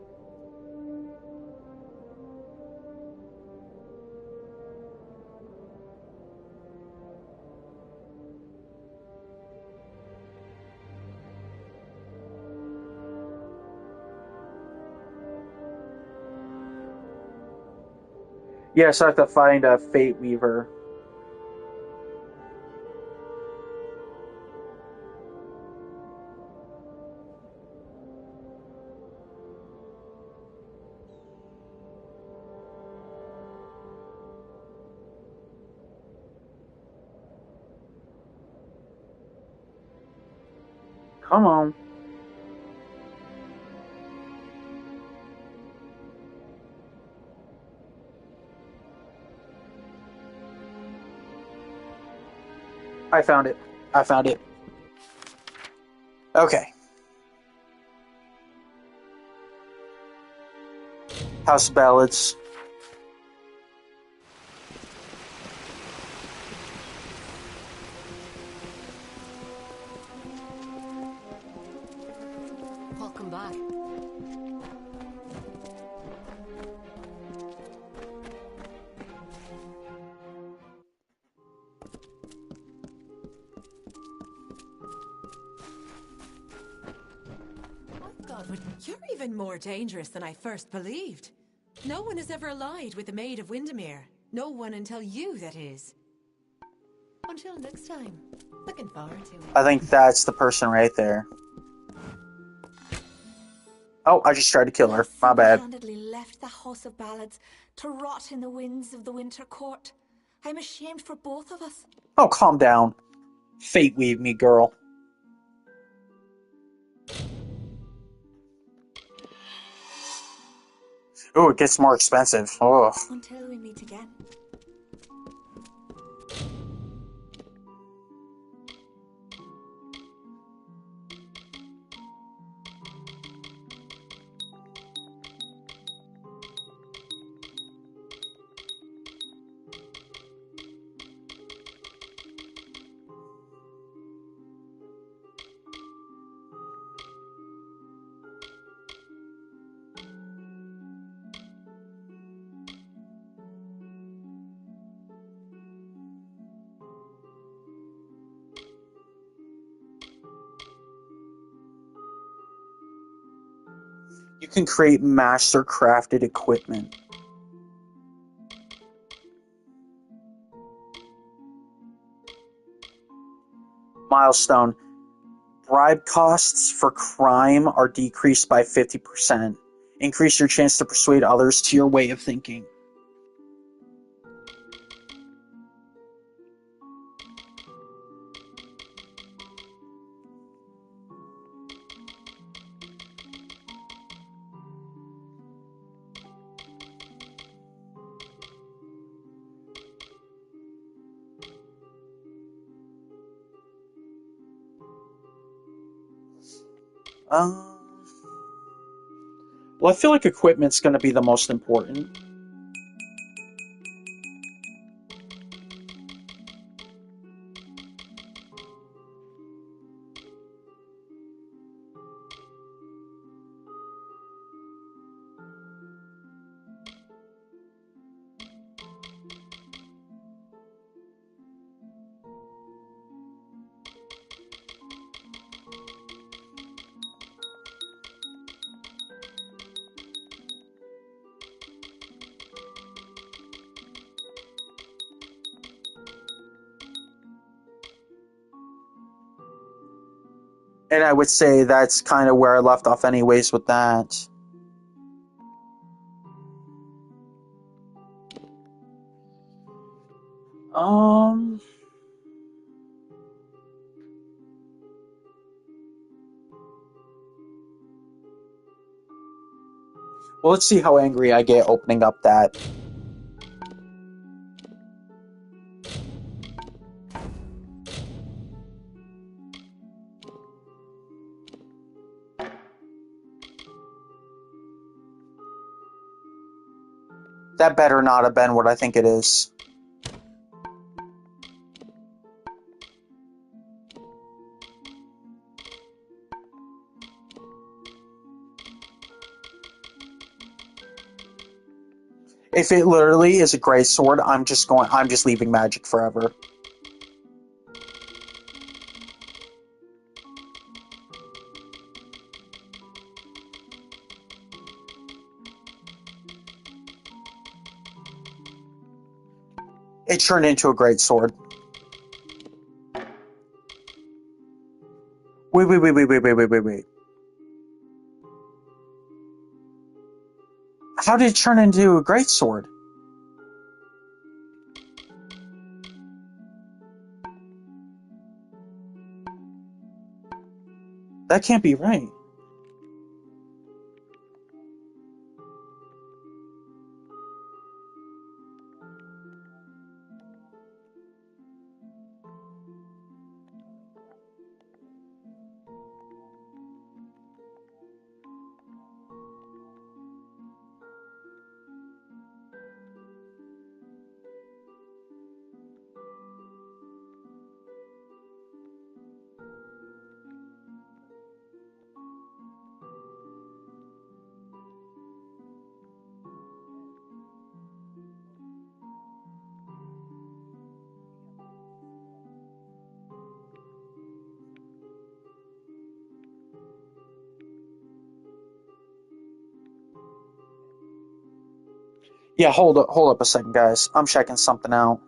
Yes, I have to find a Fate Weaver. Come on. I found it. Okay. House Ballads. Welcome back. Godwin, you're even more dangerous than I first believed. No one has ever allied with the Maid of Windermere. No one until you, that is. Until next time. Looking forward to it. I think that's the person right there. Oh, I just tried to kill her. My bad. Single-handedly left the House of Ballads to rot in the winds of the Winter Court. I'm ashamed for both of us. Oh, calm down. Fate weave me, girl. Ooh, it gets more expensive. Oh. Until we meet again. You can create master crafted equipment. Milestone. Bribe costs for crime are decreased by 50%. Increase your chance to persuade others to your way of thinking. Well, I feel like equipment's going to be the most important. And I would say that's kind of where I left off anyways with that. Well, let's see how angry I get opening up that. That better not have been what I think it is. If it literally is a gray sword, I'm just leaving magic forever. It turned into a great sword. Wait. How did it turn into a great sword? That can't be right. Yeah, hold up a second, guys. I'm checking something out.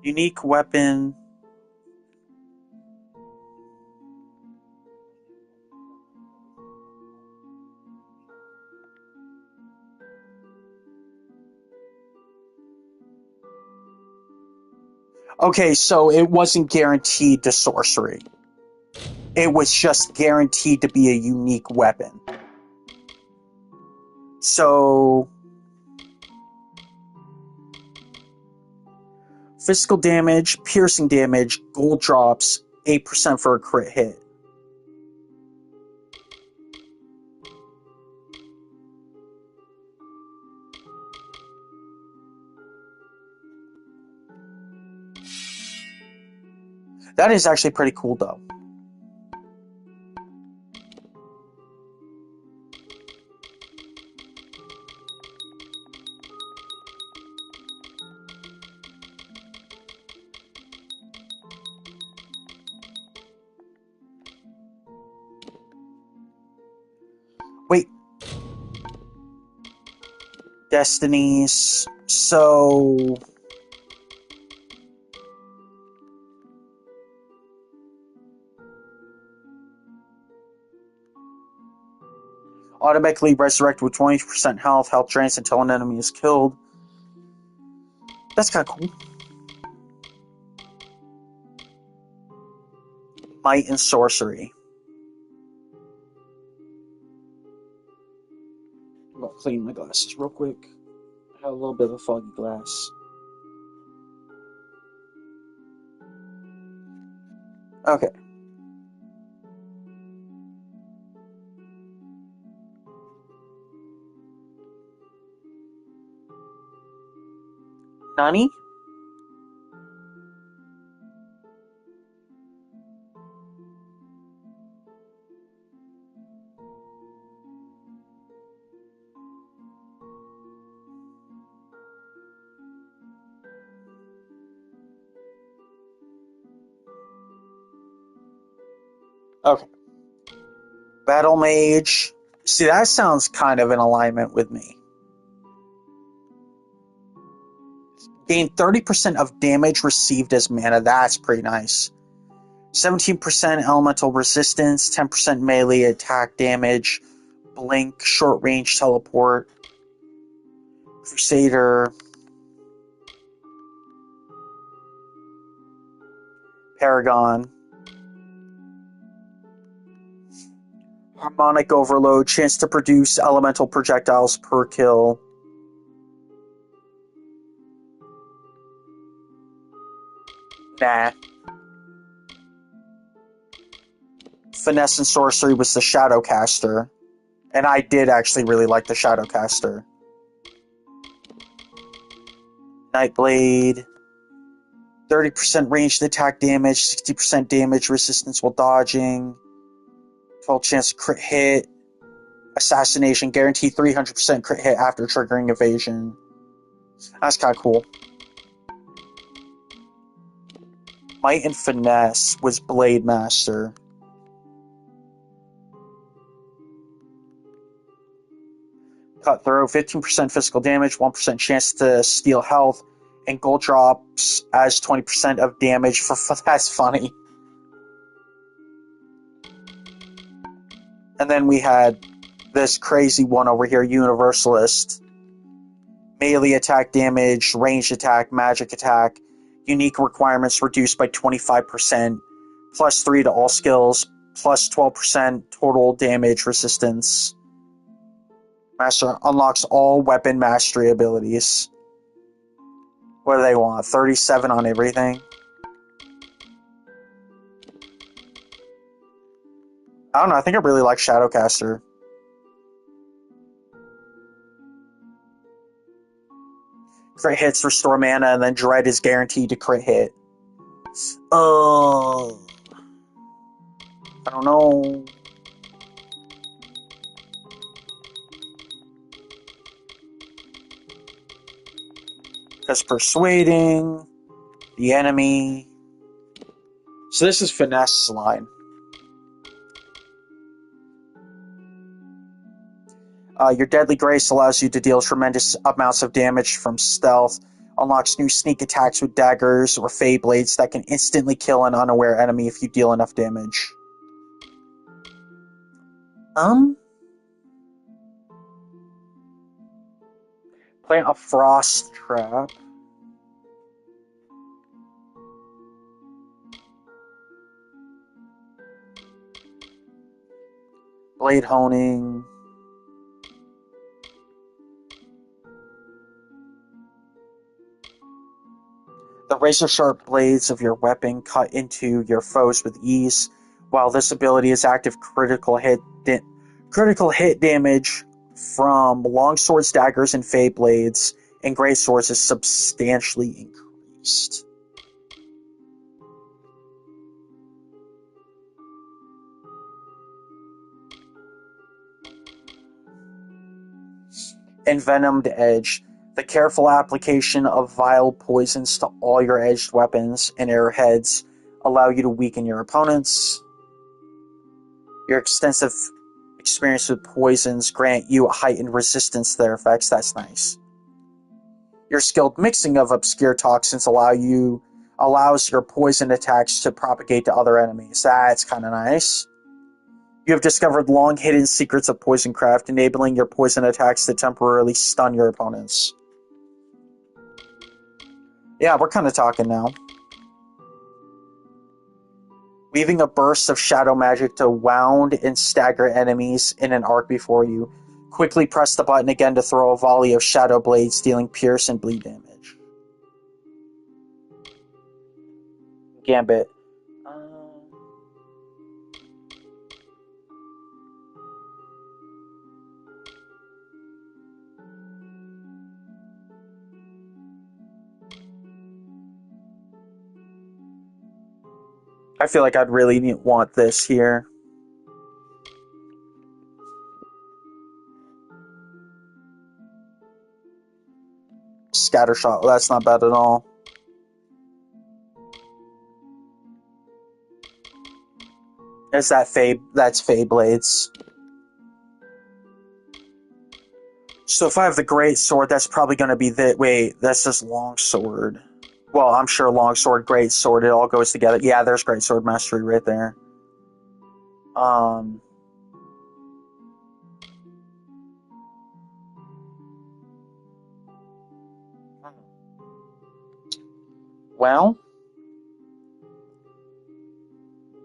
Unique weapon. Okay, so it wasn't guaranteed to sorcery. It was just guaranteed to be a unique weapon. So physical damage, piercing damage, gold drops, 8% for a crit hit. That is actually pretty cool, though. Wait. Destinies. So automatically resurrect with 20% health. Health drains until an enemy is killed. That's kind of cool. Might and sorcery. I'm gonna clean my glasses real quick. I have a little bit of a foggy glass. Okay. Nani? Okay. Battle Mage. See, that sounds kind of in alignment with me. Gain 30% of damage received as mana. That's pretty nice. 17% elemental resistance, 10% melee attack damage, blink, short range teleport, Crusader, Paragon, Harmonic Overload, chance to produce elemental projectiles per kill. Nah. Finesse and Sorcery was the Shadowcaster. And I did actually really like the Shadowcaster. Nightblade. 30% ranged attack damage, 60% damage resistance while dodging. 12 chance to crit hit. Assassination, guarantee 300% crit hit after triggering evasion. That's kind of cool. Might and Finesse was Blade Master. Cutthroat, 15% physical damage, 1% chance to steal health, and gold drops as 20% of damage for that's funny. And then we had this crazy one over here, Universalist. Melee attack damage, ranged attack, magic attack, unique requirements reduced by 25%, plus 3 to all skills, plus 12% total damage resistance. Master unlocks all weapon mastery abilities. What do they want? 37 on everything? I don't know, I think I really like Shadowcaster. Crit hits restore mana, and then Dread is guaranteed to crit hit. I don't know. Because persuading the enemy. So this is Finesse line. Your Deadly Grace allows you to deal tremendous amounts of damage from stealth. Unlocks new sneak attacks with daggers or Fey Blades that can instantly kill an unaware enemy if you deal enough damage. Plant a Frost Trap. Blade Honing. The razor-sharp blades of your weapon cut into your foes with ease. While this ability is active, critical hit damage from longswords, daggers, and Fey Blades and great swords is substantially increased. Envenomed Edge. The careful application of vile poisons to all your edged weapons and arrowheads allow you to weaken your opponents. Your extensive experience with poisons grant you a heightened resistance to their effects. That's nice. Your skilled mixing of obscure toxins allows your poison attacks to propagate to other enemies. That's kind of nice. You have discovered long-hidden secrets of poisoncraft, enabling your poison attacks to temporarily stun your opponents. Yeah, we're kind of talking now. Weaving a burst of shadow magic to wound and stagger enemies in an arc before you. Quickly press the button again to throw a volley of shadow blades, dealing pierce and bleed damage. Gambit. I feel like I'd really want this here. Scattershot. Well, that's not bad at all. Is that Fey? That's Fey Blades. So if I have the Great Sword, that's probably going to be the... Wait, that's just Long Sword. Well, I'm sure Long Sword, Great Sword, it all goes together. Yeah, there's Great Sword Mastery right there. Well...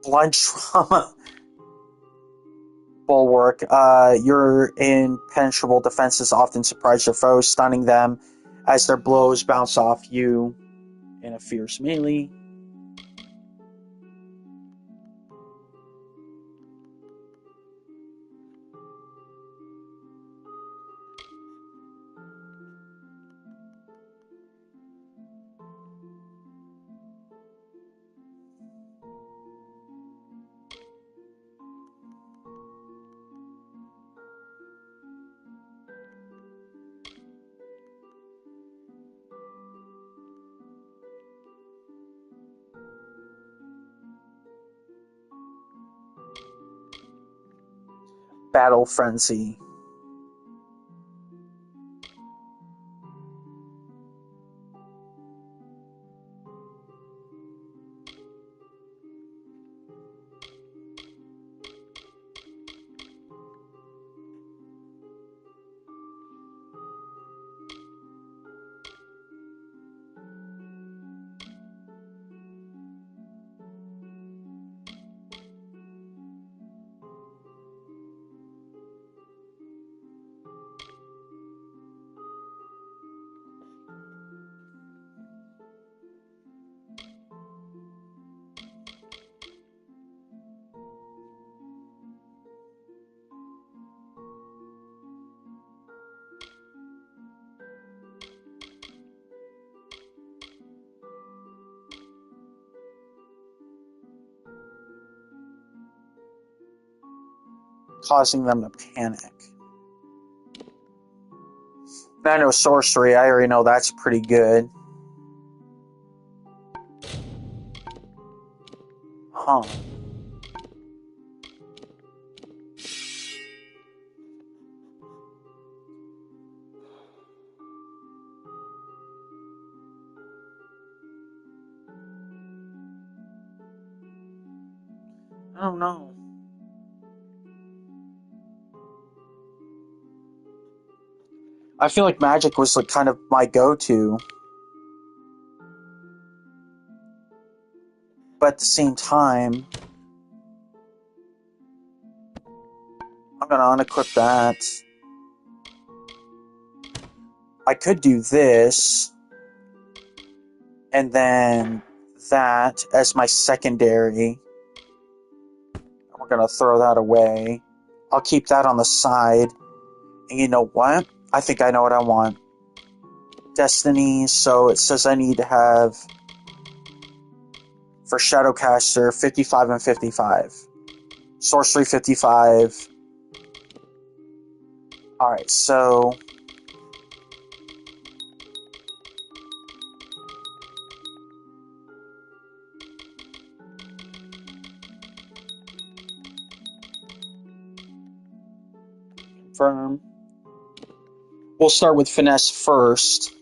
Blood Trauma... Bulwark. Your impenetrable defenses often surprise your foes, stunning them as their blows bounce off you in a fierce melee. Battle Frenzy. Causing them to panic. Nano Sorcery, I already know that's pretty good. Huh. I don't know. I feel like magic was like kind of my go-to. But at the same time, I'm going to unequip that. I could do this, and then that as my secondary. We're going to throw that away. I'll keep that on the side. And you know what? I think I know what I want. Destiny, so it says I need to have, for Shadowcaster, 55 and 55. Sorcery, 55. Alright, so... Confirm. We'll start with Finesse first.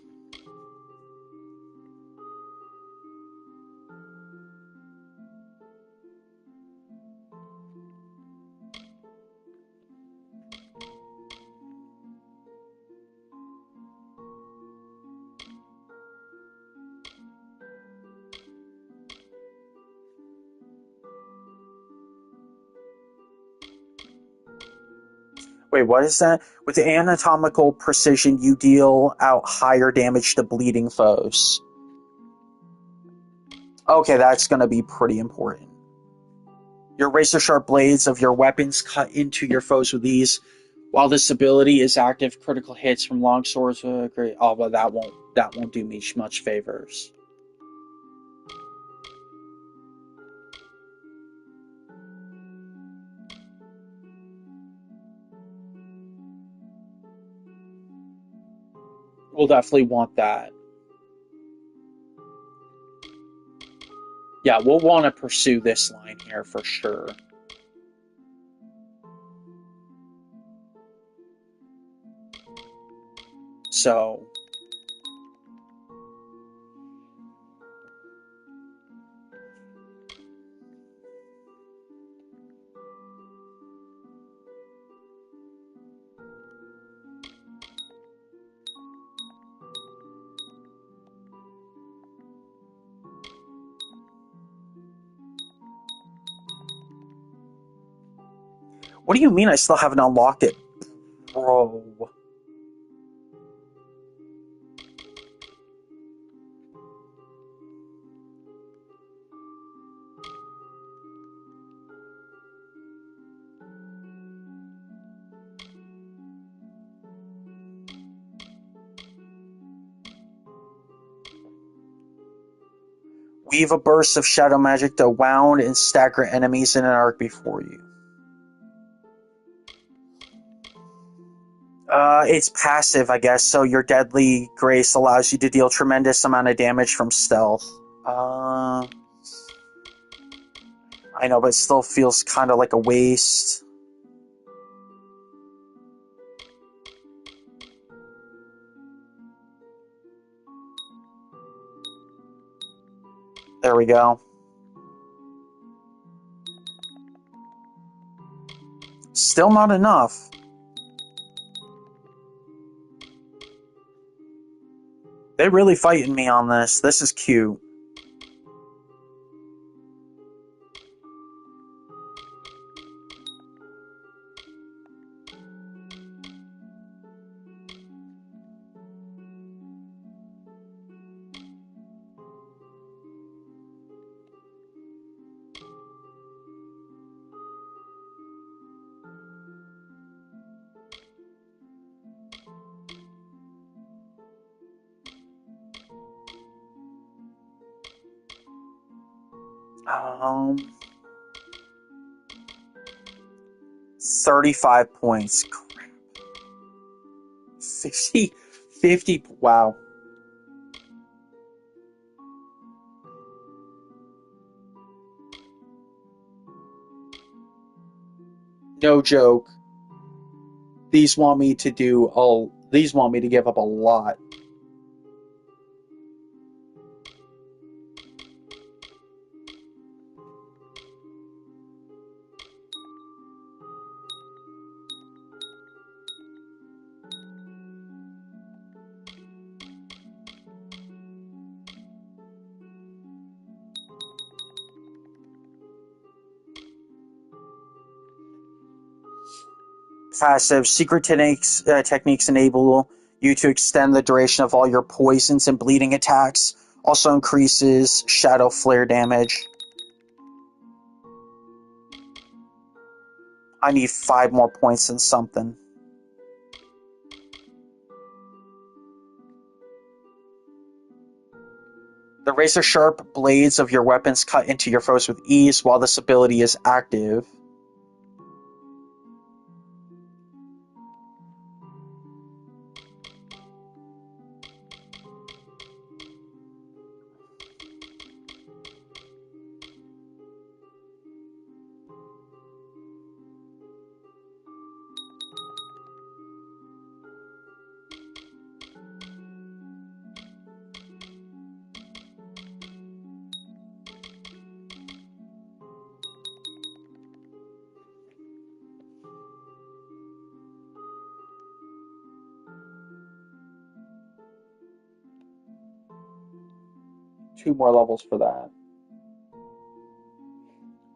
Wait, what is that? With anatomical precision, you deal out higher damage to bleeding foes. Okay, that's going to be pretty important. Your razor-sharp blades of your weapons cut into your foes with ease. While this ability is active, critical hits from long swords great. Oh, but that won't do me much favors. We'll definitely want that. Yeah, we'll want to pursue this line here for sure. So... What do you mean I still haven't unlocked it? Bro. Weave a burst of shadow magic to wound and stagger enemies in an arc before you. It's passive, I guess, so your deadly grace allows you to deal tremendous amount of damage from stealth. I know, but it still feels kind of like a waste. There we go. Still not enough. They're really fighting me on this. This is cute. Um, 35 points. Crap. 50, wow. No joke. These want me to give up a lot. Passive. Secret techniques enable you to extend the duration of all your poisons and bleeding attacks. Also increases shadow flare damage. I need 5 more points than something. The razor-sharp blades of your weapons cut into your foes with ease while this ability is active. Two more levels for that.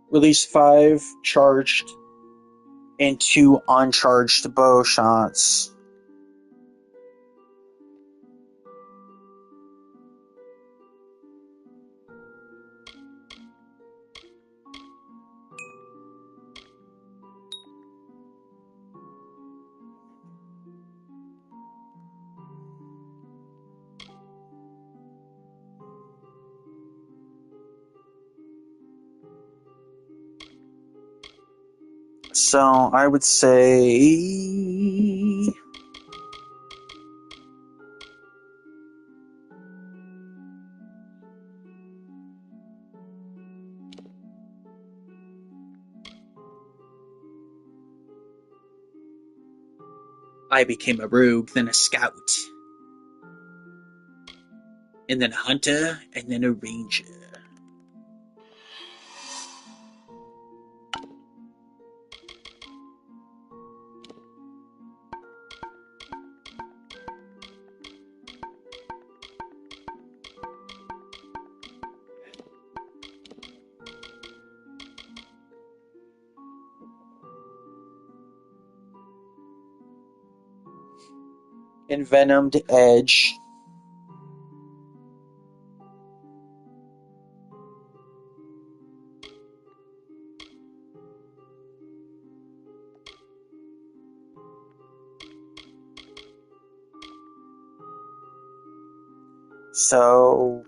Release 5 charged and 2 uncharged bow shots. So I would say I became a rogue, then a scout. and then hunter, and then a ranger. Envenomed edge. So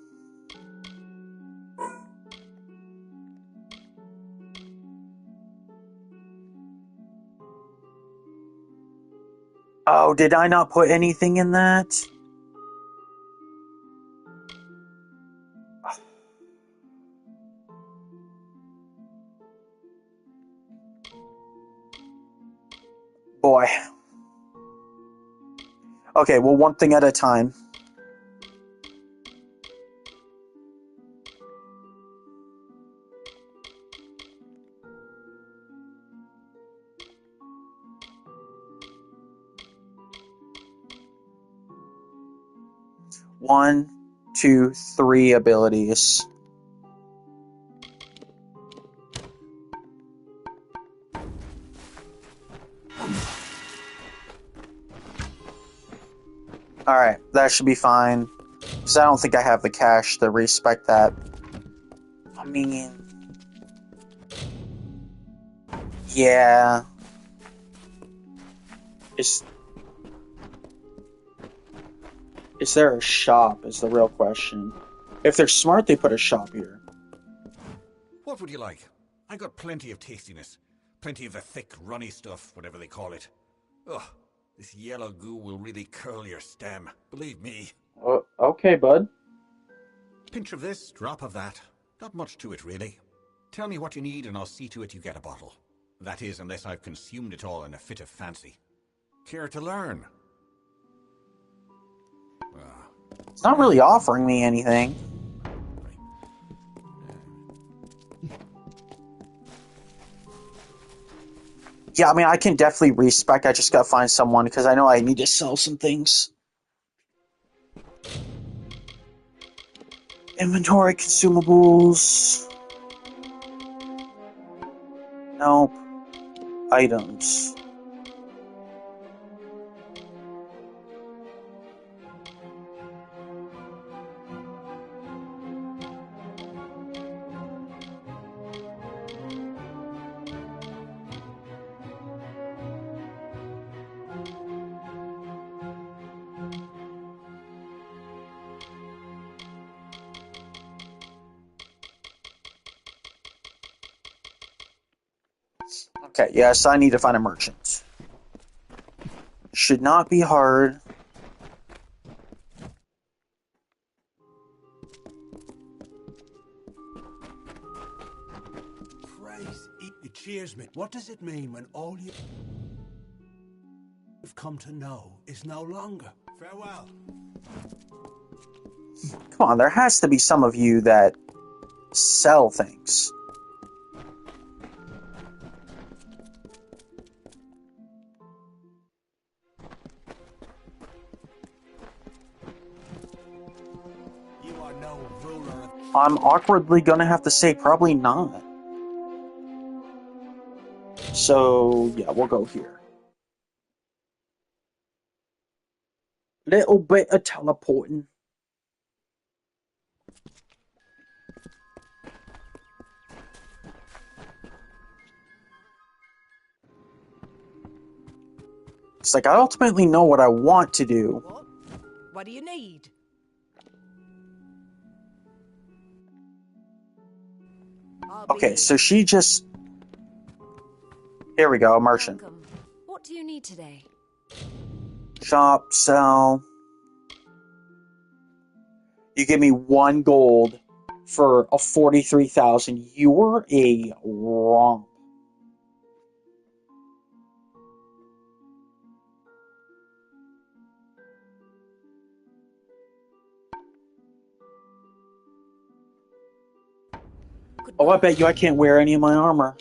oh, did I not put anything in that? Boy. Okay, well, one thing at a time. One, two, three abilities. Alright, that should be fine. Because I don't think I have the cash to respect that. I mean... yeah... Is there a shop, is the real question. If they're smart, they put a shop here. What would you like? I got plenty of tastiness. Plenty of the thick, runny stuff, whatever they call it. Ugh, this yellow goo will really curl your stem. Believe me. Okay, bud. Pinch of this, drop of that. Not much to it, really. Tell me what you need and I'll see to it you get a bottle. That is, unless I've consumed it all in a fit of fancy. Care to learn? It's not really offering me anything. Yeah, I mean, I can definitely respec. I just gotta find someone because I know I need to sell some things. Inventory, consumables. Nope. Items. Okay, yes, I need to find a merchant. Should not be hard. Praise it cheers me. What does it mean when all you've come to know is no longer? Farewell. Come on, there has to be some of you that sell things. You are no ruler. I'm awkwardly gonna have to say probably not. So, yeah, we'll go here. Little bit of teleporting. It's like I ultimately know what I want to do. What do you need? Okay, so she just... Here we go, a merchant. Welcome. What do you need today? Shop, sell. You give me 1 gold for a 43,000. You're a romp. Oh, I bet you I can't wear any of my armor.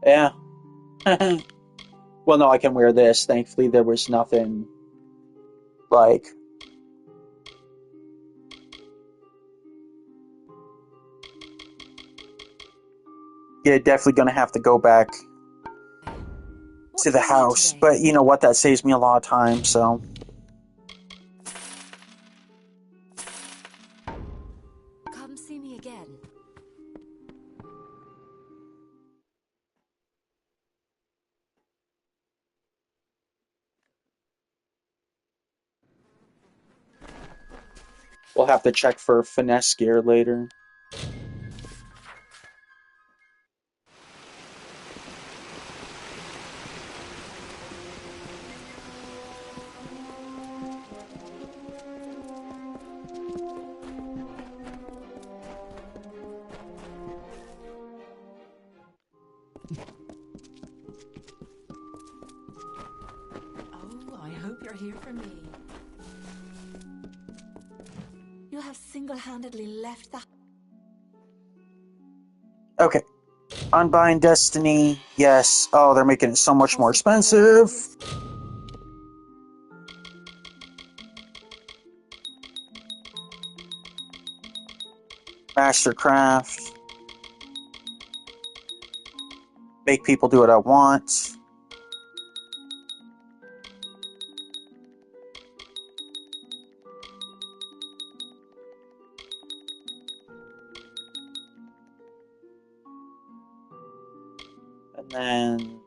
Yeah. Well, no, I can wear this. Thankfully, there was nothing like... Yeah, definitely gonna have to go back to the house. But you know what? That saves me a lot of time, so... Come see me again. We'll have to check for finesse gear later. Oh, I hope you're here for me. You have single-handedly left the... Okay. Unbind Destiny. Yes. Oh, they're making it so much more expensive. Mastercraft. Make people do what I want. And then...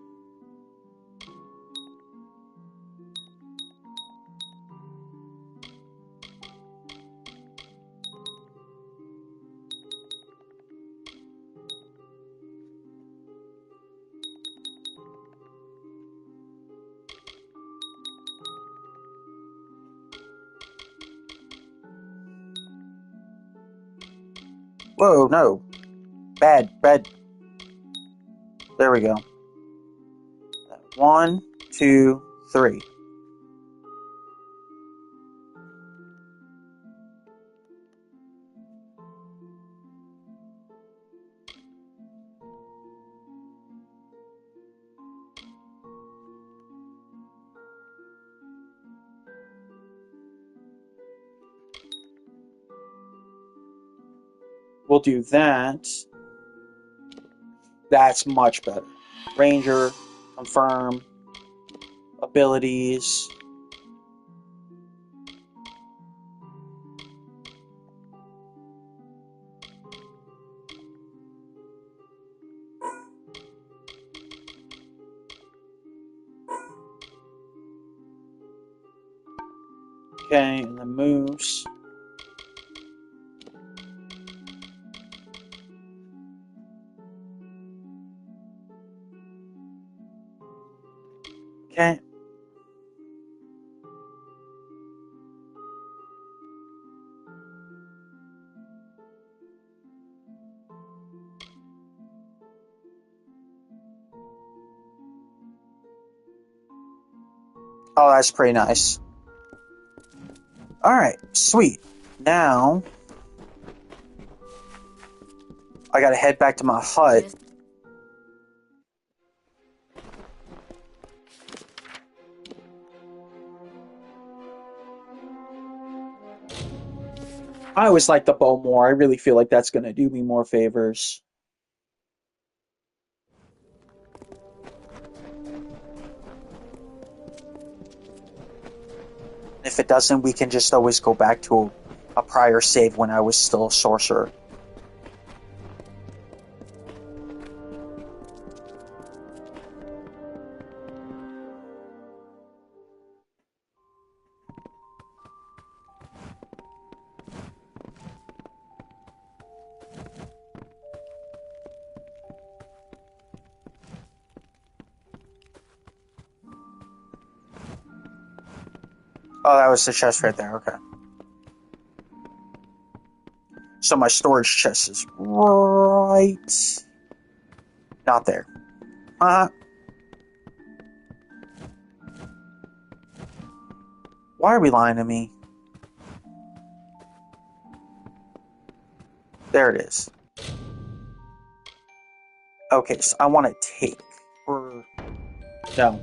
Whoa, no. Bad. There we go. 1, 2, 3. We'll do that. That's much better. Ranger, confirm, abilities. Okay, and the moves. Okay. Oh, that's pretty nice. Alright, sweet. Now, I gotta head back to my hut. I always like the bow more. I really feel like that's gonna do me more favors. If it doesn't, we can just always go back to a prior save when I was still a sorcerer. Oh, that was the chest right there, okay. So my storage chest is right... not there. Why are we lying to me? There it is. Okay, so I want to take. Or no.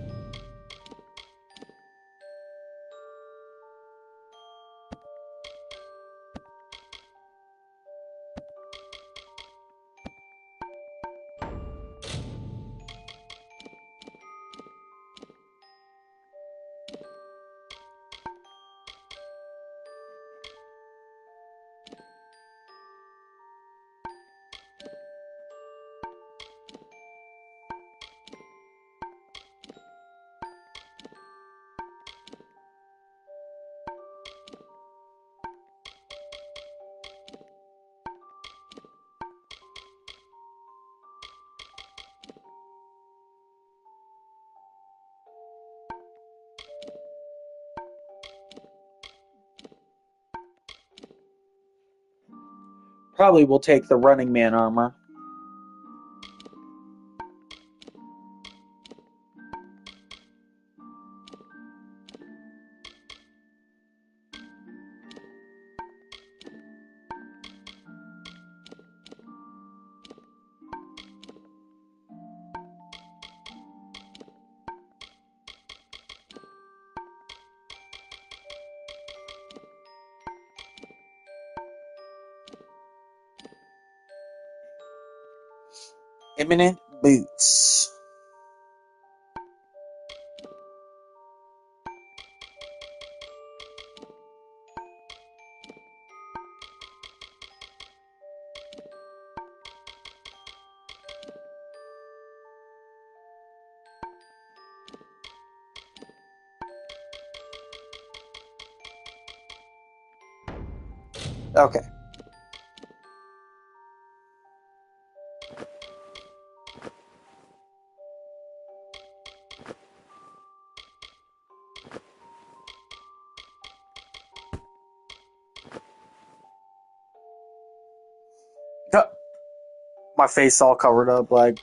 Probably will take the Running Man armor. Imminent boots. Okay. My face all covered up, like,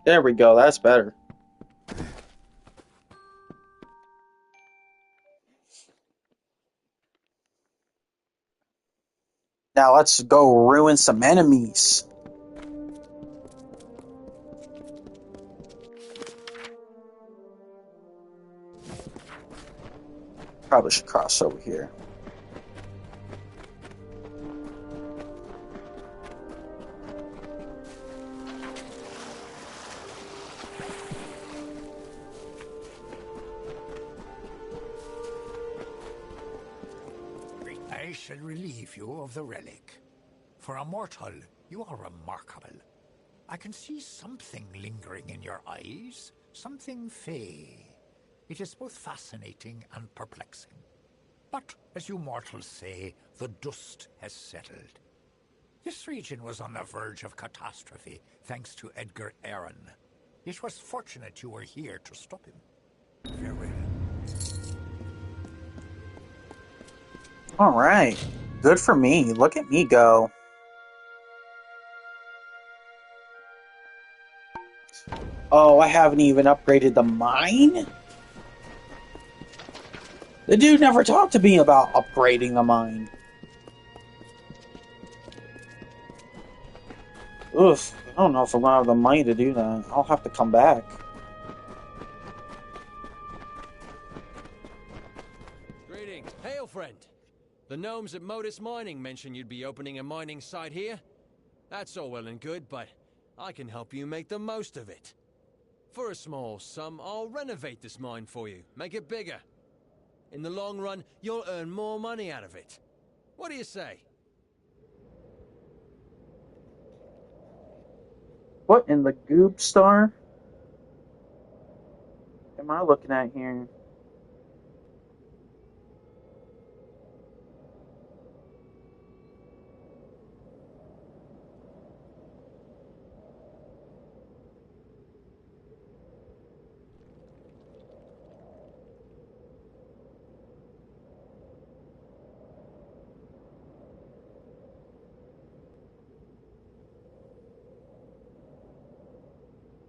there we go, that's better. Now let's go ruin some enemies. Probably should cross over here. I shall relieve you of the relic. For a mortal, you are remarkable. I can see something lingering in your eyes, something fey. It is both fascinating and perplexing. But, as you mortals say, the dust has settled. This region was on the verge of catastrophe, thanks to Edgar Aaron. It was fortunate you were here to stop him. Farewell. Alright. Good for me. Look at me go. Oh, I haven't even upgraded the mine? The dude never talked to me about upgrading the mine. Oof, I don't know if I'm gonna have the money to do that. I'll have to come back. Greetings. Hail, friend. The gnomes at Modus Mining mentioned you'd be opening a mining site here. That's all well and good, but I can help you make the most of it. For a small sum, I'll renovate this mine for you, make it bigger. In the long run, you'll earn more money out of it. What do you say? What in the Goob Star am I looking at here?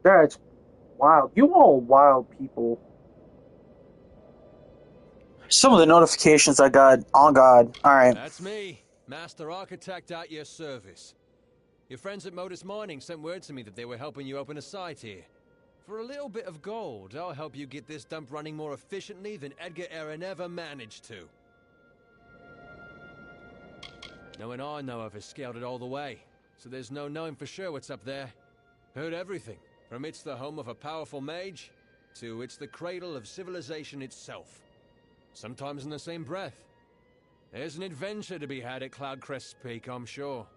That's wild. You all wild people. Some of the notifications I got. Oh God. Alright. That's me, Master Architect at your service. Your friends at Modus Mining sent word to me that they were helping you open a site here. For a little bit of gold, I'll help you get this dump running more efficiently than Edgar Aaron ever managed to. Knowing I know of has scaled it all the way, so there's no knowing for sure what's up there. Heard everything, from it's the home of a powerful mage, to it's the cradle of civilization itself. Sometimes in the same breath. There's an adventure to be had at Cloudcrest's Peak, I'm sure.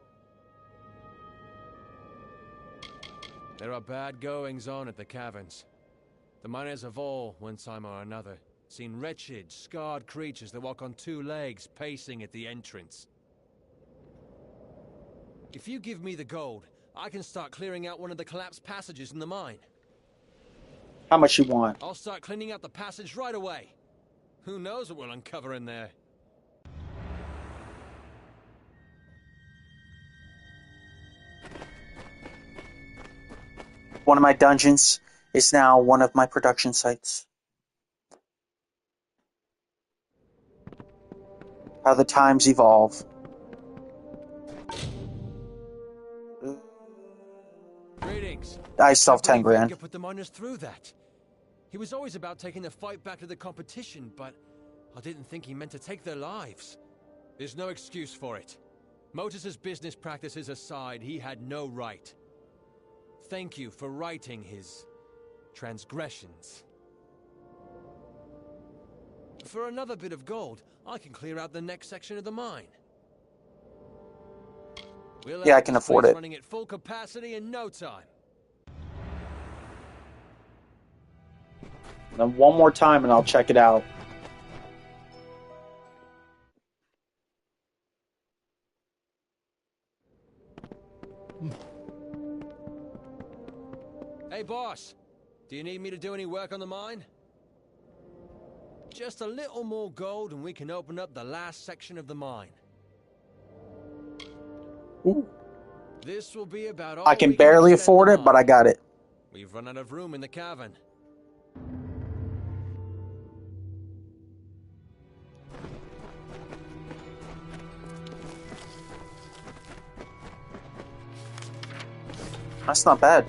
There are bad goings on at the caverns. The miners have all, one time or another, seen wretched, scarred creatures that walk on two legs pacing at the entrance. If you give me the gold, I can start clearing out one of the collapsed passages in the mine. How much you want? I'll start cleaning out the passage right away. Who knows what we'll uncover in there? One of my dungeons is now one of my production sites. How the times evolve. Greetings. I still have 10 grand. Edgar put the miners through that. He was always about taking the fight back to the competition, but I didn't think he meant to take their lives. There's no excuse for it. Motus's business practices aside, he had no right. Thank you for righting his transgressions. For another bit of gold, I can clear out the next section of the mine. Yeah, I can afford it. Running at full capacity in no time. Then one more time and I'll check it out. Hey boss, do you need me to do any work on the mine? Just a little more gold and we can open up the last section of the mine. Ooh. This will be about all I can we barely extend afford the it, but I mine. got it. We've run out of room in the cavern. That's not bad.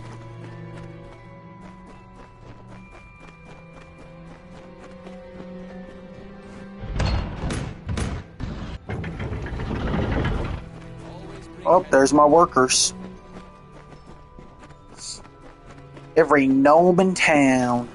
Oh, there's my workers. Every gnome in town.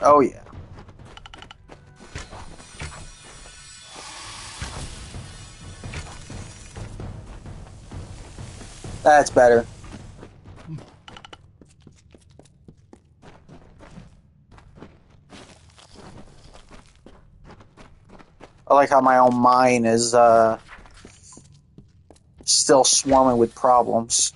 Oh, yeah. That's better. I like how my own mine is still swarming with problems.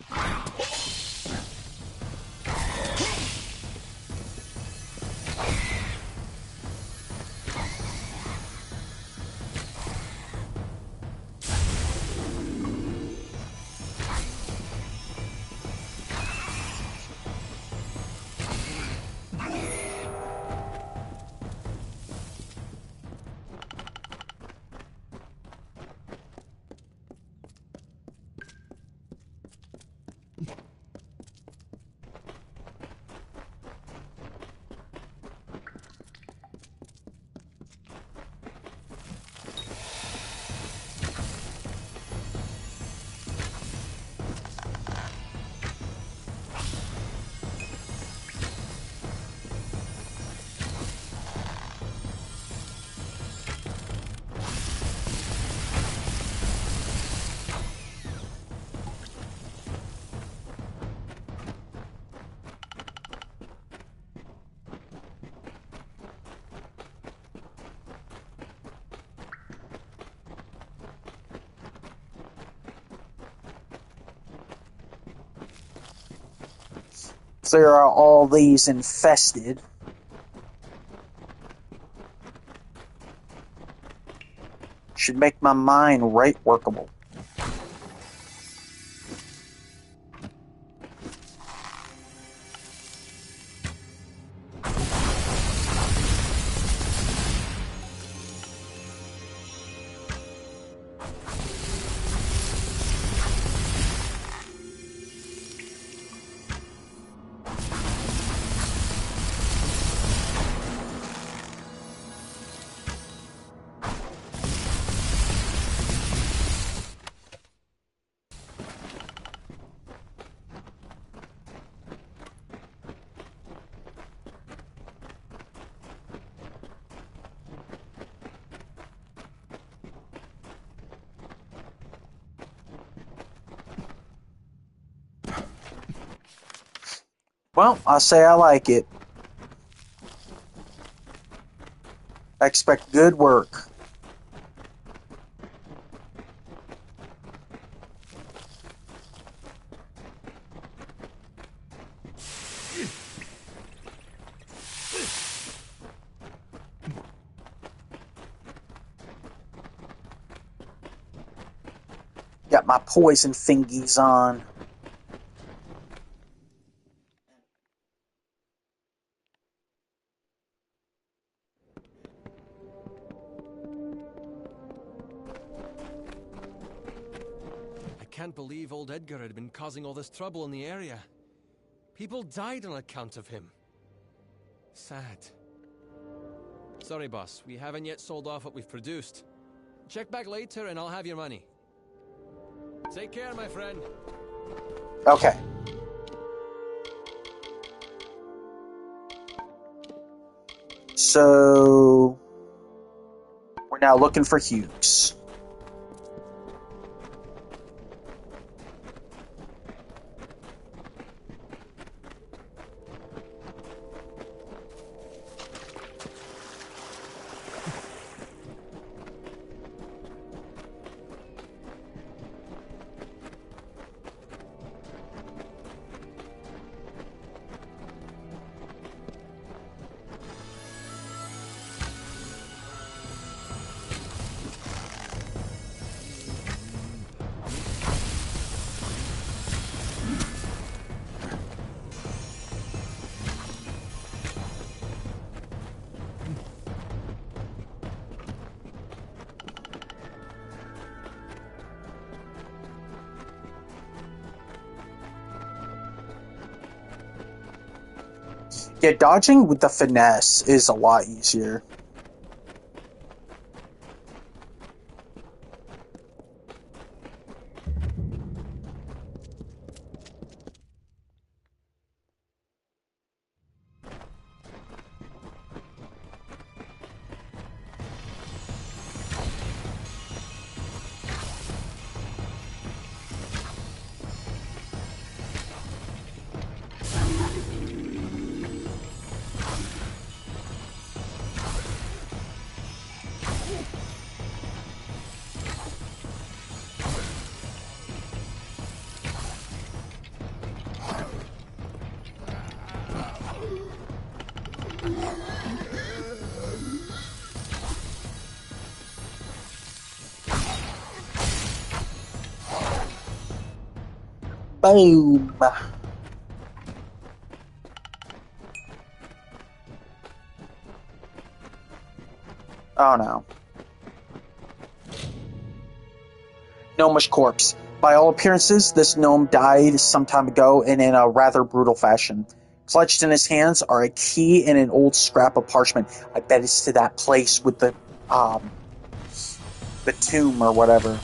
clear out all these infested. Should make my mind right workable. Well, I say I like it. I expect good work. Got my poison fingies on. I can't believe old Edgar had been causing all this trouble in the area. People died on account of him. Sad. Sorry, boss. We haven't yet sold off what we've produced. Check back later and I'll have your money. Take care, my friend. Okay. So we're now looking for Hughes. Yeah, dodging with the finesse is a lot easier. Boom. Oh no. Gnomish corpse. By all appearances, this gnome died some time ago and in a rather brutal fashion. Clutched in his hands are a key and an old scrap of parchment. I bet it's to that place with the tomb or whatever.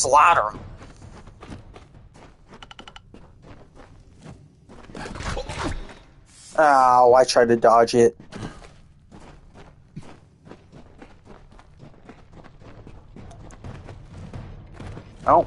slaughter him. Oh, I tried to dodge it. Oh.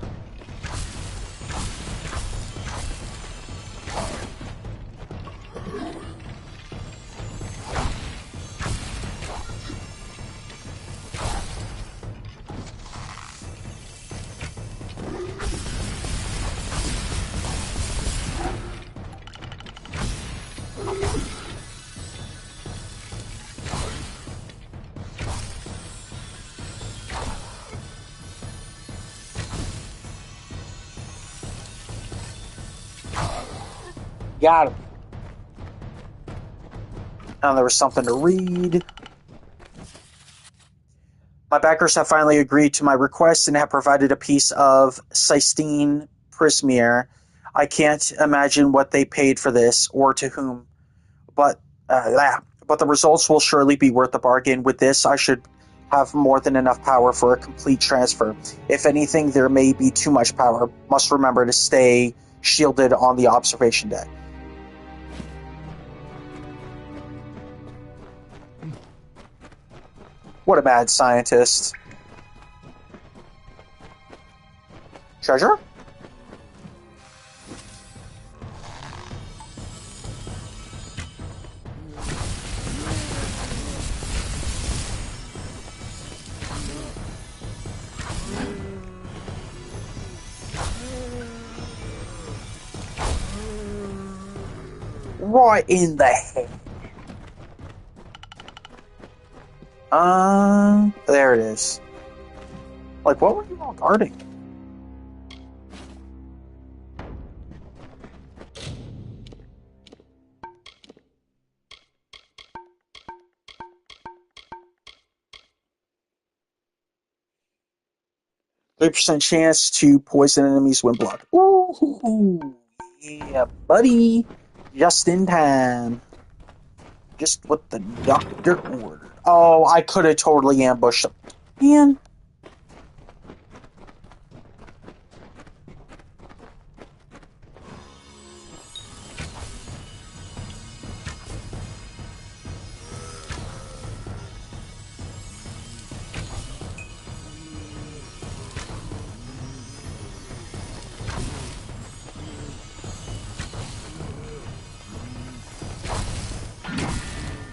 Got him. And there was something to read. My backers have finally agreed to my request and have provided a piece of cystine prismere. I can't imagine what they paid for this or to whom, but the results will surely be worth the bargain. With this, I should have more than enough power for a complete transfer. If anything, there may be too much power. Must remember to stay shielded on the observation deck. What a mad scientist. Treasure? Right in the head. There it is. Like, what were you all guarding? %3 chance to poison enemies when blocked. Ooh, yeah, buddy. Just in time. Just what the doctor ordered. Oh, I could have totally ambushed them. Man.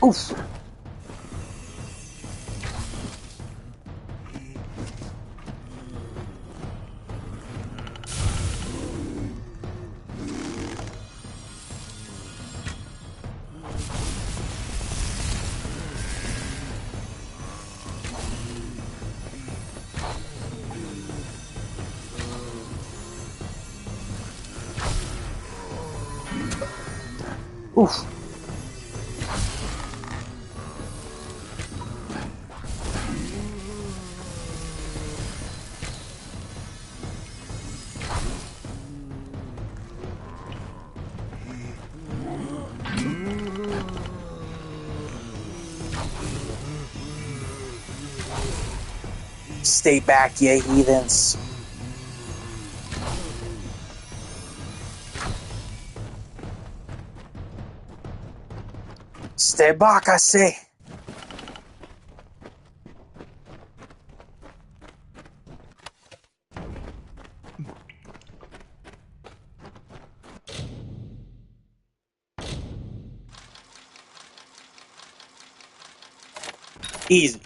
Oof. Oof. Stay back, ye heathens. Stay back, I say. Easy.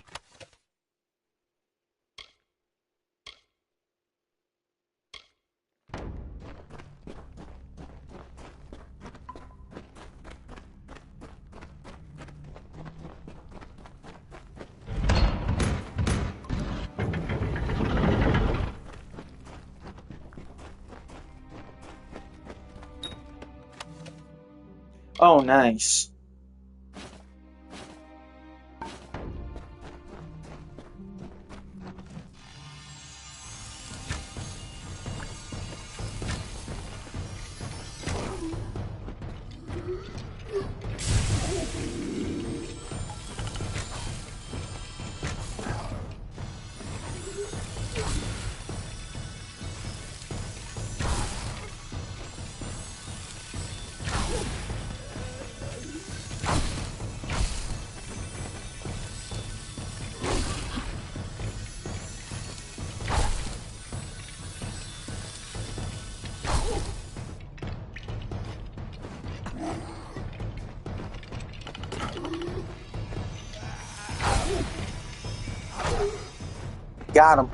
Oh, nice. got him.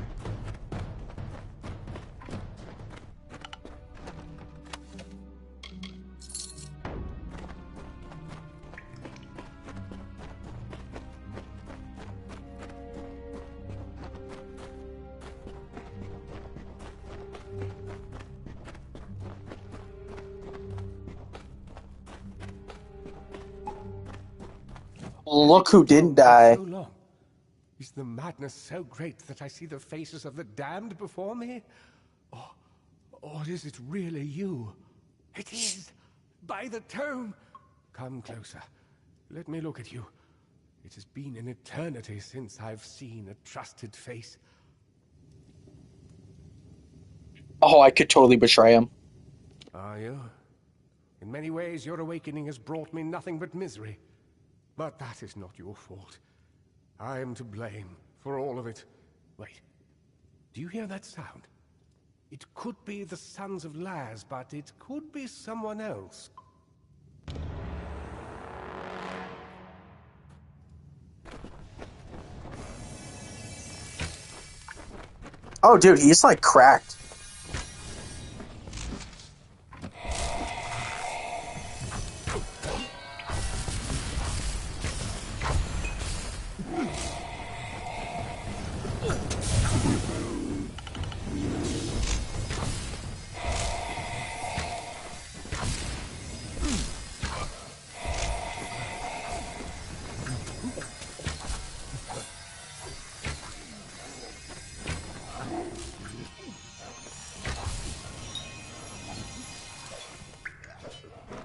Look who didn't die. So long. Is the madness so great that I see the faces of the damned before me? Or is it really you? It is! By the tome! Come closer. Let me look at you. It has been an eternity since I've seen a trusted face. Oh, I could totally betray him. Are you? In many ways, your awakening has brought me nothing but misery. But that is not your fault. I am to blame for all of it. Wait. Do you hear that sound? It could be the Sons of Laz, but it could be someone else. Oh, dude, he's like cracked.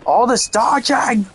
All this dodging!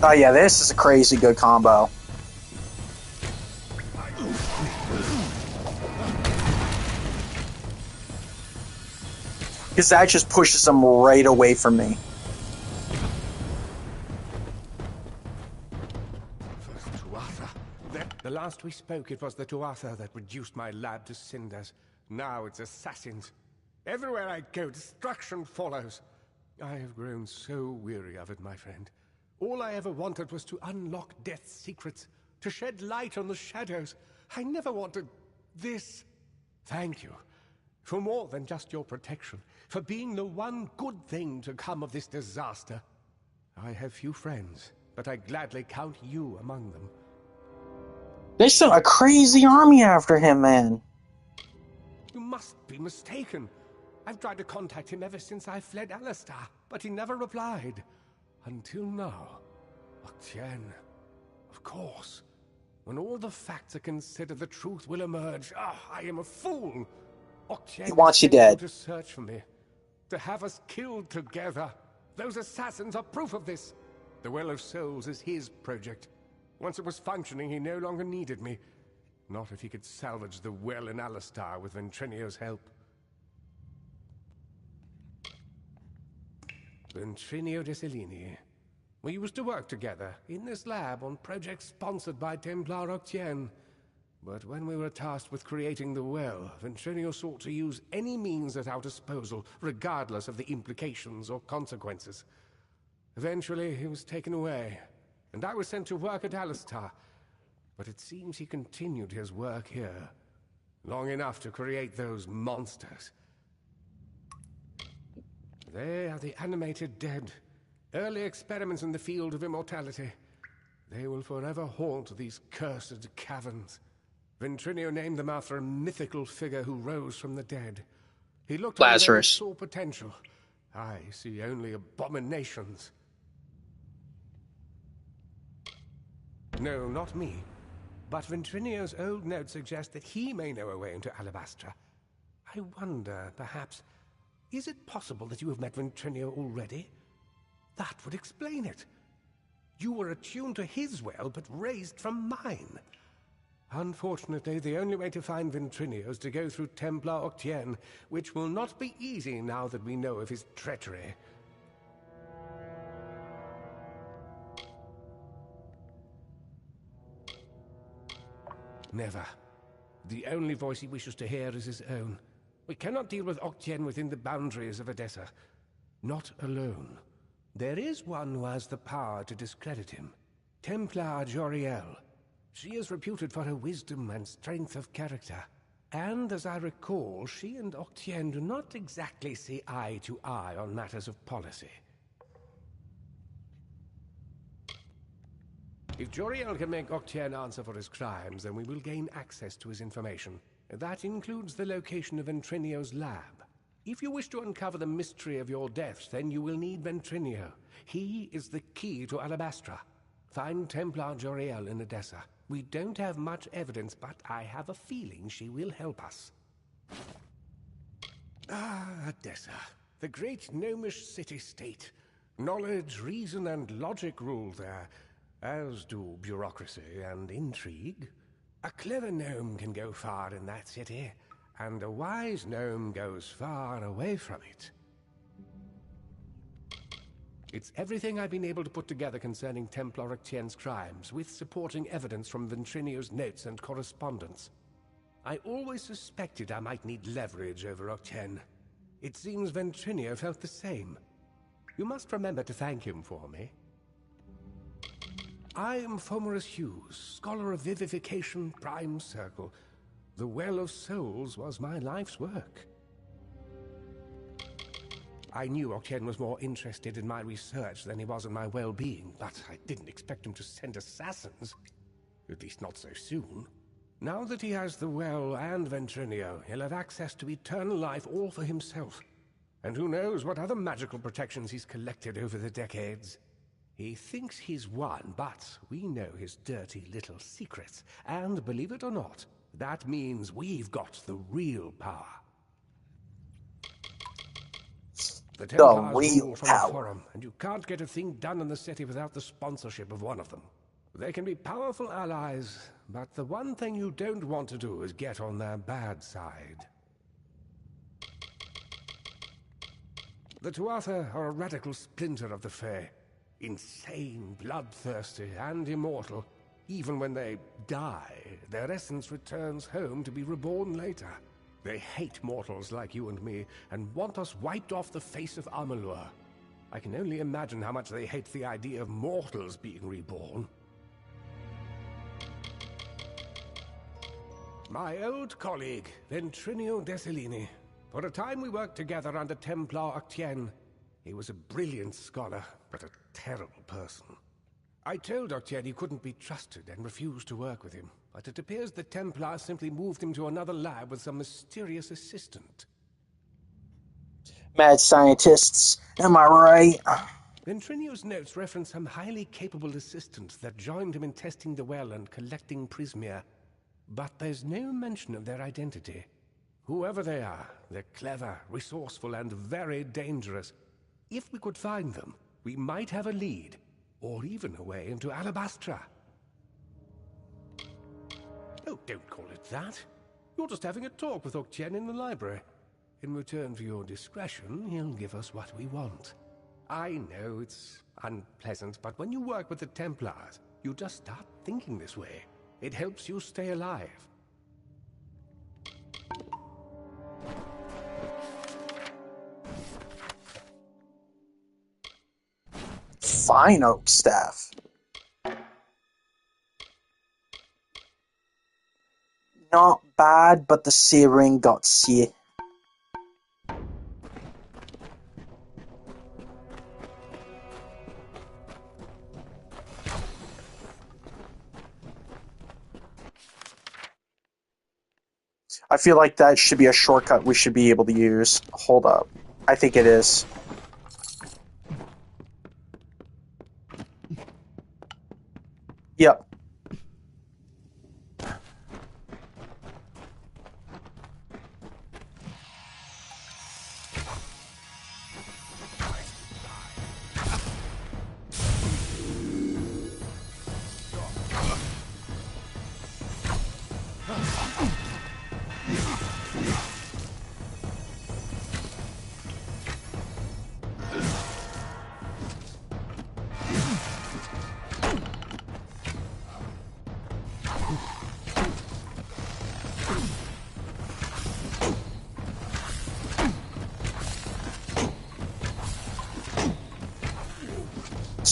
Oh yeah, this is a crazy good combo. Because that just pushes them right away from me. First Tuatha. Then, the last we spoke, it was the Tuatha that reduced my lab to cinders. Now it's assassins. Everywhere I go, destruction follows. I have grown so weary of it, my friend. All I ever wanted was to unlock death's secrets, to shed light on the shadows. I never wanted this. Thank you. For more than just your protection, for being the one good thing to come of this disaster. I have few friends, but I gladly count you among them. There's a crazy army after him, man. You must be mistaken. I've tried to contact him ever since I fled Alistar, but he never replied. Until now. Octien. Of course. When all the facts are considered, the truth will emerge. I am a fool. Octien He wants you dead. to search for me. To have us killed together. Those assassins are proof of this. The Well of Souls is his project. Once it was functioning, he no longer needed me. Not if he could salvage the well in Alistar with Ventrinio's help. Ventrinio de Cellini. We used to work together in this lab on projects sponsored by Templar Octien. But when we were tasked with creating the well, Ventrinio sought to use any means at our disposal, regardless of the implications or consequences. Eventually, he was taken away, and I was sent to work at Alistar. But it seems he continued his work here, long enough to create those monsters. They are the animated dead, early experiments in the field of immortality. They will forever haunt these cursed caverns. Ventrinio named them after a mythical figure who rose from the dead. He looked on them and Lazarus. saw potential. I see only abominations. No, not me. but Ventrinio's old notes suggest that he may know a way into Alabastra. I wonder, perhaps, is it possible that you have met Ventrinio already? That would explain it. You were attuned to his well, but raised from mine. Unfortunately, the only way to find Ventrinio is to go through Templar Octien, which will not be easy now that we know of his treachery. Never. The only voice he wishes to hear is his own. We cannot deal with Octien within the boundaries of Edessa. Not alone. There is one who has the power to discredit him. Templar Joriel. She is reputed for her wisdom and strength of character. And as I recall, she and Octien do not exactly see eye to eye on matters of policy. If Joriel can make Octien answer for his crimes, then we will gain access to his information. That includes the location of Ventrinio's lab. If you wish to uncover the mystery of your deaths, then you will need Ventrinio. He is the key to Alabastra. Find Templar Joriel in Edessa. We don't have much evidence, but I have a feeling she will help us. Ah, Edessa. The great gnomish city-state. Knowledge, reason, and logic rule there, as do bureaucracy and intrigue. A clever gnome can go far in that city, and a wise gnome goes far away from it. It's everything I've been able to put together concerning Templar Octien's crimes, with supporting evidence from Ventrinio's notes and correspondence. I always suspected I might need leverage over Octien. It seems Ventrinio felt the same. You must remember to thank him for me. I am Fomerus Hughes, scholar of vivification, prime circle. The Well of Souls was my life's work. I knew Octien was more interested in my research than he was in my well-being, but I didn't expect him to send assassins. At least not so soon. Now that he has the Well and Ventrinio, he'll have access to eternal life all for himself. And who knows what other magical protections he's collected over the decades. He thinks he's won, but we know his dirty little secrets. And believe it or not, that means we've got the real power. The Templars rule from the Forum, and you can't get a thing done in the city without the sponsorship of one of them. They can be powerful allies, but the one thing you don't want to do is get on their bad side. The Tuatha are a radical splinter of the Fae. Insane, bloodthirsty, and immortal. Even when they die, their essence returns home to be reborn later. They hate mortals like you and me, and want us wiped off the face of Amalur. I can only imagine how much they hate the idea of mortals being reborn. My old colleague, Ventrinio Desilini. For a time we worked together under Templar Octien. He was a brilliant scholar, but a terrible person. I told Octien he couldn't be trusted and refused to work with him, but it appears the Templars simply moved him to another lab with some mysterious assistant. Mad scientists, am I right? Ventrinio's notes reference some highly capable assistant that joined him in testing the well and collecting Prismia, but there's no mention of their identity. Whoever they are, they're clever, resourceful, and very dangerous. If we could find them, we might have a lead, or even a way into Alabastra. Oh, don't call it that. You're just having a talk with Octien in the library. In return for your discretion, he'll give us what we want. I know it's unpleasant, but when you work with the Templars, you just start thinking this way. It helps you stay alive. Fine oak staff. Not bad, but the searing got you. I feel like that should be a shortcut we should be able to use. Hold up. I think it is. Yep.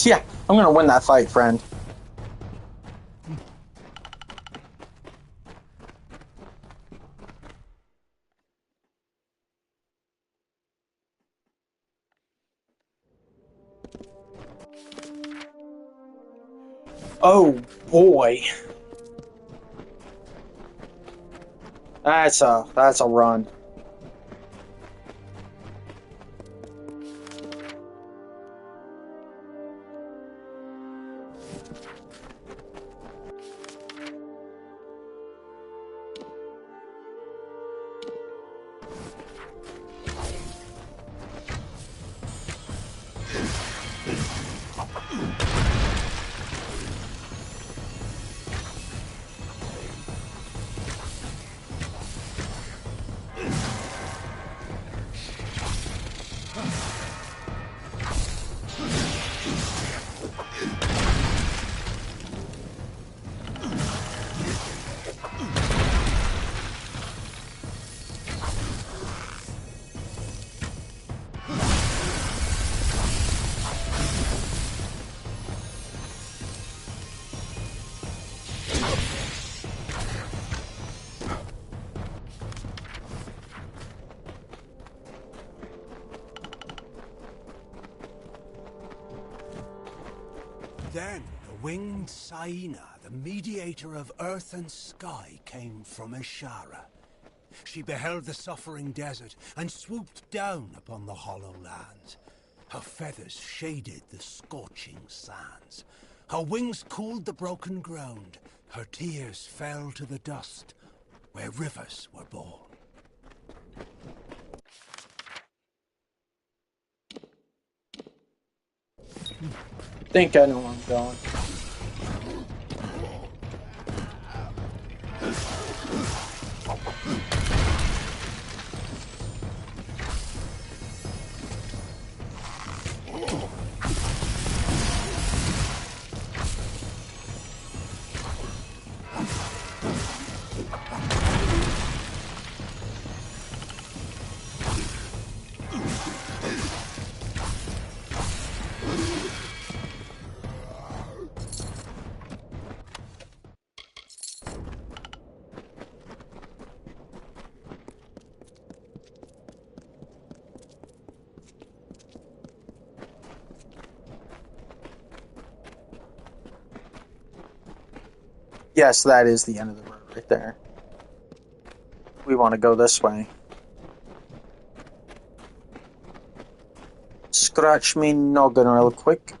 Yeah, I'm gonna win that fight, friend. Oh boy. That's a run. Then the winged Saina, the mediator of earth and sky, came from Ishara. She beheld the suffering desert and swooped down upon the hollow lands. Her feathers shaded the scorching sands. Her wings cooled the broken ground. Her tears fell to the dust where rivers were born. Think I know where I'm going. Yes, that is the end of the road right there. We want to go this way. Scratch me noggin real quick.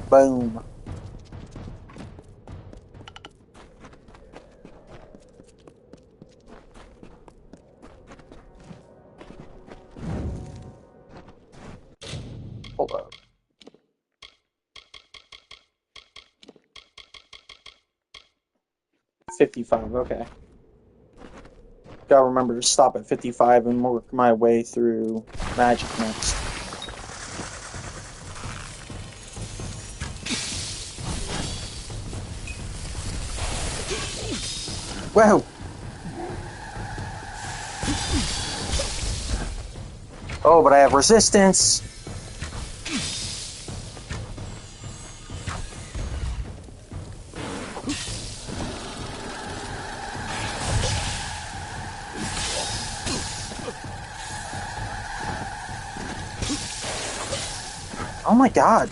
Boom. Hold up. $55, okay. Gotta remember to stop at 55 and work my way through magic next. Wow! Oh, but I have resistance! Oh my god!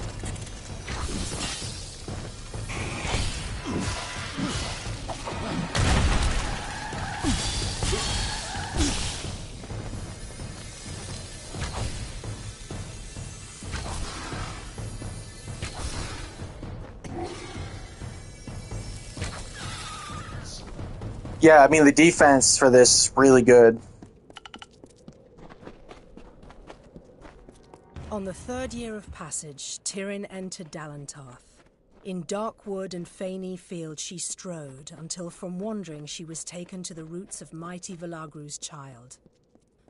Yeah, I mean, the defense for this is really good. On the third year of passage, Tyrion entered Dalantarth. In dark wood and fany field she strode, until from wandering she was taken to the roots of mighty Velagru's child.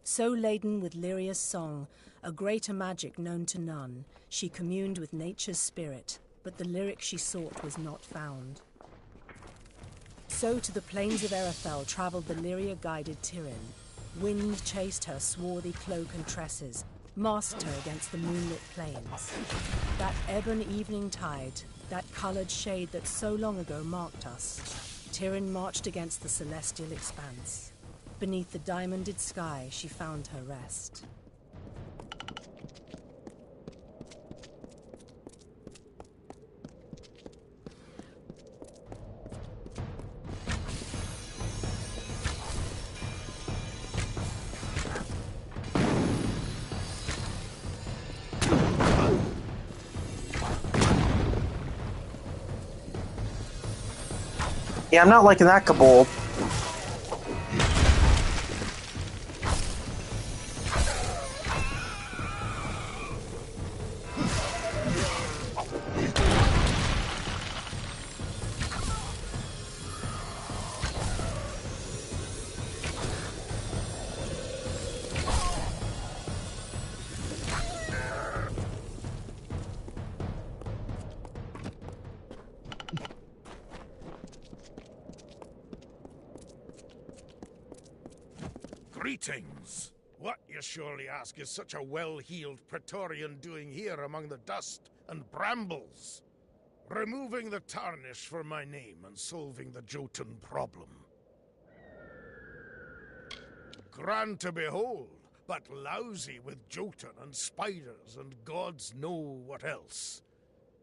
So laden with Lyria's song, a greater magic known to none, she communed with nature's spirit, but the lyric she sought was not found. So to the plains of Erethel travelled the Lyria-guided Tyrion. Wind chased her swarthy cloak and tresses, masked her against the moonlit plains. That ebon evening tide, that coloured shade that so long ago marked us, Tyrion marched against the celestial expanse. Beneath the diamonded sky she found her rest. Yeah, I'm not liking that Kobold. Greetings. What, you surely ask, is such a well-heeled Praetorian doing here among the dust and brambles? Removing the tarnish for my name and solving the Jotun problem. Grand to behold, but lousy with Jotun and spiders and gods know what else.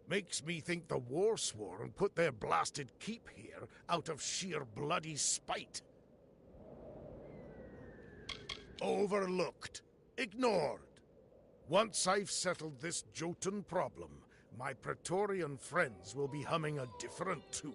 Makes me think the Warsworn put their blasted keep here out of sheer bloody spite. Overlooked. Ignored. Once I've settled this Jotun problem, my Praetorian friends will be humming a different tune.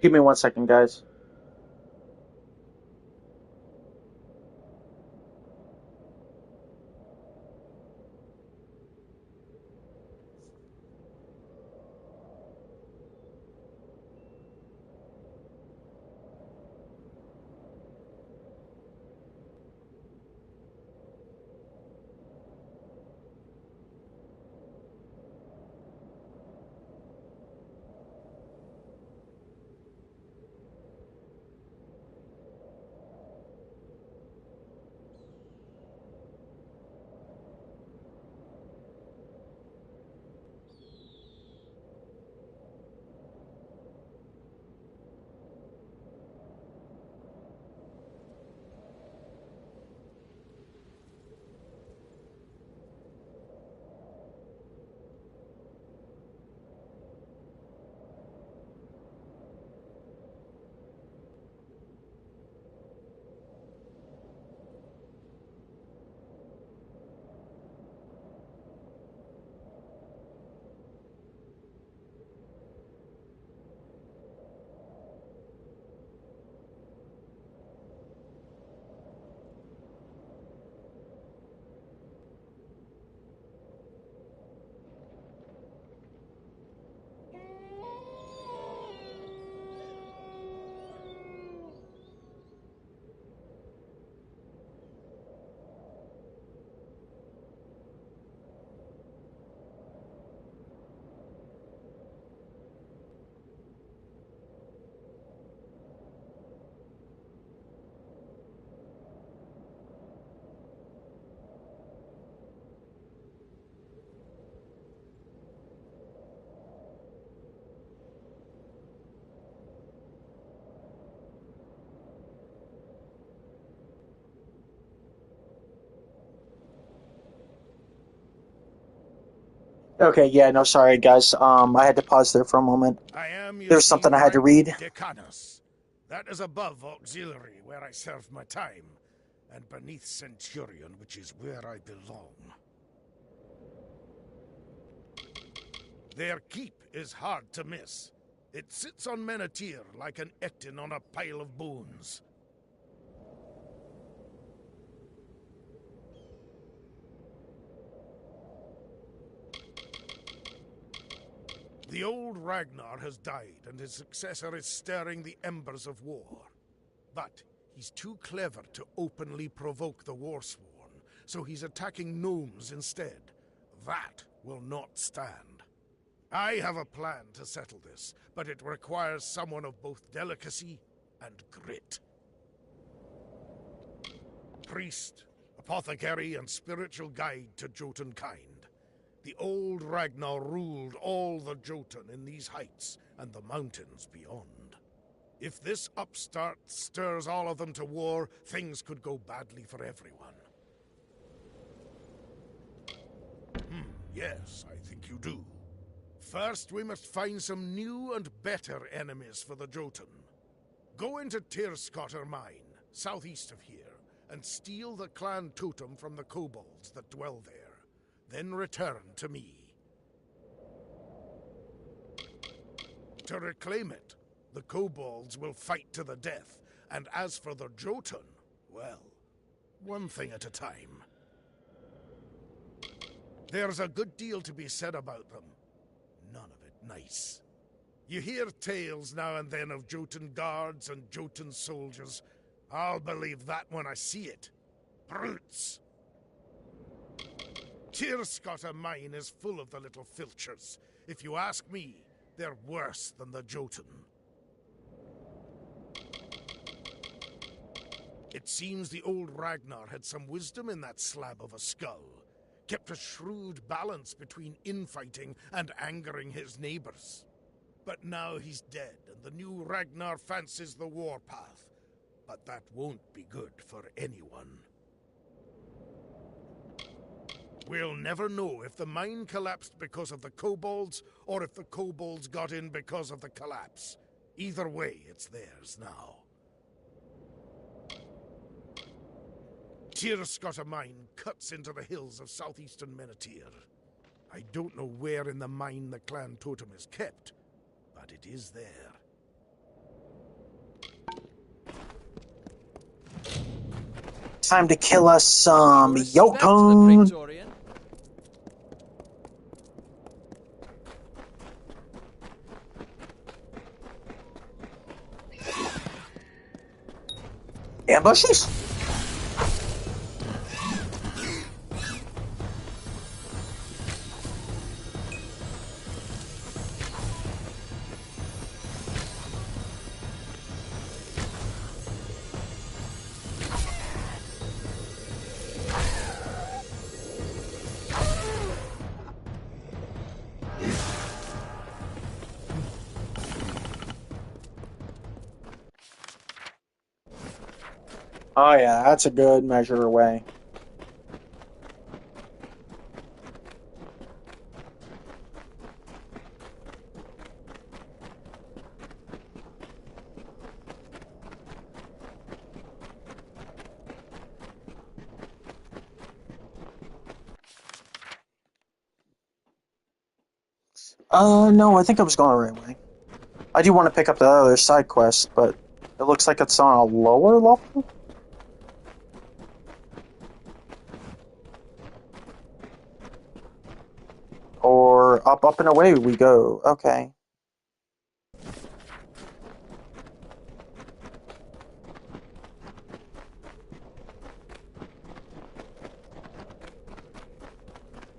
Give me 1 second, guys. Okay, yeah, no, sorry, guys. I had to pause there for a moment. I am, you There's see, something I had to rank read. Decanus. That is above Auxiliary, where I serve my time, and beneath Centurion, which is where I belong. Their keep is hard to miss. It sits on Menethir like an Ecton on a pile of bones. The old Ragnar has died, and his successor is stirring the embers of war. But he's too clever to openly provoke the Warsworn, so he's attacking gnomes instead. That will not stand. I have a plan to settle this, but it requires someone of both delicacy and grit. Priest, apothecary, and spiritual guide to Jotunkind. The old Ragnar ruled all the Jotun in these heights and the mountains beyond. If this upstart stirs all of them to war, things could go badly for everyone. Yes, I think you do. First, we must find some new and better enemies for the Jotun. Go into Tirskotter Mine, southeast of here, and steal the clan totem from the kobolds that dwell there. Then return to me. To reclaim it, the kobolds will fight to the death, and as for the Jotun, well, one thing at a time. There's a good deal to be said about them. None of it nice. You hear tales now and then of Jotun guards and Jotun soldiers. I'll believe that when I see it. Brutes! Tirskotter Mine is full of the little filchers. If you ask me, they're worse than the Jotun. It seems the old Ragnar had some wisdom in that slab of a skull. Kept a shrewd balance between infighting and angering his neighbors. But now he's dead, and the new Ragnar fancies the warpath. But that won't be good for anyone. We'll never know if the mine collapsed because of the kobolds, or if the kobolds got in because of the collapse. Either way, it's theirs now. Tirskotter Mine cuts into the hills of southeastern Menethir. I don't know where in the mine the clan totem is kept, but it is there. Time to kill us some Jotun. Ambushes? Oh yeah, that's a good measure away. No, I think I was going the right way. I do want to pick up the other side quest, but it looks like it's on a lower level? Or up and away we go. Okay.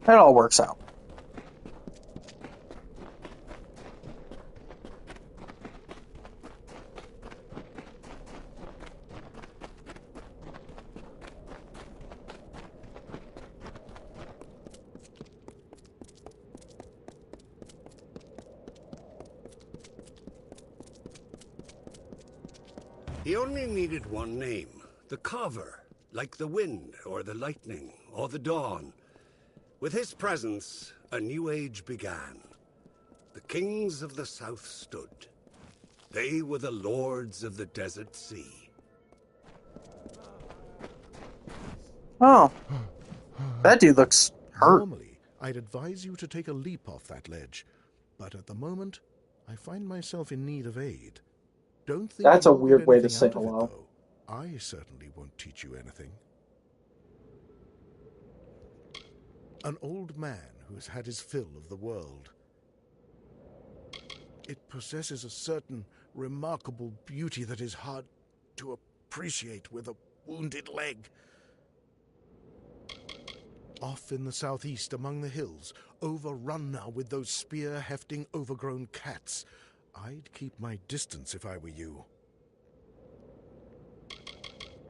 It all works out. He only needed one name, the Carver, like the wind, or the lightning, or the dawn. With his presence, a new age began. The kings of the south stood. They were the lords of the desert sea. Oh. That dude looks hurt. Normally, I'd advise you to take a leap off that ledge, but at the moment, I find myself in need of aid. Don't think That's a you'll weird get way to anything say out of it, hello. though. I certainly won't teach you anything. An old man who has had his fill of the world. It possesses a certain remarkable beauty that is hard to appreciate with a wounded leg. Off in the southeast among the hills, overrun now with those spear-hefting overgrown cats. I'd keep my distance if I were you.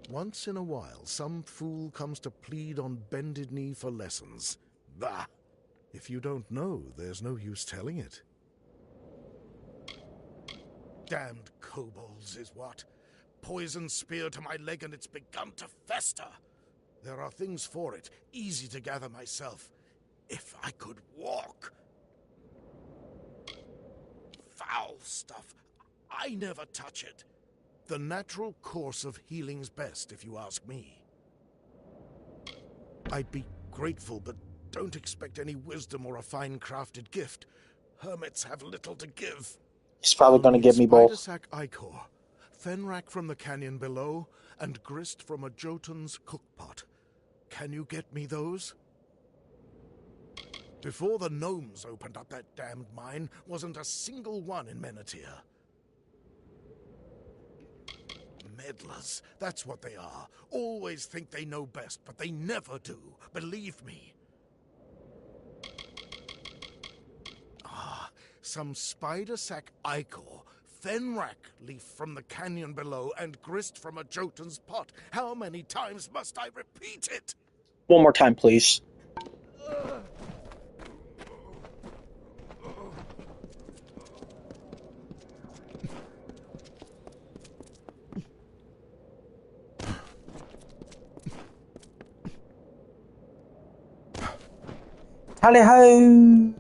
Once in a while, some fool comes to plead on bended knee for lessons. Bah! If you don't know, there's no use telling it. Damned kobolds is what. Poison spear to my leg and it's begun to fester. There are things for it, easy to gather myself. If I could walk. Foul stuff. I never touch it. The natural course of healing's best, if you ask me. I'd be grateful, but don't expect any wisdom or a fine-crafted gift. Hermits have little to give. He's probably going to give me both. Spider-sack ichor, fenrack from the canyon below, and grist from a Jotun's cookpot. Can you get me those? Before the gnomes opened up that damned mine, wasn't a single one in Menethir. Meddlers, that's what they are. Always think they know best, but they never do. Believe me. Some spider-sack ichor, fenrack leaf from the canyon below, and grist from a Jotun's pot. How many times must I repeat it? One more time, please. Tally-ho!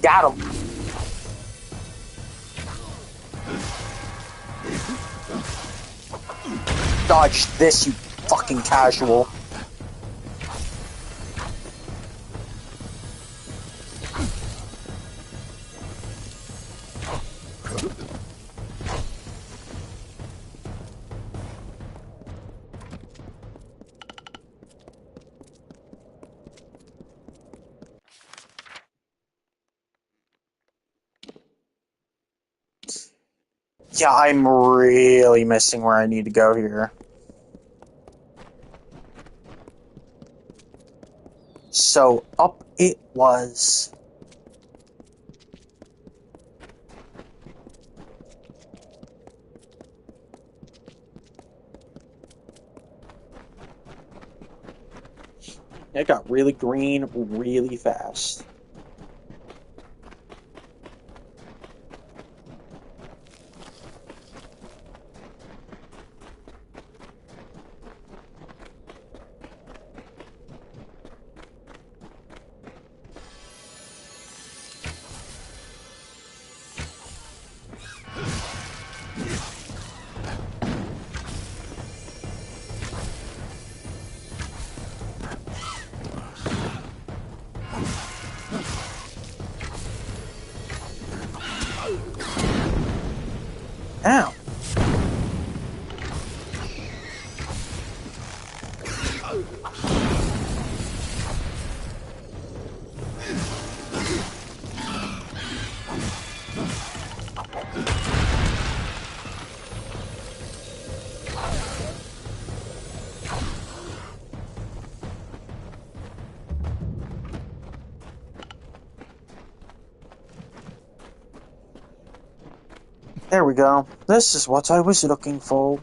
Got him. Dodge this, you fucking casual. Yeah, I'm really missing where I need to go here. So, up it was. It got really green really fast. Ow. There we go. This is what I was looking for.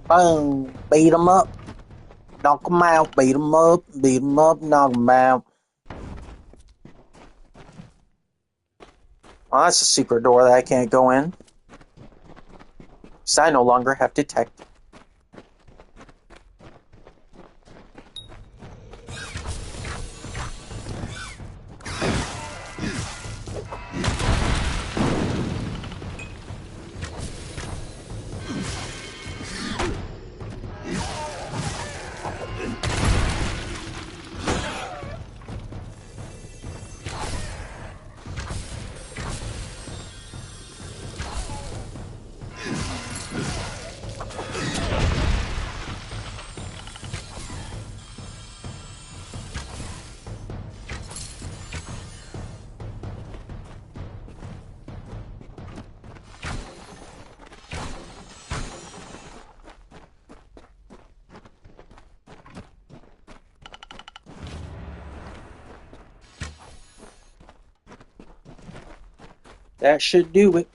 Boom. Beat them up. Knock them out. Beat them up. Beat them up. Knock them out. Oh, that's a secret door that I can't go in. So I no longer have detect. That should do it.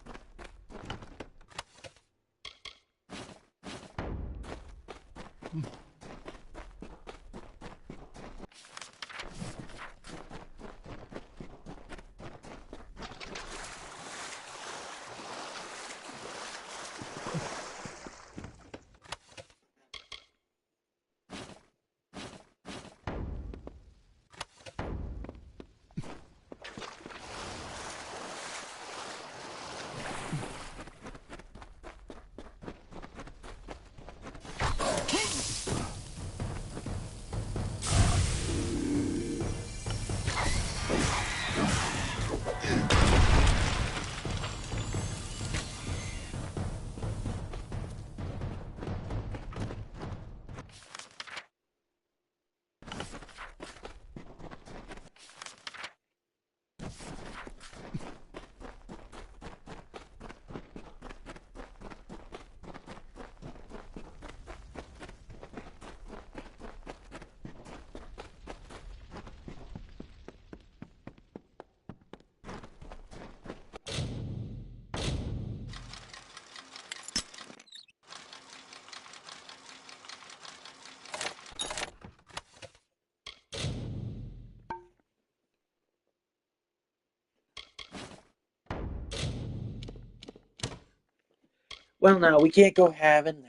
Well, no, we can't go having that.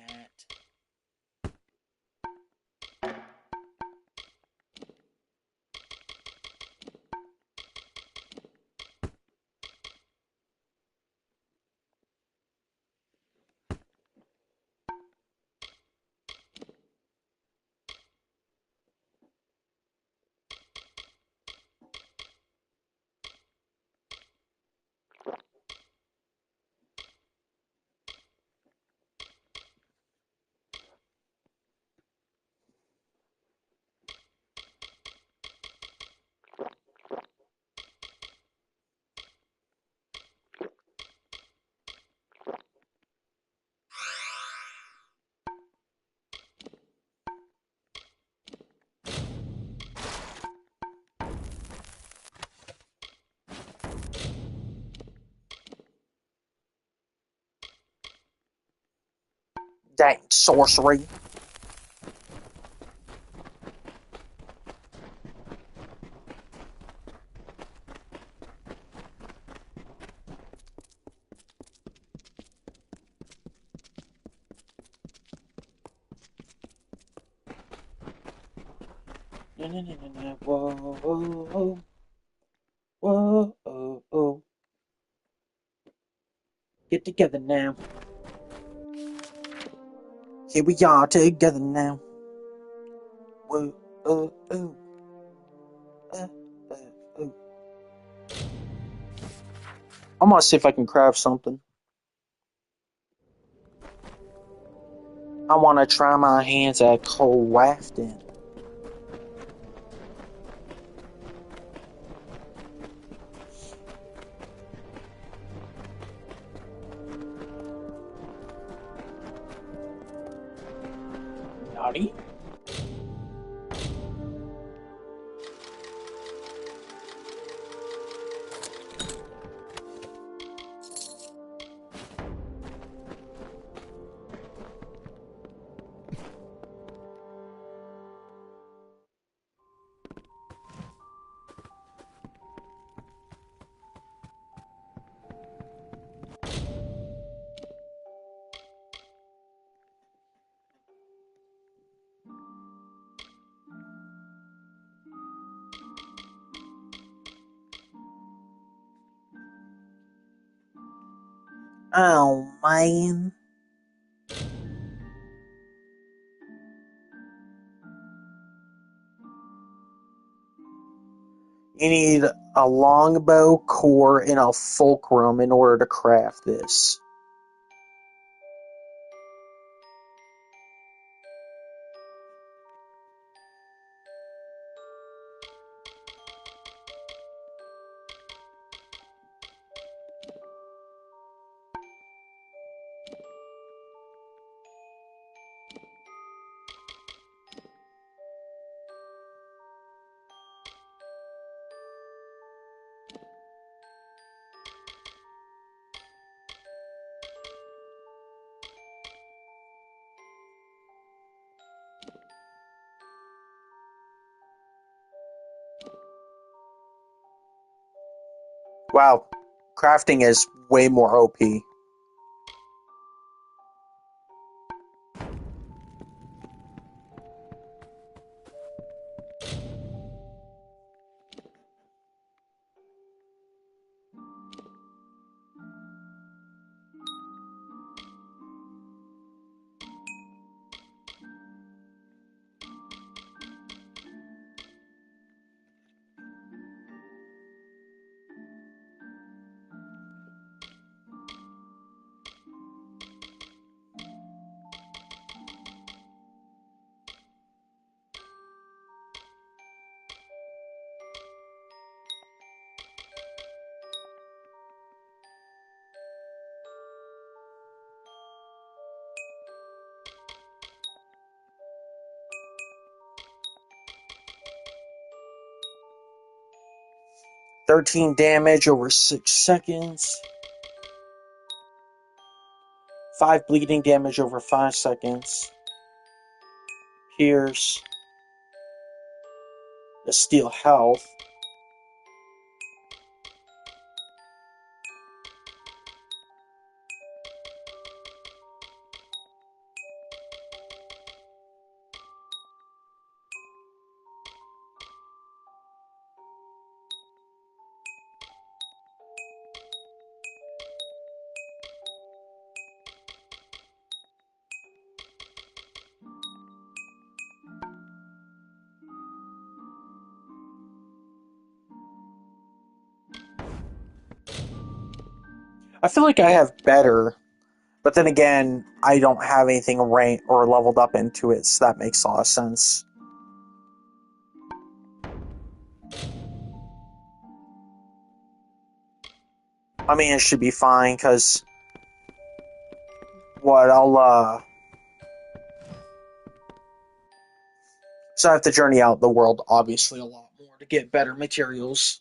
Dang sorcery. Whoa, whoa, whoa, whoa, whoa. Get together now. Here we are together now. Whoa, oh, oh. Oh. I'm gonna see if I can craft something. I want to try my hands at crafting. Naughty. Oh, man. You need a longbow, core, and a fulcrum in order to craft this. Wow, crafting is way more OP. $13 damage over 6 seconds. 5 bleeding damage over 5 seconds. Here's the steal health. I feel like I have better, but then again, I don't have anything ranked or leveled up into it, so that makes a lot of sense. I mean, it should be fine, because so I have to journey out the world, obviously, a lot more to get better materials.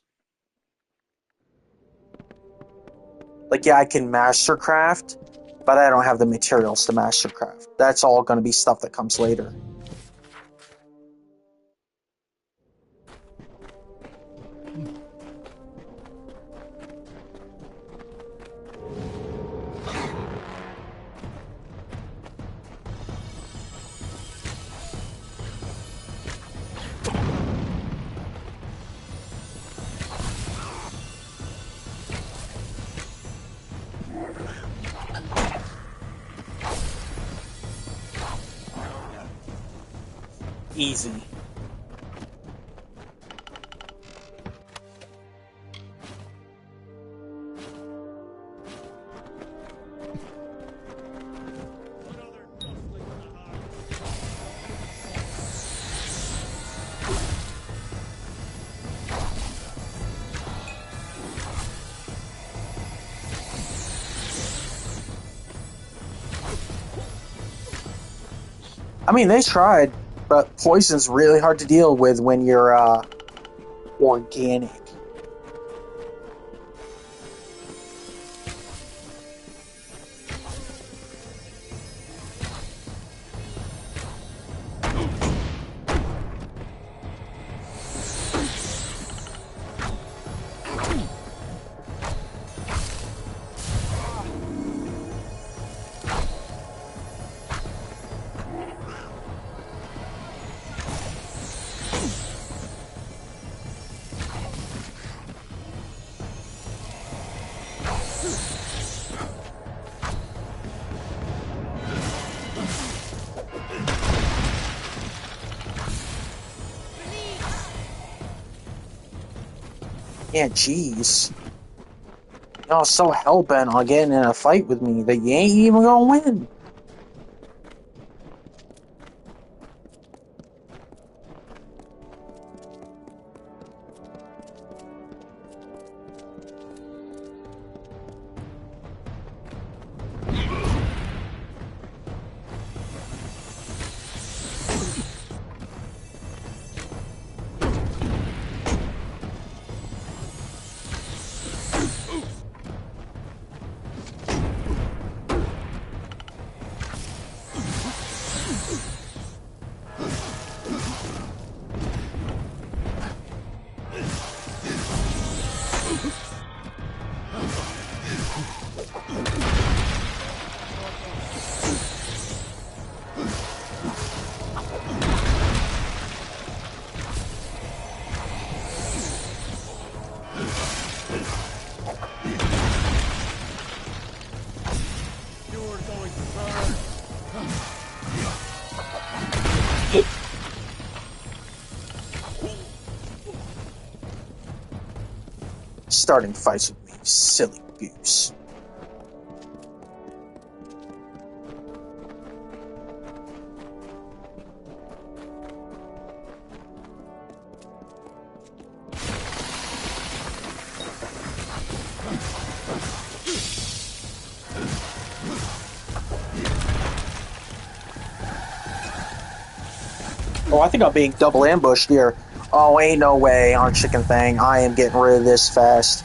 Like, yeah, I can mastercraft, but I don't have the materials to mastercraft. That's all going to be stuff that comes later. Easy. I mean, they tried, but poison's really hard to deal with when you're organic. Yeah, jeez. Y'all so hell-bent on getting in a fight with me that you ain't even gonna win. Starting fights with me, silly goose. Oh, I think I'm being double ambushed here. Oh, ain't no way on Chicken Thing. I am getting rid of this fast.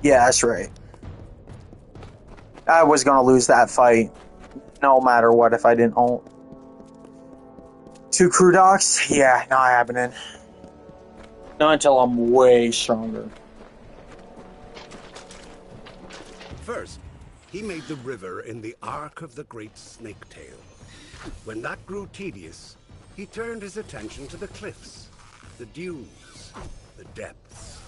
Yeah, that's right. I was going to lose that fight no matter what if I didn't ult. 2 crew docks? Yeah, not happening. Not until I'm way stronger. First, he made the river in the arc of the great snake-tail. When that grew tedious, he turned his attention to the cliffs, the dunes, the depths.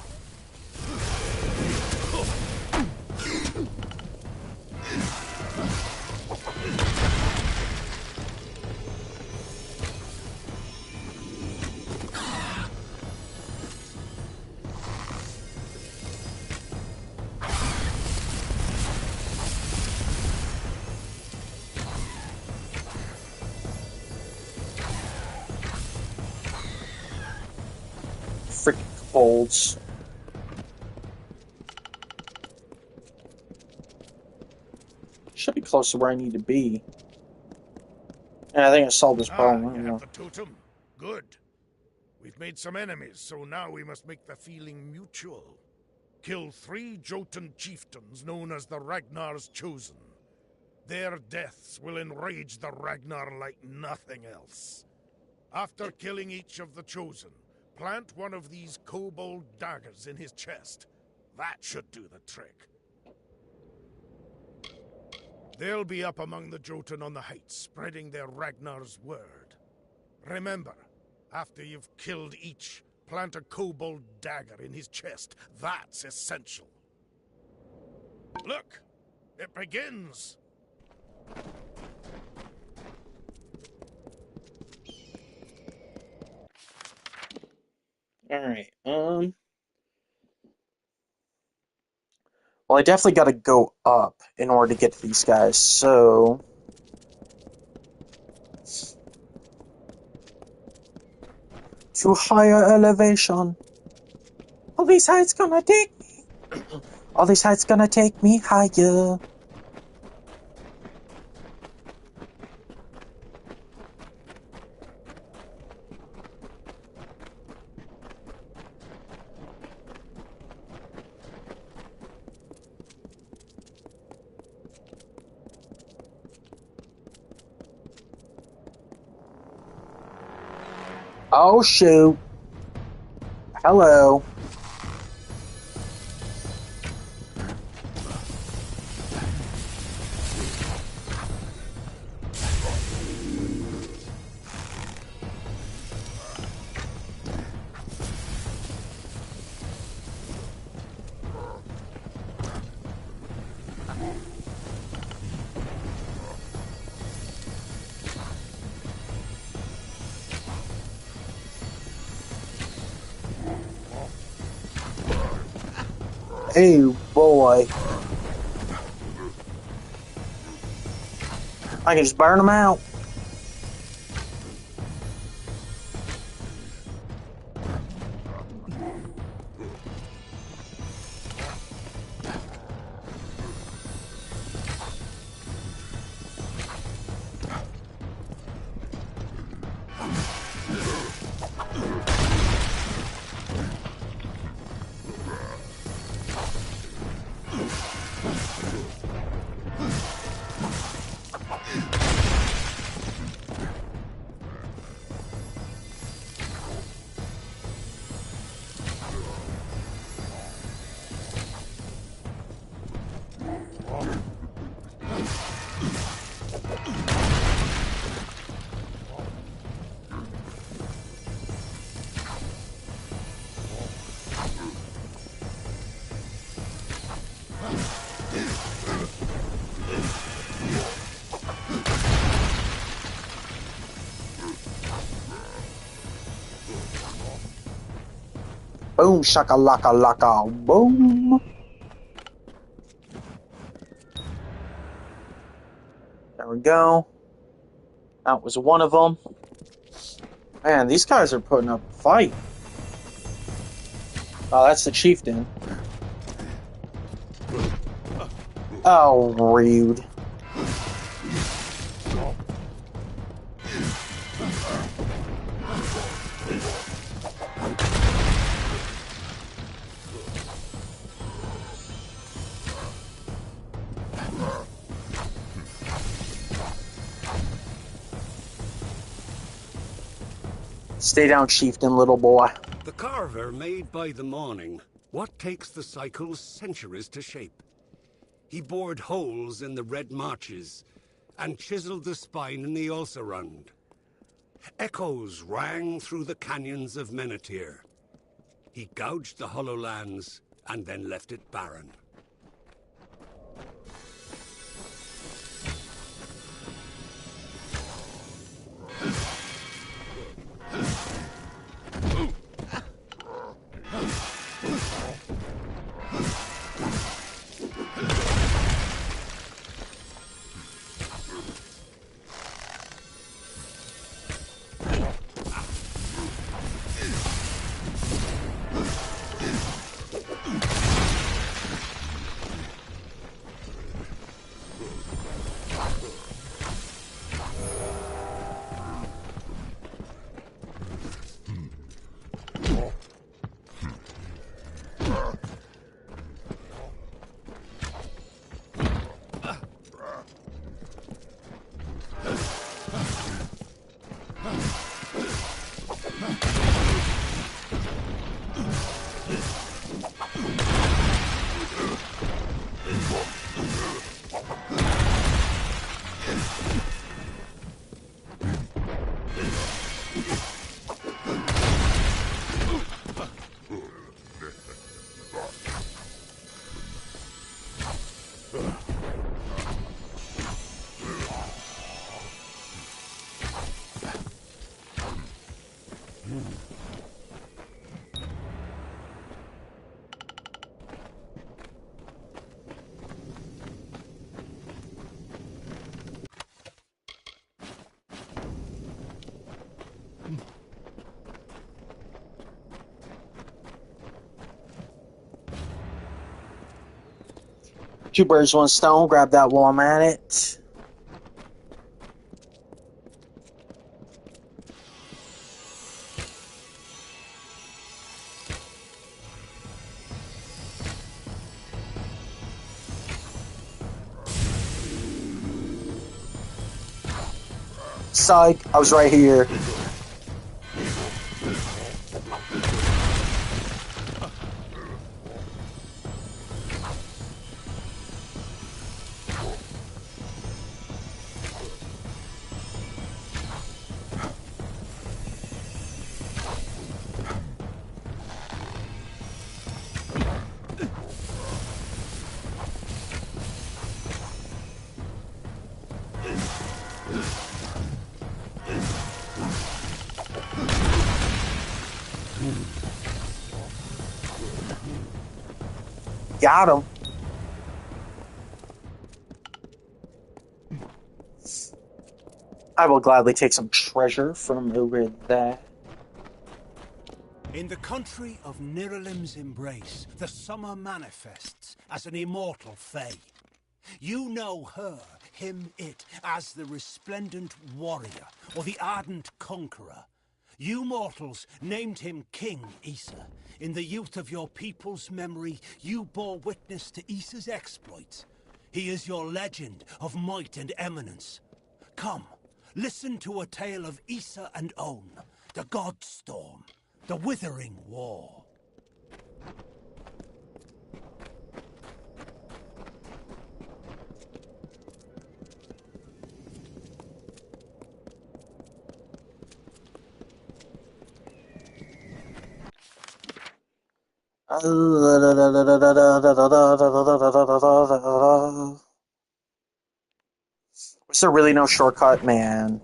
Freaking colds. Should be close to where I need to be. Yeah, I think I solved this problem. You have the totem? Good. We've made some enemies, so now we must make the feeling mutual. Kill 3 Jotun chieftains known as the Ragnar's Chosen. Their deaths will enrage the Ragnar like nothing else. After killing each of the Chosen, plant one of these kobold daggers in his chest. That should do the trick. They'll be up among the Jotun on the heights, spreading their Ragnar's word. Remember, after you've killed each, plant a kobold dagger in his chest. That's essential. Look! It begins! Alright, well, I definitely gotta go up in order to get to these guys, so... to higher elevation. All these heights gonna take me. All these heights gonna take me higher. Oh shoot. Hello. Hey, boy. I can just burn them out. Boom, shakalaka laka, boom. There we go. That was one of them. Man, these guys are putting up a fight. Oh, that's the chieftain. Oh, rude. Stay down, chieftain, little boy. The carver made by the morning what takes the cycles centuries to shape. He bored holes in the red marches and chiseled the spine in the Ulcerund. Echoes rang through the canyons of Menethir. He gouged the hollow lands and then left it barren. Two birds, one stone. Grab that while I'm at it. Psych, I was right here. Got him. I will gladly take some treasure from over there. In the country of Niralim's embrace, the summer manifests as an immortal fae. You know her, him, it, as the resplendent warrior, or the ardent conqueror. You mortals named him King Issa. In the youth of your people's memory, you bore witness to Issa's exploits. He is your legend of might and eminence. Come, listen to a tale of Issa and On, the Godstorm, the Withering War. Was there really no shortcut, man?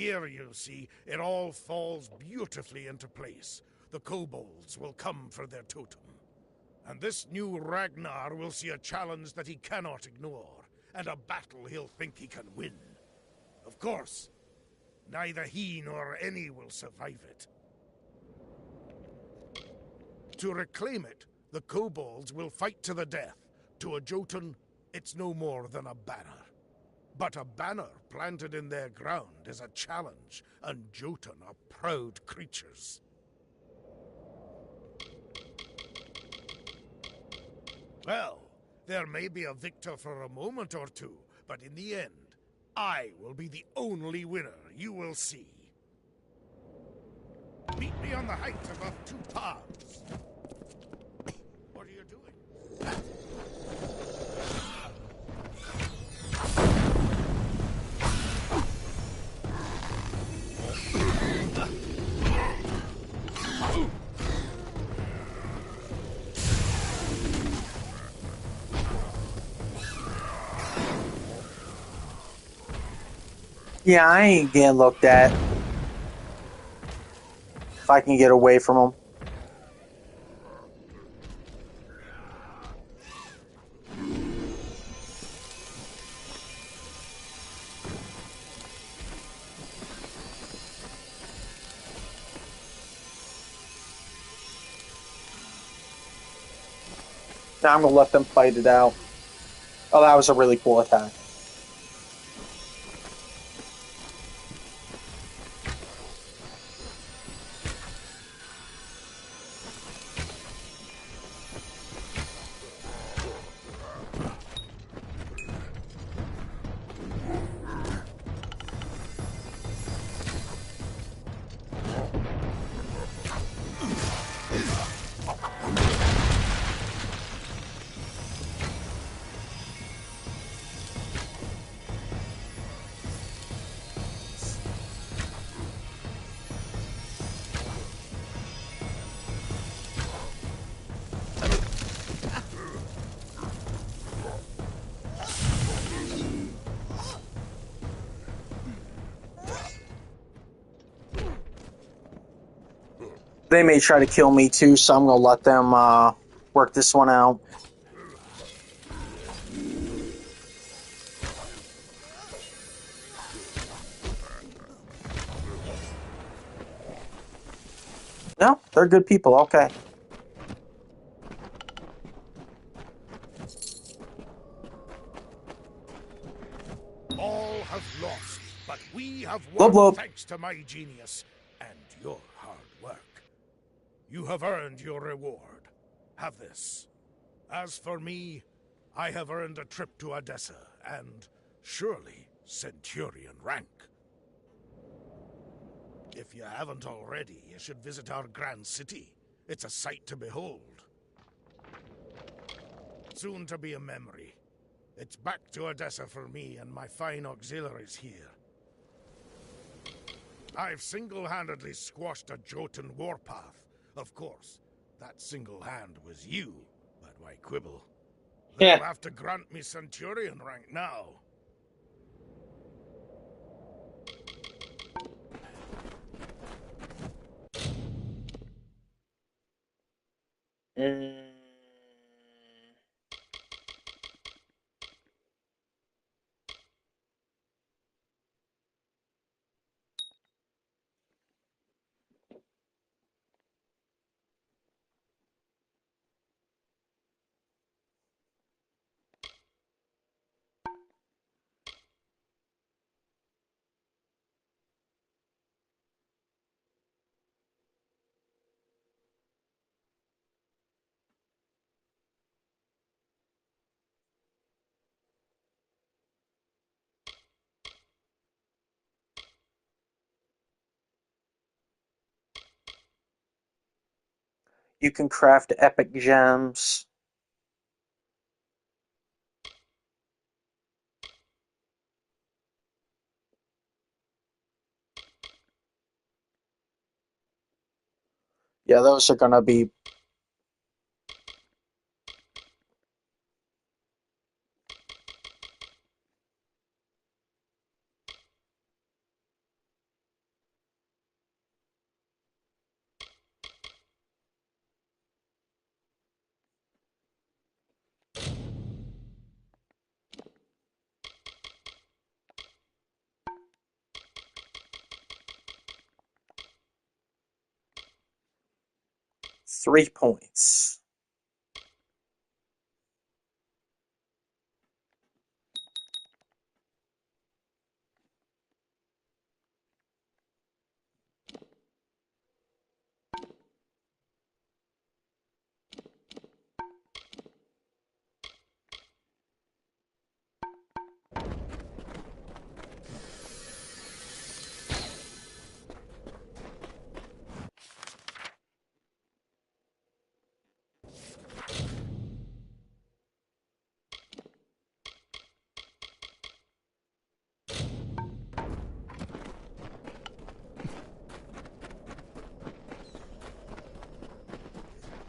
Here, you see, it all falls beautifully into place. The kobolds will come for their totem. And this new Ragnar will see a challenge that he cannot ignore, and a battle he'll think he can win. Of course, neither he nor any will survive it. To reclaim it, the kobolds will fight to the death. To a Jotun, it's no more than a banner. But a banner planted in their ground is a challenge, and Jotun are proud creatures. Well, there may be a victor for a moment or two, but in the end, I will be the only winner you will see. Meet me on the height above two paths. What are you doing? Yeah, I ain't getting looked at. If I can get away from them. Now I'm gonna let them fight it out. Oh, that was a really cool attack. They may try to kill me too, so I'm gonna let them work this one out. No, they're good people. Okay. All have lost, but we have Blub, won blub. thanks to my genius and your hard work. You have earned your reward. Have this. As for me, I have earned a trip to Odessa and, surely, Centurion rank. If you haven't already, you should visit our grand city. It's a sight to behold. Soon to be a memory. It's back to Odessa for me and my fine auxiliaries here. I've single-handedly squashed a Jotun warpath. Of course, that single hand was you, but why quibble? They'll have to grant me Centurion rank now. You can craft epic gems. Yeah, those are gonna be. 3 points.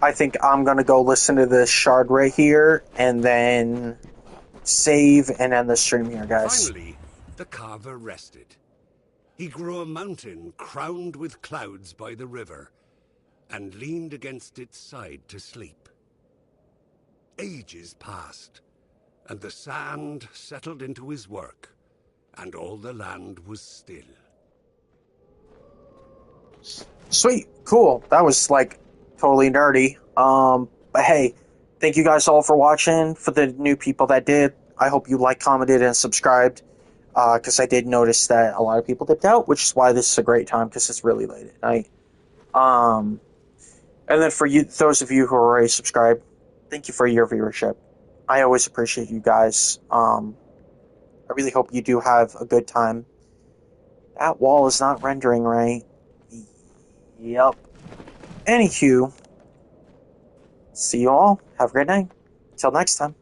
I think I'm going to go listen to this shard right here and then save and end the stream here, guys. Finally, the carver rested. He grew a mountain crowned with clouds by the river and leaned against its side to sleep. Ages passed, and the sand settled into his work, and all the land was still. Sweet. Cool. That was, like, totally nerdy. But hey, thank you guys all for watching. For the new people that did, I hope you liked, commented, and subscribed. Because I did notice that a lot of people dipped out, which is why this is a great time, because it's really late at night. And then for you, those of you who are already subscribed, thank you for your viewership. I always appreciate you guys. I really hope you do have a good time. That wall is not rendering right. Yep. Anywho, see you all. Have a great night. Till next time.